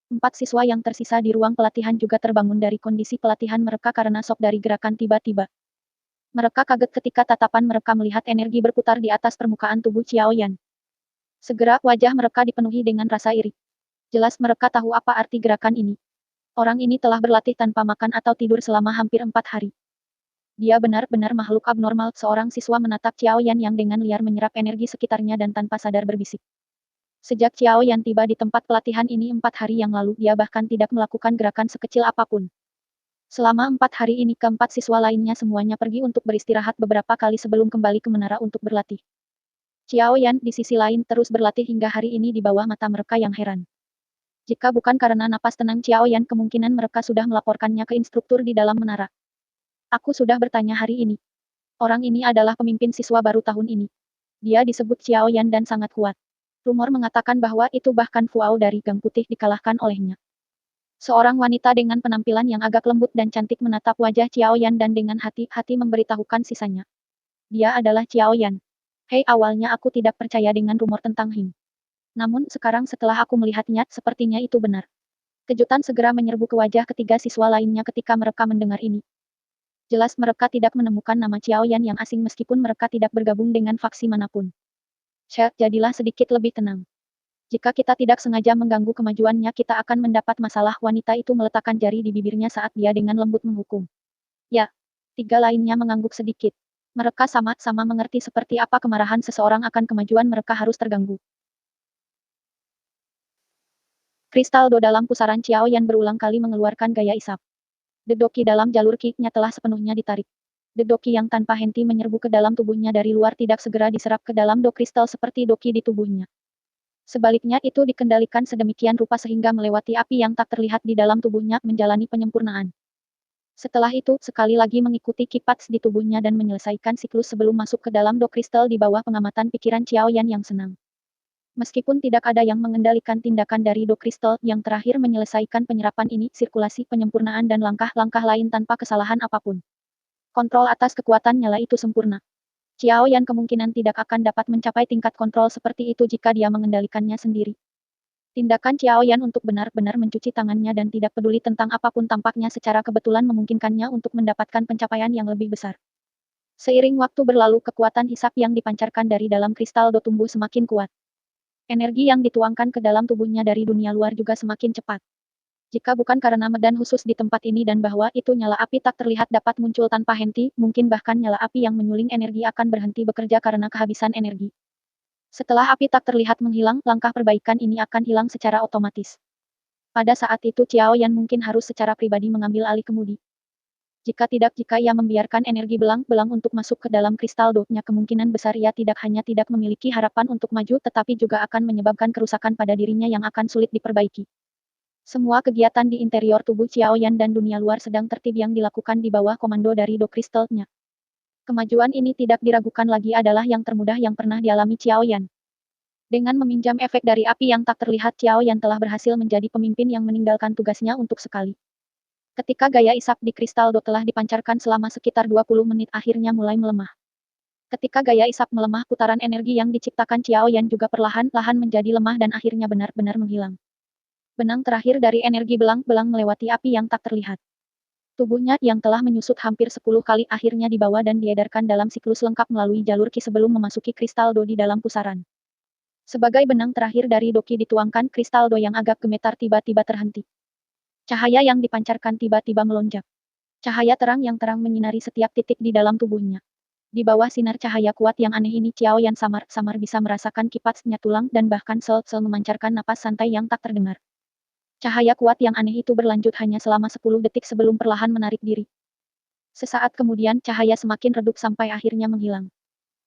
4 siswa yang tersisa di ruang pelatihan juga terbangun dari kondisi pelatihan mereka karena shock dari gerakan tiba-tiba. Mereka kaget ketika tatapan mereka melihat energi berputar di atas permukaan tubuh Xiao Yan. Segera wajah mereka dipenuhi dengan rasa iri. Jelas mereka tahu apa arti gerakan ini. Orang ini telah berlatih tanpa makan atau tidur selama hampir 4 hari. Dia benar-benar makhluk abnormal. Seorang siswa menatap Xiao Yan yang dengan liar menyerap energi sekitarnya dan tanpa sadar berbisik. Sejak Xiao Yan tiba di tempat pelatihan ini 4 hari yang lalu, dia bahkan tidak melakukan gerakan sekecil apapun. Selama 4 hari ini keempat siswa lainnya semuanya pergi untuk beristirahat beberapa kali sebelum kembali ke menara untuk berlatih. Xiao Yan di sisi lain terus berlatih hingga hari ini di bawah mata mereka yang heran. Jika bukan karena napas tenang Xiao Yan, kemungkinan mereka sudah melaporkannya ke instruktur di dalam menara. Aku sudah bertanya hari ini. Orang ini adalah pemimpin siswa baru tahun ini. Dia disebut Xiao Yan dan sangat kuat. Rumor mengatakan bahwa itu bahkan Fuao dari Gang Putih dikalahkan olehnya. Seorang wanita dengan penampilan yang agak lembut dan cantik menatap wajah Xiao Yan dan dengan hati-hati memberitahukan sisanya. Dia adalah Xiao Yan. Hei, awalnya aku tidak percaya dengan rumor tentang Him. Namun sekarang setelah aku melihatnya, sepertinya itu benar. Kejutan segera menyerbu ke wajah ketiga siswa lainnya ketika mereka mendengar ini. Jelas mereka tidak menemukan nama Xiao Yan yang asing meskipun mereka tidak bergabung dengan faksi manapun. Jadilah sedikit lebih tenang. Jika kita tidak sengaja mengganggu kemajuannya kita akan mendapat masalah. Wanita itu meletakkan jari di bibirnya saat dia dengan lembut menghukum. Ya. Tiga lainnya mengangguk sedikit. Mereka sama-sama mengerti seperti apa kemarahan seseorang akan kemajuan mereka harus terganggu. Kristal Do dalam pusaran Xiao Yan berulang kali mengeluarkan gaya isap. Dedoki dalam jalur Qi-nya telah sepenuhnya ditarik. Dedoki yang tanpa henti menyerbu ke dalam tubuhnya dari luar tidak segera diserap ke dalam do kristal seperti doki di tubuhnya. Sebaliknya itu dikendalikan sedemikian rupa sehingga melewati api yang tak terlihat di dalam tubuhnya menjalani penyempurnaan. Setelah itu, sekali lagi mengikuti kipas di tubuhnya dan menyelesaikan siklus sebelum masuk ke dalam do kristal di bawah pengamatan pikiran Xiao Yan yang senang. Meskipun tidak ada yang mengendalikan tindakan dari do kristal yang terakhir menyelesaikan penyerapan ini, sirkulasi penyempurnaan dan langkah-langkah lain tanpa kesalahan apapun. Kontrol atas kekuatan nyala itu sempurna. Xiao Yan kemungkinan tidak akan dapat mencapai tingkat kontrol seperti itu jika dia mengendalikannya sendiri. Tindakan Xiao Yan untuk benar-benar mencuci tangannya dan tidak peduli tentang apapun tampaknya secara kebetulan memungkinkannya untuk mendapatkan pencapaian yang lebih besar. Seiring waktu berlalu kekuatan hisap yang dipancarkan dari dalam kristal do tumbuh semakin kuat. Energi yang dituangkan ke dalam tubuhnya dari dunia luar juga semakin cepat. Jika bukan karena medan khusus di tempat ini dan bahwa itu nyala api tak terlihat dapat muncul tanpa henti, mungkin bahkan nyala api yang menyuling energi akan berhenti bekerja karena kehabisan energi. Setelah api tak terlihat menghilang, langkah perbaikan ini akan hilang secara otomatis. Pada saat itu Xiao Yan mungkin harus secara pribadi mengambil alih kemudi. Jika ia membiarkan energi belang-belang untuk masuk ke dalam kristal do-nya kemungkinan besar ia tidak hanya tidak memiliki harapan untuk maju tetapi juga akan menyebabkan kerusakan pada dirinya yang akan sulit diperbaiki. Semua kegiatan di interior tubuh Xiao Yan dan dunia luar sedang tertib yang dilakukan di bawah komando dari do kristalnya. Kemajuan ini tidak diragukan lagi adalah yang termudah yang pernah dialami Xiao Yan. Dengan meminjam efek dari api yang tak terlihat Xiao Yan telah berhasil menjadi pemimpin yang meninggalkan tugasnya untuk sekali. Ketika gaya isap di kristal do telah dipancarkan selama sekitar 20 menit akhirnya mulai melemah. Ketika gaya isap melemah putaran energi yang diciptakan Xiao Yan juga perlahan-lahan menjadi lemah dan akhirnya benar-benar menghilang. Benang terakhir dari energi belang-belang melewati api yang tak terlihat. Tubuhnya yang telah menyusut hampir 10 kali akhirnya dibawa dan diedarkan dalam siklus lengkap melalui jalur Qi sebelum memasuki kristal do di dalam pusaran. Sebagai benang terakhir dari doki dituangkan kristal do yang agak gemetar tiba-tiba terhenti. Cahaya yang dipancarkan tiba-tiba melonjak. Cahaya terang yang terang menyinari setiap titik di dalam tubuhnya. Di bawah sinar cahaya kuat yang aneh ini Xiao Yan samar-samar bisa merasakan kipasnya tulang dan bahkan sel-sel memancarkan napas santai yang tak terdengar. Cahaya kuat yang aneh itu berlanjut hanya selama 10 detik sebelum perlahan menarik diri. Sesaat kemudian cahaya semakin redup sampai akhirnya menghilang.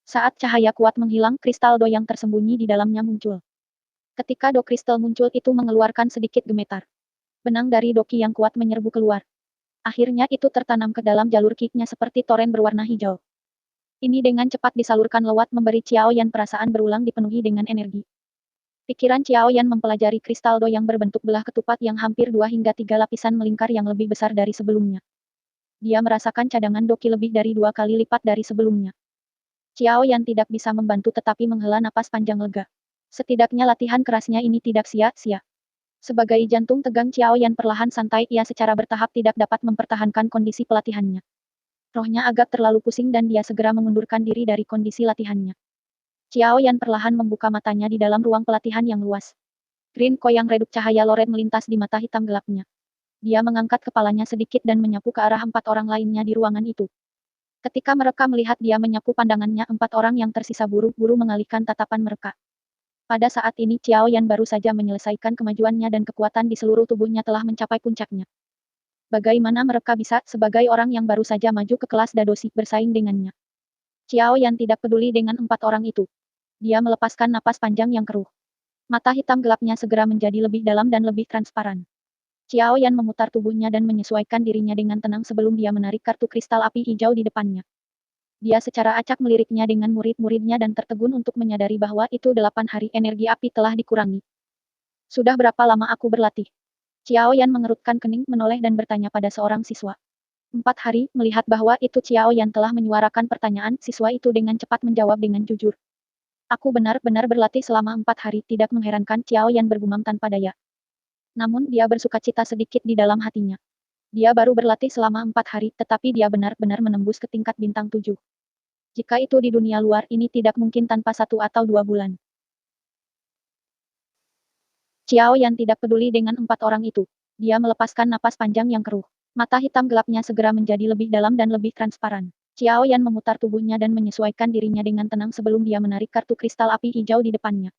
Saat cahaya kuat menghilang, kristal do yang tersembunyi di dalamnya muncul. Ketika do kristal muncul itu mengeluarkan sedikit gemetar. Benang dari doki yang kuat menyerbu keluar. Akhirnya itu tertanam ke dalam jalur Qi-nya seperti toren berwarna hijau. Ini dengan cepat disalurkan lewat memberi Xiao Yan perasaan berulang dipenuhi dengan energi. Pikiran Xiao Yan mempelajari kristal do yang berbentuk belah ketupat yang hampir 2 hingga 3 lapisan melingkar yang lebih besar dari sebelumnya. Dia merasakan cadangan doki lebih dari 2 kali lipat dari sebelumnya. Xiao Yan tidak bisa membantu tetapi menghela napas panjang lega. Setidaknya latihan kerasnya ini tidak sia-sia. Sebagai jantung tegang Xiao Yan perlahan santai ia secara bertahap tidak dapat mempertahankan kondisi pelatihannya. Rohnya agak terlalu pusing dan dia segera mengundurkan diri dari kondisi latihannya. Xiao Yan perlahan membuka matanya di dalam ruang pelatihan yang luas. Green koyang redup cahaya loret melintas di mata hitam gelapnya. Dia mengangkat kepalanya sedikit dan menyapu ke arah 4 orang lainnya di ruangan itu. Ketika mereka melihat dia menyapu pandangannya 4 orang yang tersisa buru-buru mengalihkan tatapan mereka. Pada saat ini Xiao Yan baru saja menyelesaikan kemajuannya dan kekuatan di seluruh tubuhnya telah mencapai puncaknya. Bagaimana mereka bisa, sebagai orang yang baru saja maju ke kelas Dadoshi, bersaing dengannya? Xiao Yan tidak peduli dengan 4 orang itu. Dia melepaskan napas panjang yang keruh. Mata hitam gelapnya segera menjadi lebih dalam dan lebih transparan. Xiao Yan memutar tubuhnya dan menyesuaikan dirinya dengan tenang sebelum dia menarik kartu kristal api hijau di depannya. Dia secara acak meliriknya dengan murid-muridnya dan tertegun untuk menyadari bahwa itu 8 hari energi api telah dikurangi. Sudah berapa lama aku berlatih? Xiao Yan mengerutkan kening, menoleh dan bertanya pada seorang siswa. 4 hari, melihat bahwa itu Xiao Yan telah menyuarakan pertanyaan, siswa itu dengan cepat menjawab dengan jujur. Aku benar-benar berlatih selama 4 hari, tidak mengherankan Xiao Yan bergumam tanpa daya. Namun dia bersukacita sedikit di dalam hatinya. Dia baru berlatih selama 4 hari, tetapi dia benar-benar menembus ke tingkat bintang 7. Jika itu di dunia luar, ini tidak mungkin tanpa 1 atau 2 bulan. Xiao Yan tidak peduli dengan 4 orang itu. Dia melepaskan napas panjang yang keruh. Mata hitam gelapnya segera menjadi lebih dalam dan lebih transparan. Xiao Yan memutar tubuhnya dan menyesuaikan dirinya dengan tenang sebelum dia menarik kartu kristal api hijau di depannya.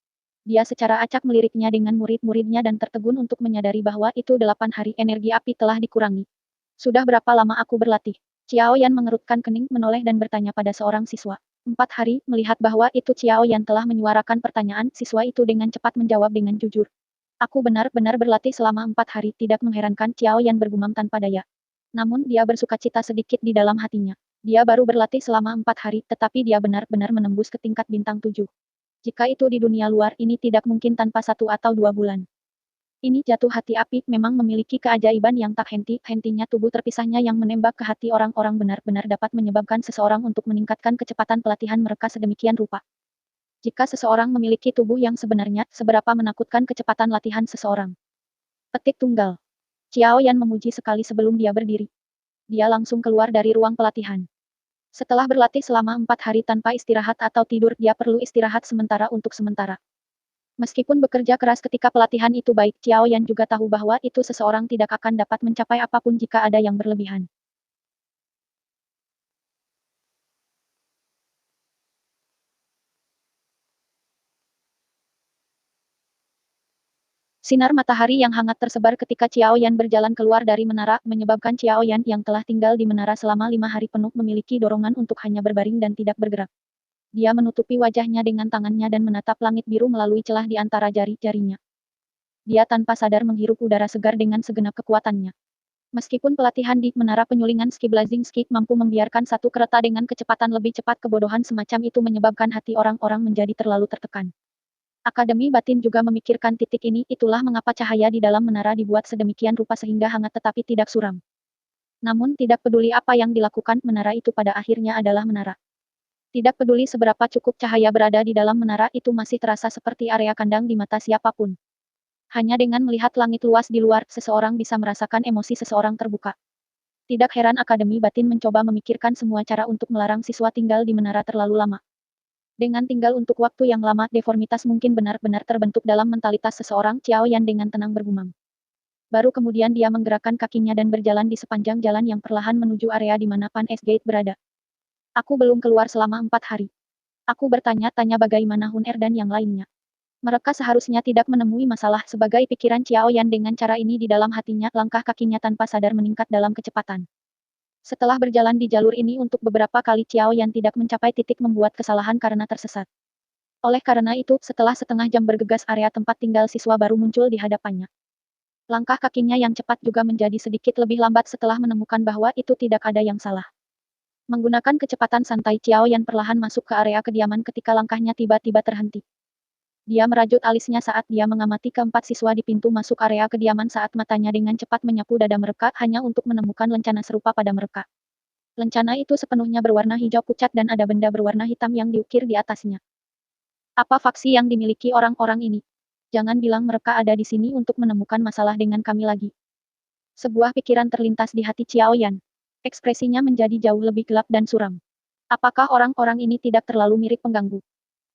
Dia secara acak meliriknya dengan murid-muridnya dan tertegun untuk menyadari bahwa itu 8 hari energi api telah dikurangi. Sudah berapa lama aku berlatih? Xiao Yan mengerutkan kening, menoleh dan bertanya pada seorang siswa. 4 hari, melihat bahwa itu Xiao Yan telah menyuarakan pertanyaan, siswa itu dengan cepat menjawab dengan jujur. Aku benar-benar berlatih selama 4 hari, tidak mengherankan Xiao Yan bergumam tanpa daya. Namun dia bersukacita sedikit di dalam hatinya. Dia baru berlatih selama 4 hari, tetapi dia benar-benar menembus ke tingkat bintang 7. Jika itu di dunia luar, ini tidak mungkin tanpa 1 atau 2 bulan. Ini jatuh hati api memang memiliki keajaiban yang tak henti-hentinya tubuh terpisahnya yang menembak ke hati orang-orang benar-benar dapat menyebabkan seseorang untuk meningkatkan kecepatan pelatihan mereka sedemikian rupa. Jika seseorang memiliki tubuh yang sebenarnya, seberapa menakutkan kecepatan latihan seseorang. Petik tunggal. Xiao Yan memuji sekali sebelum dia berdiri. Dia langsung keluar dari ruang pelatihan. Setelah berlatih selama 4 hari tanpa istirahat atau tidur, dia perlu istirahat sementara untuk sementara. Meskipun bekerja keras ketika pelatihan itu baik, Xiao Yan juga tahu bahwa itu seseorang tidak akan dapat mencapai apapun jika ada yang berlebihan. Sinar matahari yang hangat tersebar ketika Xiao Yan berjalan keluar dari menara, menyebabkan Xiao Yan yang telah tinggal di menara selama 5 hari penuh memiliki dorongan untuk hanya berbaring dan tidak bergerak. Dia menutupi wajahnya dengan tangannya dan menatap langit biru melalui celah di antara jari-jarinya. Dia tanpa sadar menghirup udara segar dengan segenap kekuatannya. Meskipun pelatihan di menara penyulingan Ski Blazing Ski mampu membiarkan satu kereta dengan kecepatan lebih cepat, kebodohan semacam itu menyebabkan hati orang-orang menjadi terlalu tertekan. Akademi Batin juga memikirkan titik ini, itulah mengapa cahaya di dalam menara dibuat sedemikian rupa sehingga hangat tetapi tidak suram. Namun tidak peduli apa yang dilakukan, menara itu pada akhirnya adalah menara. Tidak peduli seberapa cukup cahaya berada di dalam menara, itu masih terasa seperti area kandang di mata siapapun. Hanya dengan melihat langit luas di luar, seseorang bisa merasakan emosi seseorang terbuka. Tidak heran Akademi Batin mencoba memikirkan semua cara untuk melarang siswa tinggal di menara terlalu lama. Dengan tinggal untuk waktu yang lama, deformitas mungkin benar-benar terbentuk dalam mentalitas seseorang, Xiao Yan dengan tenang bergumam. Baru kemudian dia menggerakkan kakinya dan berjalan di sepanjang jalan yang perlahan menuju area di mana Pan S Gate berada. Aku belum keluar selama 4 hari. Aku bertanya-tanya bagaimana Hun Er dan yang lainnya. Mereka seharusnya tidak menemui masalah, sebagai pikiran Xiao Yan dengan cara ini di dalam hatinya, langkah kakinya tanpa sadar meningkat dalam kecepatan. Setelah berjalan di jalur ini untuk beberapa kali, Xiao Yan tidak mencapai titik membuat kesalahan karena tersesat. Oleh karena itu, setelah setengah jam bergegas, area tempat tinggal siswa baru muncul di hadapannya. Langkah kakinya yang cepat juga menjadi sedikit lebih lambat setelah menemukan bahwa itu tidak ada yang salah. Menggunakan kecepatan santai, Xiao Yan perlahan masuk ke area kediaman ketika langkahnya tiba-tiba terhenti. Dia merajut alisnya saat dia mengamati keempat siswa di pintu masuk area kediaman saat matanya dengan cepat menyapu dada mereka hanya untuk menemukan lencana serupa pada mereka. Lencana itu sepenuhnya berwarna hijau pucat dan ada benda berwarna hitam yang diukir di atasnya. Apa faksi yang dimiliki orang-orang ini? Jangan bilang mereka ada di sini untuk menemukan masalah dengan kami lagi. Sebuah pikiran terlintas di hati Xiao Yan. Ekspresinya menjadi jauh lebih gelap dan suram. Apakah orang-orang ini tidak terlalu mirip pengganggu?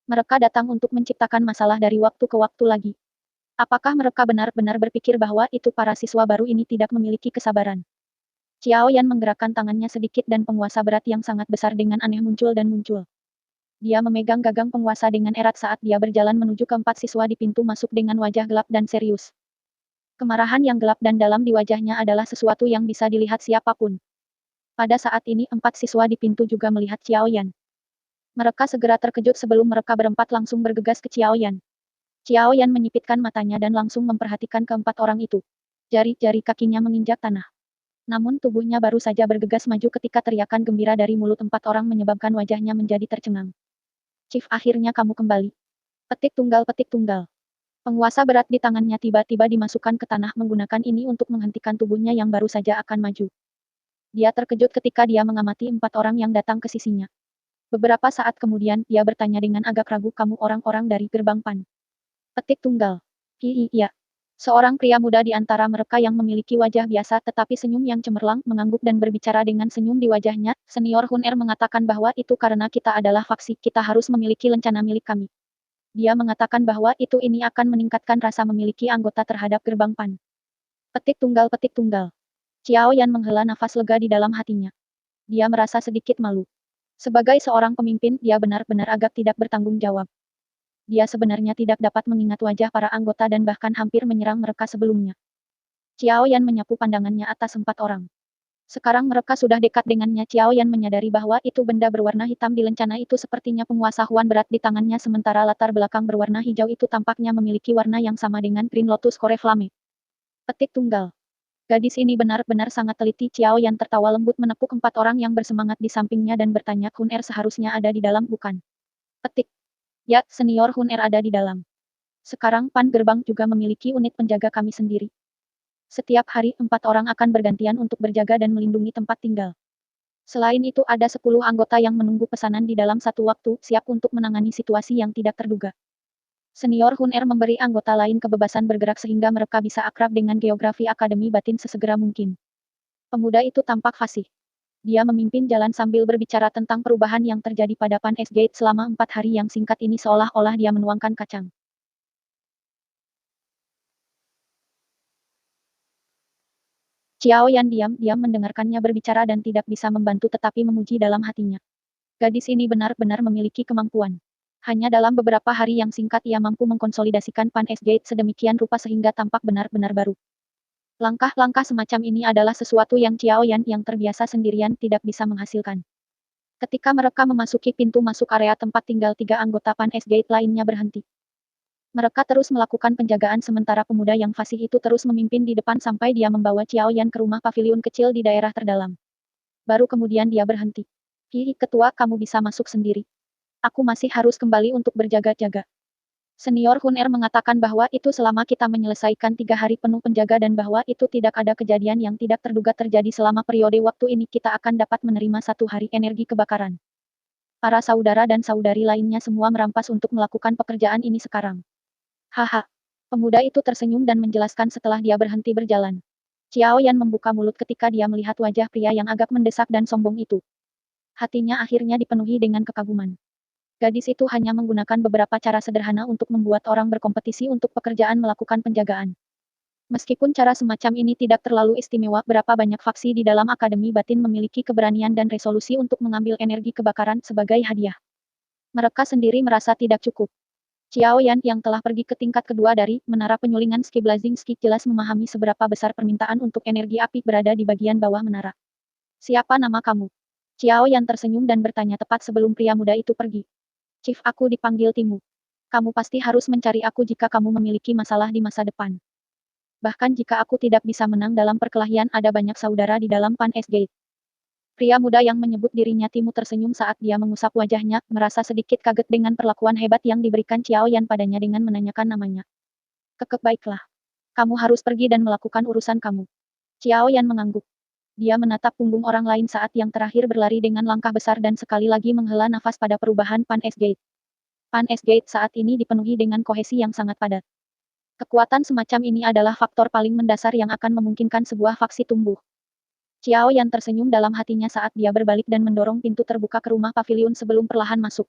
Mereka datang untuk menciptakan masalah dari waktu ke waktu lagi. Apakah mereka benar-benar berpikir bahwa itu para siswa baru ini tidak memiliki kesabaran? Xiao Yan menggerakkan tangannya sedikit dan penguasa berat yang sangat besar dengan aneh muncul dan muncul. Dia memegang gagang penguasa dengan erat saat dia berjalan menuju keempat siswa di pintu masuk dengan wajah gelap dan serius. Kemarahan yang gelap dan dalam di wajahnya adalah sesuatu yang bisa dilihat siapapun. Pada saat ini, empat siswa di pintu juga melihat Xiao Yan. Mereka segera terkejut sebelum mereka berempat langsung bergegas ke Xiao Yan. Xiao Yan menyipitkan matanya dan langsung memperhatikan keempat orang itu. Jari-jari kakinya menginjak tanah. Namun tubuhnya baru saja bergegas maju ketika teriakan gembira dari mulut empat orang menyebabkan wajahnya menjadi tercengang. Chief, akhirnya kamu kembali. Petik tunggal, petik tunggal. Penguasa berat di tangannya tiba-tiba dimasukkan ke tanah menggunakan ini untuk menghentikan tubuhnya yang baru saja akan maju. Dia terkejut ketika dia mengamati empat orang yang datang ke sisinya. Beberapa saat kemudian, dia bertanya dengan agak ragu, kamu orang-orang dari gerbang Pan. Petik tunggal. Iya. Seorang pria muda di antara mereka yang memiliki wajah biasa tetapi senyum yang cemerlang, mengangguk dan berbicara dengan senyum di wajahnya. Senior Hun Er mengatakan bahwa itu karena kita adalah faksi, kita harus memiliki lencana milik kami. Dia mengatakan bahwa ini akan meningkatkan rasa memiliki anggota terhadap gerbang PAN. Petik tunggal petik tunggal. Xiao Yan menghela nafas lega di dalam hatinya. Dia merasa sedikit malu. Sebagai seorang pemimpin, dia benar-benar agak tidak bertanggung jawab. Dia sebenarnya tidak dapat mengingat wajah para anggota dan bahkan hampir menyerang mereka sebelumnya. Xiao Yan menyapu pandangannya atas 4 orang. Sekarang mereka sudah dekat dengannya. Xiao Yan menyadari bahwa itu benda berwarna hitam di lencana itu sepertinya penguasa Huan berat di tangannya sementara latar belakang berwarna hijau itu tampaknya memiliki warna yang sama dengan Green Lotus Core Flame. Petik tunggal. Gadis ini benar-benar sangat teliti. Xiao Yan tertawa lembut menepuk 4 orang yang bersemangat di sampingnya dan bertanya, Hun Er seharusnya ada di dalam bukan? Petik. Ya, senior Hun Er ada di dalam. Sekarang PAN Gerbang juga memiliki unit penjaga kami sendiri. Setiap hari 4 orang akan bergantian untuk berjaga dan melindungi tempat tinggal. Selain itu ada 10 anggota yang menunggu pesanan di dalam satu waktu, siap untuk menangani situasi yang tidak terduga. Senior Hun Er memberi anggota lain kebebasan bergerak sehingga mereka bisa akrab dengan geografi Akademi Batin sesegera mungkin. Pemuda itu tampak fasih. Dia memimpin jalan sambil berbicara tentang perubahan yang terjadi pada Pan S Gate selama 4 hari yang singkat ini seolah-olah dia menuangkan kacang. Xiao Yan diam-diam mendengarkannya berbicara dan tidak bisa membantu tetapi memuji dalam hatinya. Gadis ini benar-benar memiliki kemampuan. Hanya dalam beberapa hari yang singkat ia mampu mengkonsolidasikan Pan S Gate sedemikian rupa sehingga tampak benar-benar baru. Langkah-langkah semacam ini adalah sesuatu yang Xiao Yan yang terbiasa sendirian tidak bisa menghasilkan. Ketika mereka memasuki pintu masuk area tempat tinggal 3 anggota Pan S Gate lainnya berhenti. Mereka terus melakukan penjagaan sementara pemuda yang fasih itu terus memimpin di depan sampai dia membawa Xiao Yan ke rumah paviliun kecil di daerah terdalam. Baru kemudian dia berhenti. Hihi ketua, kamu bisa masuk sendiri. Aku masih harus kembali untuk berjaga-jaga. Senior Hun Er mengatakan bahwa itu selama kita menyelesaikan 3 hari penuh penjaga dan bahwa itu tidak ada kejadian yang tidak terduga terjadi selama periode waktu ini kita akan dapat menerima 1 hari energi kebakaran. Para saudara dan saudari lainnya semua merampas untuk melakukan pekerjaan ini sekarang. Haha. Pemuda itu tersenyum dan menjelaskan setelah dia berhenti berjalan. Xiao Yan membuka mulut ketika dia melihat wajah pria yang agak mendesak dan sombong itu. Hatinya akhirnya dipenuhi dengan kekaguman. Gadis itu hanya menggunakan beberapa cara sederhana untuk membuat orang berkompetisi untuk pekerjaan melakukan penjagaan. Meskipun cara semacam ini tidak terlalu istimewa, berapa banyak faksi di dalam Akademi Batin memiliki keberanian dan resolusi untuk mengambil energi kebakaran sebagai hadiah. Mereka sendiri merasa tidak cukup. Xiao Yan yang telah pergi ke tingkat kedua dari menara penyulingan Ski Blazing Ski jelas memahami seberapa besar permintaan untuk energi api berada di bagian bawah menara. Siapa nama kamu? Xiao Yan tersenyum dan bertanya tepat sebelum pria muda itu pergi. Chief, aku dipanggil Timu. Kamu pasti harus mencari aku jika kamu memiliki masalah di masa depan. Bahkan jika aku tidak bisa menang dalam perkelahian ada banyak saudara di dalam Pan S Gate. Pria muda yang menyebut dirinya Timu tersenyum saat dia mengusap wajahnya, merasa sedikit kaget dengan perlakuan hebat yang diberikan Xiao Yan padanya dengan menanyakan namanya. Kekek, baiklah. Kamu harus pergi dan melakukan urusan kamu. Xiao Yan mengangguk. Dia menatap punggung orang lain saat yang terakhir berlari dengan langkah besar dan sekali lagi menghela nafas pada perubahan Pan S Gate. Pan S Gate saat ini dipenuhi dengan kohesi yang sangat padat. Kekuatan semacam ini adalah faktor paling mendasar yang akan memungkinkan sebuah faksi tumbuh. Xiao Yan tersenyum dalam hatinya saat dia berbalik dan mendorong pintu terbuka ke rumah paviliun sebelum perlahan masuk.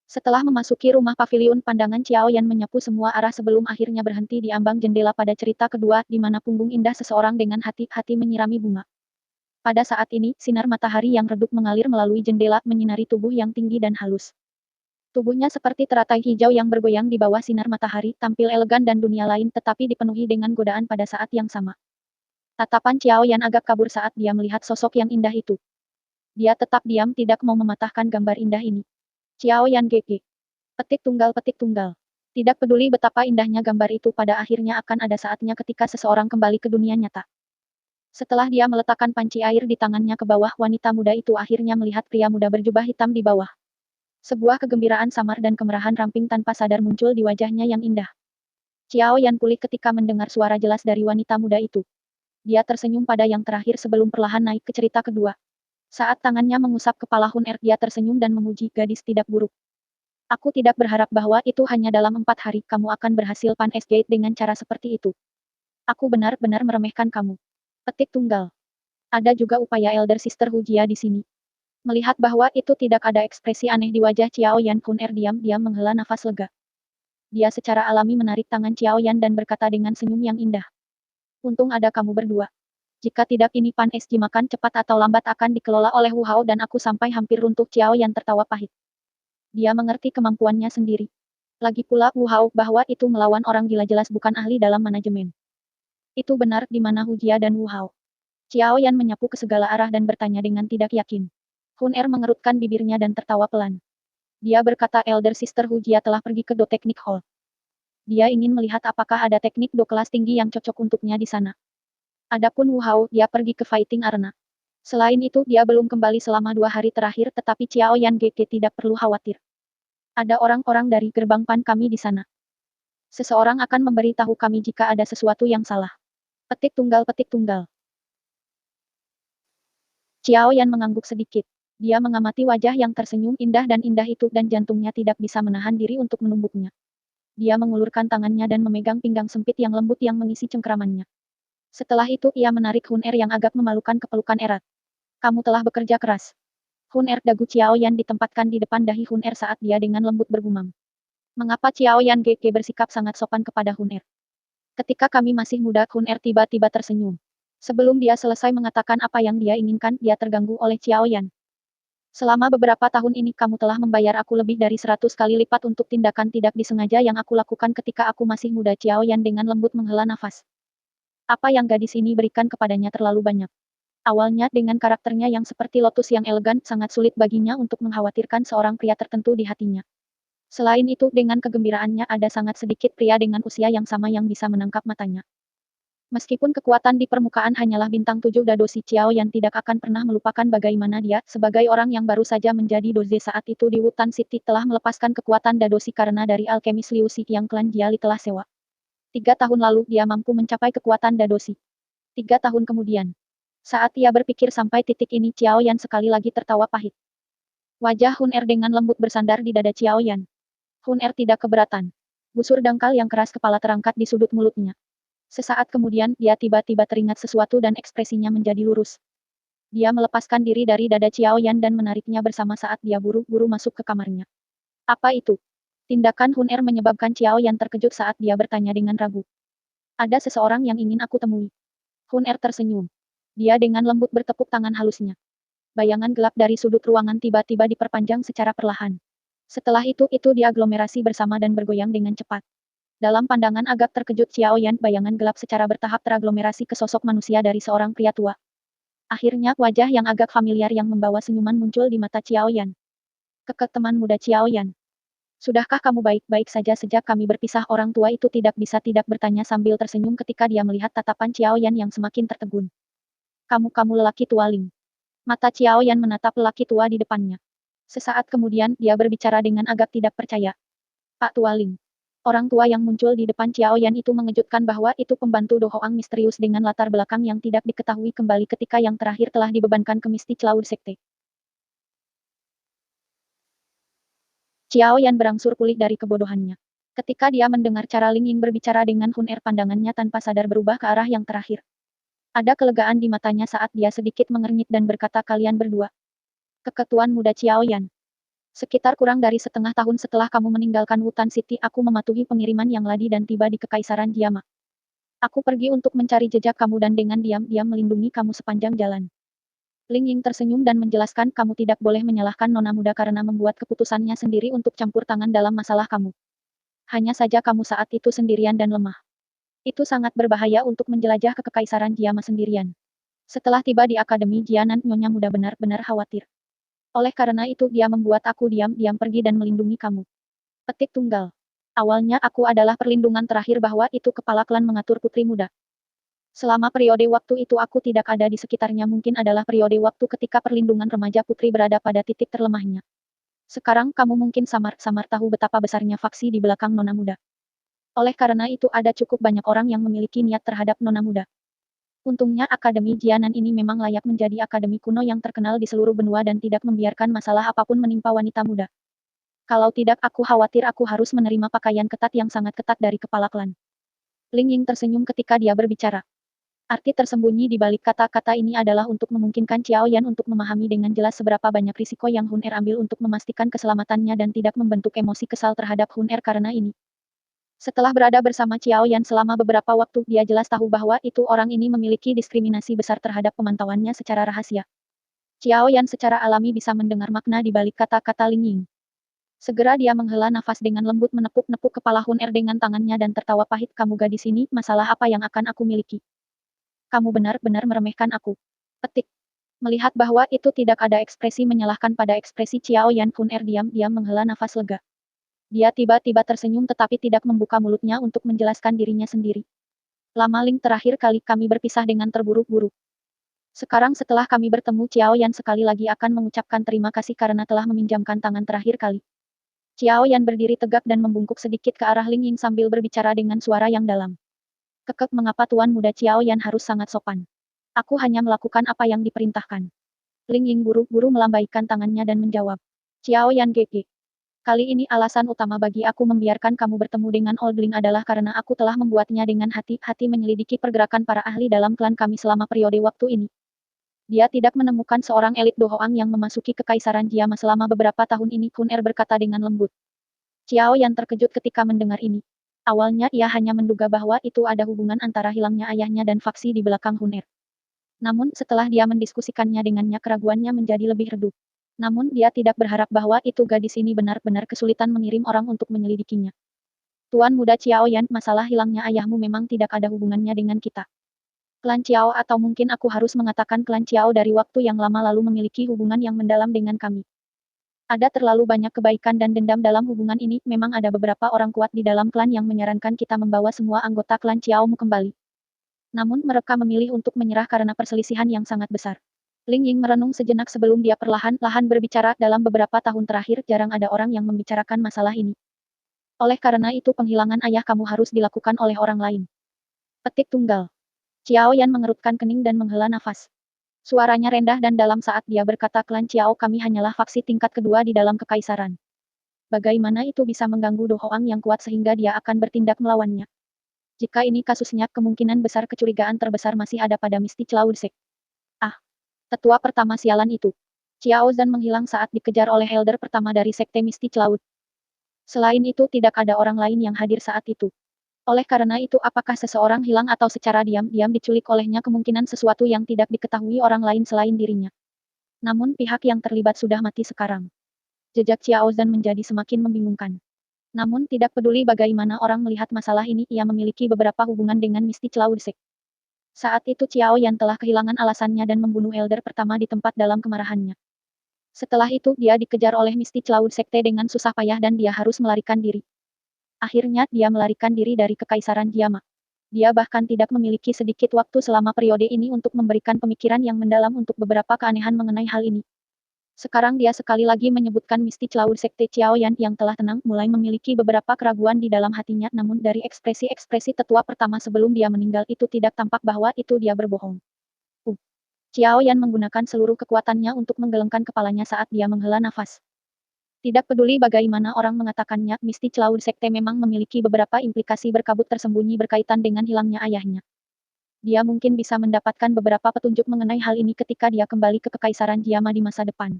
Setelah memasuki rumah paviliun, pandangan Xiao Yan menyapu semua arah sebelum akhirnya berhenti di ambang jendela pada cerita kedua, di mana punggung indah seseorang dengan hati-hati menyirami bunga. Pada saat ini, sinar matahari yang redup mengalir melalui jendela, menyinari tubuh yang tinggi dan halus. Tubuhnya seperti teratai hijau yang bergoyang di bawah sinar matahari, tampil elegan dan dunia lain tetapi dipenuhi dengan godaan pada saat yang sama. Tatapan Xiao Yan agak kabur saat dia melihat sosok yang indah itu. Dia tetap diam tidak mau mematahkan gambar indah ini. Xiao Yan GG. Petik tunggal petik tunggal. Tidak peduli betapa indahnya gambar itu pada akhirnya akan ada saatnya ketika seseorang kembali ke dunia nyata. Setelah dia meletakkan panci air di tangannya ke bawah, wanita muda itu akhirnya melihat pria muda berjubah hitam di bawah. Sebuah kegembiraan samar dan kemerahan ramping tanpa sadar muncul di wajahnya yang indah. Xiao Yan pulih ketika mendengar suara jelas dari wanita muda itu. Dia tersenyum pada yang terakhir sebelum perlahan naik ke cerita kedua. Saat tangannya mengusap kepala Hun Er, dia tersenyum dan memuji, gadis tidak buruk. Aku tidak berharap bahwa itu hanya dalam 4 hari kamu akan berhasil panas Gate dengan cara seperti itu. Aku benar-benar meremehkan kamu. Petik tunggal. Ada juga upaya Elder Sister Hujia di sini. Melihat bahwa itu tidak ada ekspresi aneh di wajah Xiao Yan, Hun Er diam-diam menghela nafas lega. Dia secara alami menarik tangan Xiao Yan dan berkata dengan senyum yang indah. Untung ada kamu berdua. Jika tidak ini Pan SG makan cepat atau lambat akan dikelola oleh Wu Hao dan aku sampai hampir runtuh. Xiao Yan tertawa pahit. Dia mengerti kemampuannya sendiri. Lagi pula Wu Hao bahwa itu melawan orang gila jelas bukan ahli dalam manajemen. Itu benar di mana Hujia dan Wu Hao. Xiao Yan menyapu ke segala arah dan bertanya dengan tidak yakin. Hun Er mengerutkan bibirnya dan tertawa pelan. Dia berkata Elder Sister Hujia telah pergi ke Do Technic Hall. Dia ingin melihat apakah ada teknik do kelas tinggi yang cocok untuknya di sana. Adapun Wu Hao, dia pergi ke Fighting Arena. Selain itu dia belum kembali selama 2 hari terakhir tetapi Xiao Yan GG tidak perlu khawatir. Ada orang-orang dari gerbang Pan kami di sana. Seseorang akan memberitahu kami jika ada sesuatu yang salah. Petik tunggal petik tunggal. Xiao Yan mengangguk sedikit. Dia mengamati wajah yang tersenyum indah dan indah itu dan jantungnya tidak bisa menahan diri untuk menumbuknya. Dia mengulurkan tangannya dan memegang pinggang sempit yang lembut yang mengisi cengkeramannya. Setelah itu ia menarik Hun Er yang agak memalukan ke pelukan erat. Kamu telah bekerja keras. Hun Er dagu Xiao Yan ditempatkan di depan dahi Hun Er saat dia dengan lembut bergumam. Mengapa Xiao Yan GG bersikap sangat sopan kepada Hun Er? Ketika kami masih muda Hun Er tiba-tiba tersenyum. Sebelum dia selesai mengatakan apa yang dia inginkan, dia terganggu oleh Xiao Yan. Selama beberapa tahun ini kamu telah membayar aku lebih dari 100 kali lipat untuk tindakan tidak disengaja yang aku lakukan ketika aku masih muda. Xiao Yan dengan lembut menghela nafas. Apa yang gadis ini berikan kepadanya terlalu banyak. Awalnya dengan karakternya yang seperti lotus yang elegan, sangat sulit baginya untuk mengkhawatirkan seorang pria tertentu di hatinya. Selain itu dengan kegembiraannya ada sangat sedikit pria dengan usia yang sama yang bisa menangkap matanya. Meskipun kekuatan di permukaan hanyalah bintang 7 Dadoshi Xiao Yan tidak akan pernah melupakan bagaimana dia, sebagai orang yang baru saja menjadi doze saat itu di Wutan City telah melepaskan kekuatan Dadoshi karena dari alkemis Liu Xi yang klan Jiali telah sewa. 3 tahun lalu dia mampu mencapai kekuatan Dadoshi. 3 tahun kemudian. Saat ia berpikir sampai titik ini Xiao Yan sekali lagi tertawa pahit. Wajah Hun Er dengan lembut bersandar di dada Xiao Yan. Hun Er tidak keberatan. Busur dangkal yang keras kepala terangkat di sudut mulutnya. Sesaat kemudian, dia tiba-tiba teringat sesuatu dan ekspresinya menjadi lurus. Dia melepaskan diri dari dada Xiao Yan dan menariknya bersama saat dia buru-buru masuk ke kamarnya. Apa itu? Tindakan Hun Er menyebabkan Xiao Yan terkejut saat dia bertanya dengan ragu. Ada seseorang yang ingin aku temui. Hun Er tersenyum. Dia dengan lembut bertepuk tangan halusnya. Bayangan gelap dari sudut ruangan tiba-tiba diperpanjang secara perlahan. Setelah itu diaglomerasi bersama dan bergoyang dengan cepat. Dalam pandangan agak terkejut Xiao Yan, bayangan gelap secara bertahap teraglomerasi ke sosok manusia dari seorang pria tua. Akhirnya, wajah yang agak familiar yang membawa senyuman muncul di mata Xiao Yan. Kekek teman muda Xiao Yan. Sudahkah kamu baik-baik saja sejak kami berpisah? Orang tua itu tidak bisa tidak bertanya sambil tersenyum ketika dia melihat tatapan Xiao Yan yang semakin tertegun. Kamu lelaki tua Ling. Mata Xiao Yan menatap lelaki tua di depannya. Sesaat kemudian, dia berbicara dengan agak tidak percaya. Pak Tua Ling. Orang tua yang muncul di depan Xiao Yan itu mengejutkan bahwa itu pembantu Do Hoang misterius dengan latar belakang yang tidak diketahui kembali ketika yang terakhir telah dibebankan ke Misty Cloud Sekte. Xiao Yan berangsur pulih dari kebodohannya. Ketika dia mendengar cara Ling Ying berbicara dengan Hun Er pandangannya tanpa sadar berubah ke arah yang terakhir. Ada kelegaan di matanya saat dia sedikit mengernyit dan berkata kalian berdua. Keketuan muda Xiao Yan. Sekitar kurang dari setengah tahun setelah kamu meninggalkan Wutan City aku mematuhi pengiriman yang ladi dan tiba di Kekaisaran Jiama. Aku pergi untuk mencari jejak kamu dan dengan diam-diam melindungi kamu sepanjang jalan. Ling Ying tersenyum dan menjelaskan kamu tidak boleh menyalahkan nona muda karena membuat keputusannya sendiri untuk campur tangan dalam masalah kamu. Hanya saja kamu saat itu sendirian dan lemah. Itu sangat berbahaya untuk menjelajah ke Kekaisaran Jiama sendirian. Setelah tiba di Akademi Jianan, Nyonya muda benar-benar khawatir. Oleh karena itu dia membuat aku diam-diam pergi dan melindungi kamu. Petik tunggal. Awalnya aku adalah perlindungan terakhir bahwa itu kepala klan mengatur putri muda. Selama periode waktu itu aku tidak ada di sekitarnya mungkin adalah periode waktu ketika perlindungan remaja putri berada pada titik terlemahnya. Sekarang kamu mungkin samar-samar tahu betapa besarnya faksi di belakang nona muda. Oleh karena itu ada cukup banyak orang yang memiliki niat terhadap nona muda. Untungnya Akademi Jianan ini memang layak menjadi akademi kuno yang terkenal di seluruh benua dan tidak membiarkan masalah apapun menimpa wanita muda. Kalau tidak aku khawatir aku harus menerima pakaian ketat yang sangat ketat dari kepala klan. Ling Ying tersenyum ketika dia berbicara. Arti tersembunyi di balik kata-kata ini adalah untuk memungkinkan Xiao Yan untuk memahami dengan jelas seberapa banyak risiko yang Hun Er ambil untuk memastikan keselamatannya dan tidak membentuk emosi kesal terhadap Hun Er karena ini. Setelah berada bersama Xiao Yan selama beberapa waktu, dia jelas tahu bahwa itu orang ini memiliki diskriminasi besar terhadap pemantauannya secara rahasia. Xiao Yan secara alami bisa mendengar makna di balik kata-kata Ling Ying. Segera dia menghela nafas dengan lembut menepuk-nepuk kepala Hun Er dengan tangannya dan tertawa pahit. Kamu gadis ini, masalah apa yang akan aku miliki? Kamu benar-benar meremehkan aku. Petik. Melihat bahwa itu tidak ada ekspresi menyalahkan pada ekspresi Xiao Yan, Hun Er diam-diam menghela nafas lega. Dia tiba-tiba tersenyum tetapi tidak membuka mulutnya untuk menjelaskan dirinya sendiri. Lama Ling, terakhir kali kami berpisah dengan terburu-buru. Sekarang setelah kami bertemu, Xiao Yan sekali lagi akan mengucapkan terima kasih karena telah meminjamkan tangan terakhir kali. Xiao Yan berdiri tegak dan membungkuk sedikit ke arah Ling Ying sambil berbicara dengan suara yang dalam. Kekek, mengapa Tuan Muda Xiao Yan harus sangat sopan? Aku hanya melakukan apa yang diperintahkan. Ling Ying buru-buru melambaikan tangannya dan menjawab. Xiao Yan GG. Kali ini alasan utama bagi aku membiarkan kamu bertemu dengan Old Ling adalah karena aku telah membuatnya dengan hati-hati menyelidiki pergerakan para ahli dalam klan kami selama periode waktu ini. Dia tidak menemukan seorang elit Dohoang yang memasuki Kekaisaran Jiama selama beberapa tahun ini, Kun Er berkata dengan lembut. Xiao Yan terkejut ketika mendengar ini. Awalnya ia hanya menduga bahwa itu ada hubungan antara hilangnya ayahnya dan faksi di belakang Hun Er. Namun setelah dia mendiskusikannya dengannya, keraguannya menjadi lebih redup. Namun dia tidak berharap bahwa itu gadis ini benar-benar kesulitan mengirim orang untuk menyelidikinya. Tuan Muda Xiao Yan, masalah hilangnya ayahmu memang tidak ada hubungannya dengan kita. Klan Xiao, atau mungkin aku harus mengatakan klan Xiao dari waktu yang lama lalu memiliki hubungan yang mendalam dengan kami. Ada terlalu banyak kebaikan dan dendam dalam hubungan ini. Memang ada beberapa orang kuat di dalam klan yang menyarankan kita membawa semua anggota klan Xiaomu kembali. Namun mereka memilih untuk menyerah karena perselisihan yang sangat besar. Ling Ying merenung sejenak sebelum dia perlahan-lahan berbicara. Dalam beberapa tahun terakhir jarang ada orang yang membicarakan masalah ini. Oleh karena itu penghilangan ayah kamu harus dilakukan oleh orang lain. Petik tunggal. Xiao Yan mengerutkan kening dan menghela nafas. Suaranya rendah dan dalam saat dia berkata, klan Xiao kami hanyalah faksi tingkat kedua di dalam kekaisaran. Bagaimana itu bisa mengganggu Dohoang yang kuat sehingga dia akan bertindak melawannya? Jika ini kasusnya, kemungkinan besar kecurigaan terbesar masih ada pada Misty Cloud Sect. Ah, tetua pertama sialan itu. Xiao Zhan menghilang saat dikejar oleh elder pertama dari Sekte Misty Cloud. Selain itu tidak ada orang lain yang hadir saat itu. Oleh karena itu apakah seseorang hilang atau secara diam-diam diculik olehnya, kemungkinan sesuatu yang tidak diketahui orang lain selain dirinya. Namun pihak yang terlibat sudah mati sekarang. Jejak Xiao Zhan menjadi semakin membingungkan. Namun tidak peduli bagaimana orang melihat masalah ini, ia memiliki beberapa hubungan dengan Misty Cloud Sect. Saat itu Xiao Yan telah kehilangan alasannya dan membunuh elder pertama di tempat dalam kemarahannya. Setelah itu dia dikejar oleh Misty Cloud Sekte dengan susah payah dan dia harus melarikan diri. Akhirnya, dia melarikan diri dari Kekaisaran Jiama. Dia bahkan tidak memiliki sedikit waktu selama periode ini untuk memberikan pemikiran yang mendalam untuk beberapa keanehan mengenai hal ini. Sekarang dia sekali lagi menyebutkan Misty Cloud Sekte Xiao Yan yang telah tenang mulai memiliki beberapa keraguan di dalam hatinya, namun dari ekspresi-ekspresi tetua pertama sebelum dia meninggal itu tidak tampak bahwa itu dia berbohong. Xiao Yan menggunakan seluruh kekuatannya untuk menggelengkan kepalanya saat dia menghela nafas. Tidak peduli bagaimana orang mengatakannya, Misty Cloud Sekte memang memiliki beberapa implikasi berkabut tersembunyi berkaitan dengan hilangnya ayahnya. Dia mungkin bisa mendapatkan beberapa petunjuk mengenai hal ini ketika dia kembali ke Kekaisaran Jiama di masa depan.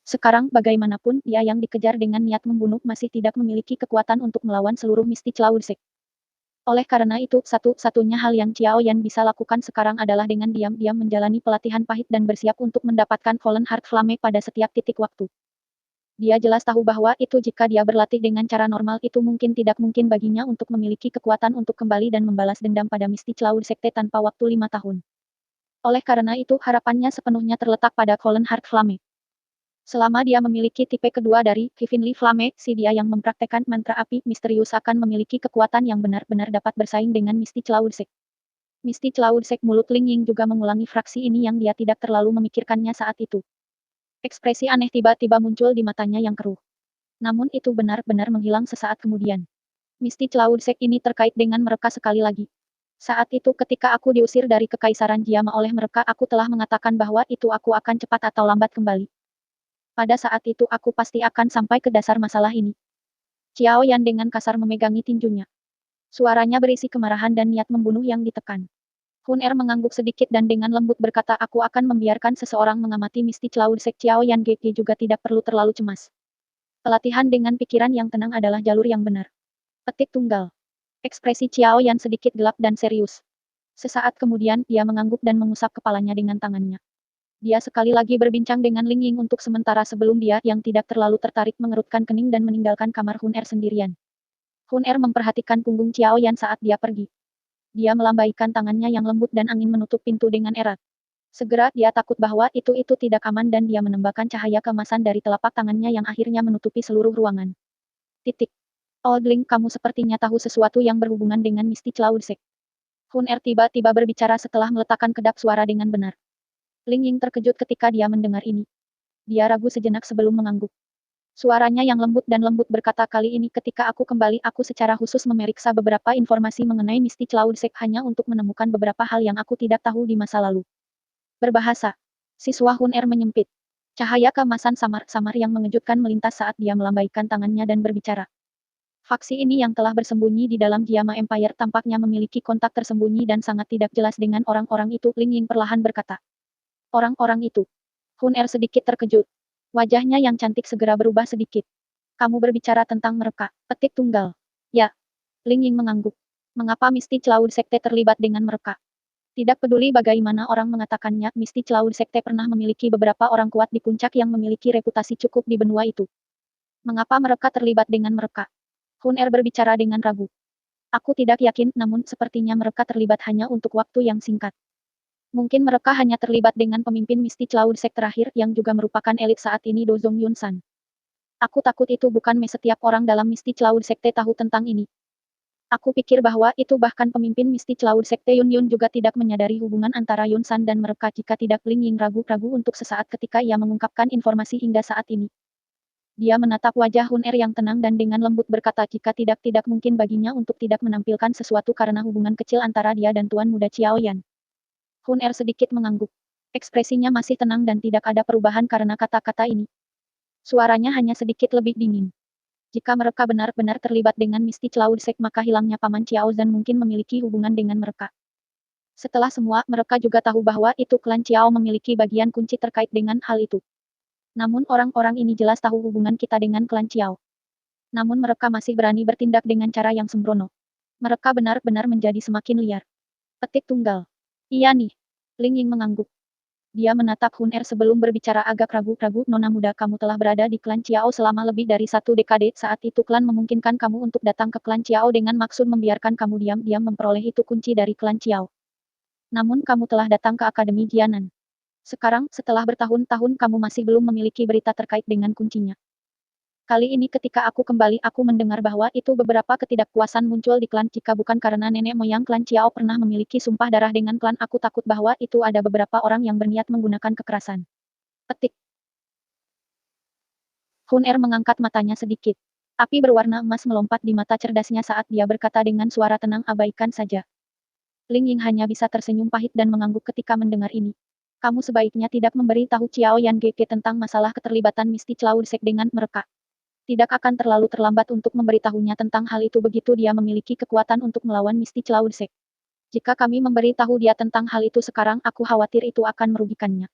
Sekarang bagaimanapun, dia yang dikejar dengan niat membunuh masih tidak memiliki kekuatan untuk melawan seluruh Misty Cloud Sekte. Oleh karena itu, satu-satunya hal yang Xiao Yan bisa lakukan sekarang adalah dengan diam-diam menjalani pelatihan pahit dan bersiap untuk mendapatkan Fallen Heart Flame pada setiap titik waktu. Dia jelas tahu bahwa itu jika dia berlatih dengan cara normal itu mungkin tidak mungkin baginya untuk memiliki kekuatan untuk kembali dan membalas dendam pada Misty Cloud Sekte tanpa waktu 5 tahun. Oleh karena itu harapannya sepenuhnya terletak pada Fallen Heart Flame. Selama dia memiliki tipe kedua dari Heavenly Flame, si dia yang mempraktekkan mantra api misterius akan memiliki kekuatan yang benar-benar dapat bersaing dengan Misty Cloud Sect. Misty Cloud Sect, mulut Ling Ying juga mengulangi fraksi ini yang dia tidak terlalu memikirkannya saat itu. Ekspresi aneh tiba-tiba muncul di matanya yang keruh. Namun itu benar-benar menghilang sesaat kemudian. Misty Cloud Sect ini terkait dengan mereka sekali lagi. Saat itu ketika aku diusir dari Kekaisaran Jiama oleh mereka, aku telah mengatakan bahwa itu aku akan cepat atau lambat kembali. Pada saat itu aku pasti akan sampai ke dasar masalah ini. Xiao Yan dengan kasar memegangi tinjunya. Suaranya berisi kemarahan dan niat membunuh yang ditekan. Hun Er mengangguk sedikit dan dengan lembut berkata, aku akan membiarkan seseorang mengamati Misty Cloud Sect. Xiao Yan Geki juga tidak perlu terlalu cemas. Pelatihan dengan pikiran yang tenang adalah jalur yang benar. Petik tunggal. Ekspresi Xiao Yan sedikit gelap dan serius. Sesaat kemudian, dia mengangguk dan mengusap kepalanya dengan tangannya. Dia sekali lagi berbincang dengan Ling Ying untuk sementara sebelum dia, yang tidak terlalu tertarik, mengerutkan kening dan meninggalkan kamar Hun Er sendirian. Hun Er memperhatikan punggung Xiao Yan saat dia pergi. Dia melambaikan tangannya yang lembut dan angin menutup pintu dengan erat. Segera dia takut bahwa itu tidak aman dan dia menembakkan cahaya keemasan dari telapak tangannya yang akhirnya menutupi seluruh ruangan. Titik. Old Ling, kamu sepertinya tahu sesuatu yang berhubungan dengan Misty Cloud Sect. Hun Er tiba-tiba berbicara setelah meletakkan kedap suara dengan benar. Ling Ying terkejut ketika dia mendengar ini. Dia ragu sejenak sebelum mengangguk. Suaranya yang lembut dan lembut berkata, kali ini ketika aku kembali, aku secara khusus memeriksa beberapa informasi mengenai Misty Cloud Sect hanya untuk menemukan beberapa hal yang aku tidak tahu di masa lalu. Berbahasa. Siswa Hun Er menyempit. Cahaya keemasan samar-samar yang mengejutkan melintas saat dia melambaikan tangannya dan berbicara. Faksi ini yang telah bersembunyi di dalam Jiama Empire tampaknya memiliki kontak tersembunyi dan sangat tidak jelas dengan orang-orang itu, Ling Ying perlahan berkata. Orang-orang itu. Hun Er sedikit terkejut. Wajahnya yang cantik segera berubah sedikit. Kamu berbicara tentang mereka. Petik tunggal. Ya. Ling Ying mengangguk. Mengapa Misty Cloud Sekte terlibat dengan mereka? Tidak peduli bagaimana orang mengatakannya, Misty Cloud Sekte pernah memiliki beberapa orang kuat di puncak yang memiliki reputasi cukup di benua itu. Mengapa mereka terlibat dengan mereka? Hun Er berbicara dengan ragu. Aku tidak yakin, namun sepertinya mereka terlibat hanya untuk waktu yang singkat. Mungkin mereka hanya terlibat dengan pemimpin Misty Cloud Sect terakhir, yang juga merupakan elit saat ini, Dozong Yunsan. Aku takut itu bukan setiap orang dalam Misty Cloud Sekte tahu tentang ini. Aku pikir bahwa itu bahkan pemimpin Misty Cloud Sekte Yun Yun juga tidak menyadari hubungan antara Yunsan dan mereka. Jika tidak, Ling Ying ragu-ragu untuk sesaat ketika ia mengungkapkan informasi hingga saat ini. Dia menatap wajah Hun Er yang tenang dan dengan lembut berkata, jika tidak mungkin baginya untuk tidak menampilkan sesuatu karena hubungan kecil antara dia dan Tuan Muda Xiao Yan. Hun Er sedikit mengangguk. Ekspresinya masih tenang dan tidak ada perubahan karena kata-kata ini. Suaranya hanya sedikit lebih dingin. Jika mereka benar-benar terlibat dengan Misty Cloud Sect, maka hilangnya Paman Xiao Zhan mungkin memiliki hubungan dengan mereka. Setelah semua, mereka juga tahu bahwa itu klan Xiao memiliki bagian kunci terkait dengan hal itu. Namun orang-orang ini jelas tahu hubungan kita dengan klan Xiao. Namun mereka masih berani bertindak dengan cara yang sembrono. Mereka benar-benar menjadi semakin liar. Petik tunggal. Iya nih. Ling Ying mengangguk. Dia menatap Hun Er sebelum berbicara agak ragu-ragu. Nona muda, kamu telah berada di klan Xiao selama lebih dari 1 dekade. Saat itu klan memungkinkan kamu untuk datang ke klan Xiao dengan maksud membiarkan kamu diam-diam memperoleh itu kunci dari klan Xiao. Namun kamu telah datang ke Akademi Jianan. Sekarang, setelah bertahun-tahun kamu masih belum memiliki berita terkait dengan kuncinya. Kali ini ketika aku kembali, aku mendengar bahwa itu beberapa ketidakpuasan muncul di klan. Jika bukan karena nenek moyang klan Xiao pernah memiliki sumpah darah dengan klan, aku takut bahwa itu ada beberapa orang yang berniat menggunakan kekerasan. Petik. Hun Er mengangkat matanya sedikit. Api berwarna emas melompat di mata cerdasnya saat dia berkata dengan suara tenang, abaikan saja. Ling Ying hanya bisa tersenyum pahit dan mengangguk ketika mendengar ini. Kamu sebaiknya tidak memberi tahu Xiao Yan Geke tentang masalah keterlibatan Misty Cloud Sect dengan mereka. Tidak akan terlalu terlambat untuk memberitahunya tentang hal itu begitu dia memiliki kekuatan untuk melawan Misty Cloud Sect. Jika kami memberitahu dia tentang hal itu sekarang, aku khawatir itu akan merugikannya.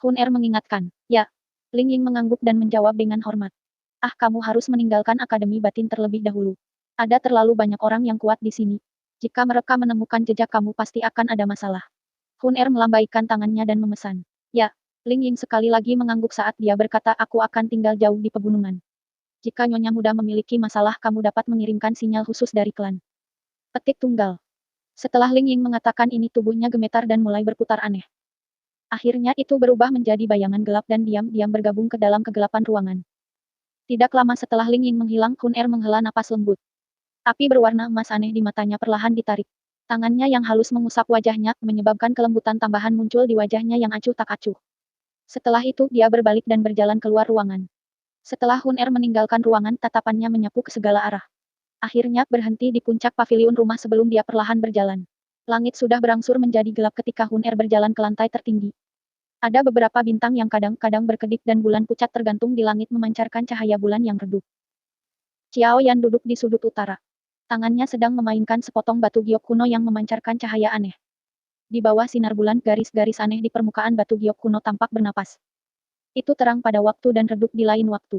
Hun Er mengingatkan. Ya. Ling Ying mengangguk dan menjawab dengan hormat. Ah, kamu harus meninggalkan Akademi Batin terlebih dahulu. Ada terlalu banyak orang yang kuat di sini. Jika mereka menemukan jejak kamu, pasti akan ada masalah. Hun Er melambaikan tangannya dan memesan. Ya. Ling Ying sekali lagi mengangguk saat dia berkata, aku akan tinggal jauh di pegunungan. Jika Nyonya Muda memiliki masalah, kamu dapat mengirimkan sinyal khusus dari klan. Petik tunggal. Setelah Ling Ying mengatakan ini, tubuhnya gemetar dan mulai berputar aneh. Akhirnya itu berubah menjadi bayangan gelap dan diam-diam bergabung ke dalam kegelapan ruangan. Tidak lama setelah Ling Ying menghilang, Hun Er menghela napas lembut. Api berwarna emas aneh di matanya perlahan ditarik. Tangannya yang halus mengusap wajahnya, menyebabkan kelembutan tambahan muncul di wajahnya yang acuh tak acuh. Setelah itu dia berbalik dan berjalan keluar ruangan. Setelah Hun Er meninggalkan ruangan, tatapannya menyapu ke segala arah. Akhirnya berhenti di puncak paviliun rumah sebelum dia perlahan berjalan. Langit sudah berangsur menjadi gelap ketika Hun Er berjalan ke lantai tertinggi. Ada beberapa bintang yang kadang-kadang berkedip dan bulan pucat tergantung di langit memancarkan cahaya bulan yang redup. Xiao Yan duduk di sudut utara. Tangannya sedang memainkan sepotong batu giok kuno yang memancarkan cahaya aneh. Di bawah sinar bulan, garis-garis aneh di permukaan batu giok kuno tampak bernapas. Itu terang pada waktu dan redup di lain waktu.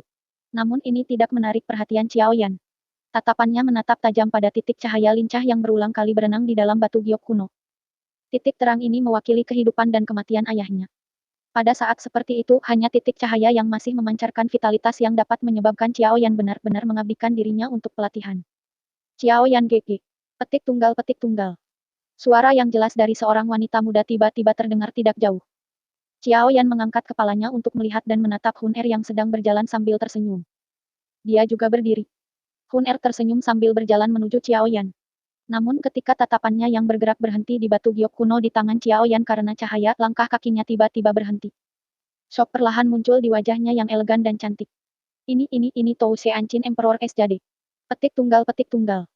Namun ini tidak menarik perhatian Xiao Yan. Tatapannya menatap tajam pada titik cahaya lincah yang berulang kali berenang di dalam batu giok kuno. Titik terang ini mewakili kehidupan dan kematian ayahnya. Pada saat seperti itu, hanya titik cahaya yang masih memancarkan vitalitas yang dapat menyebabkan Xiao Yan benar-benar mengabdikan dirinya untuk pelatihan. Xiao Yan GG. Petik tunggal petik tunggal. Suara yang jelas dari seorang wanita muda tiba-tiba terdengar tidak jauh. Xiao Yan mengangkat kepalanya untuk melihat dan menatap Hun Er yang sedang berjalan sambil tersenyum. Dia juga berdiri. Hun Er tersenyum sambil berjalan menuju Xiao Yan. Namun ketika tatapannya yang bergerak berhenti di batu giok kuno di tangan Xiao Yan karena cahaya, langkah kakinya tiba-tiba berhenti. Shock perlahan muncul di wajahnya yang elegan dan cantik. Ini Tou Seanchin Emperor SJD. Petik tunggal petik tunggal.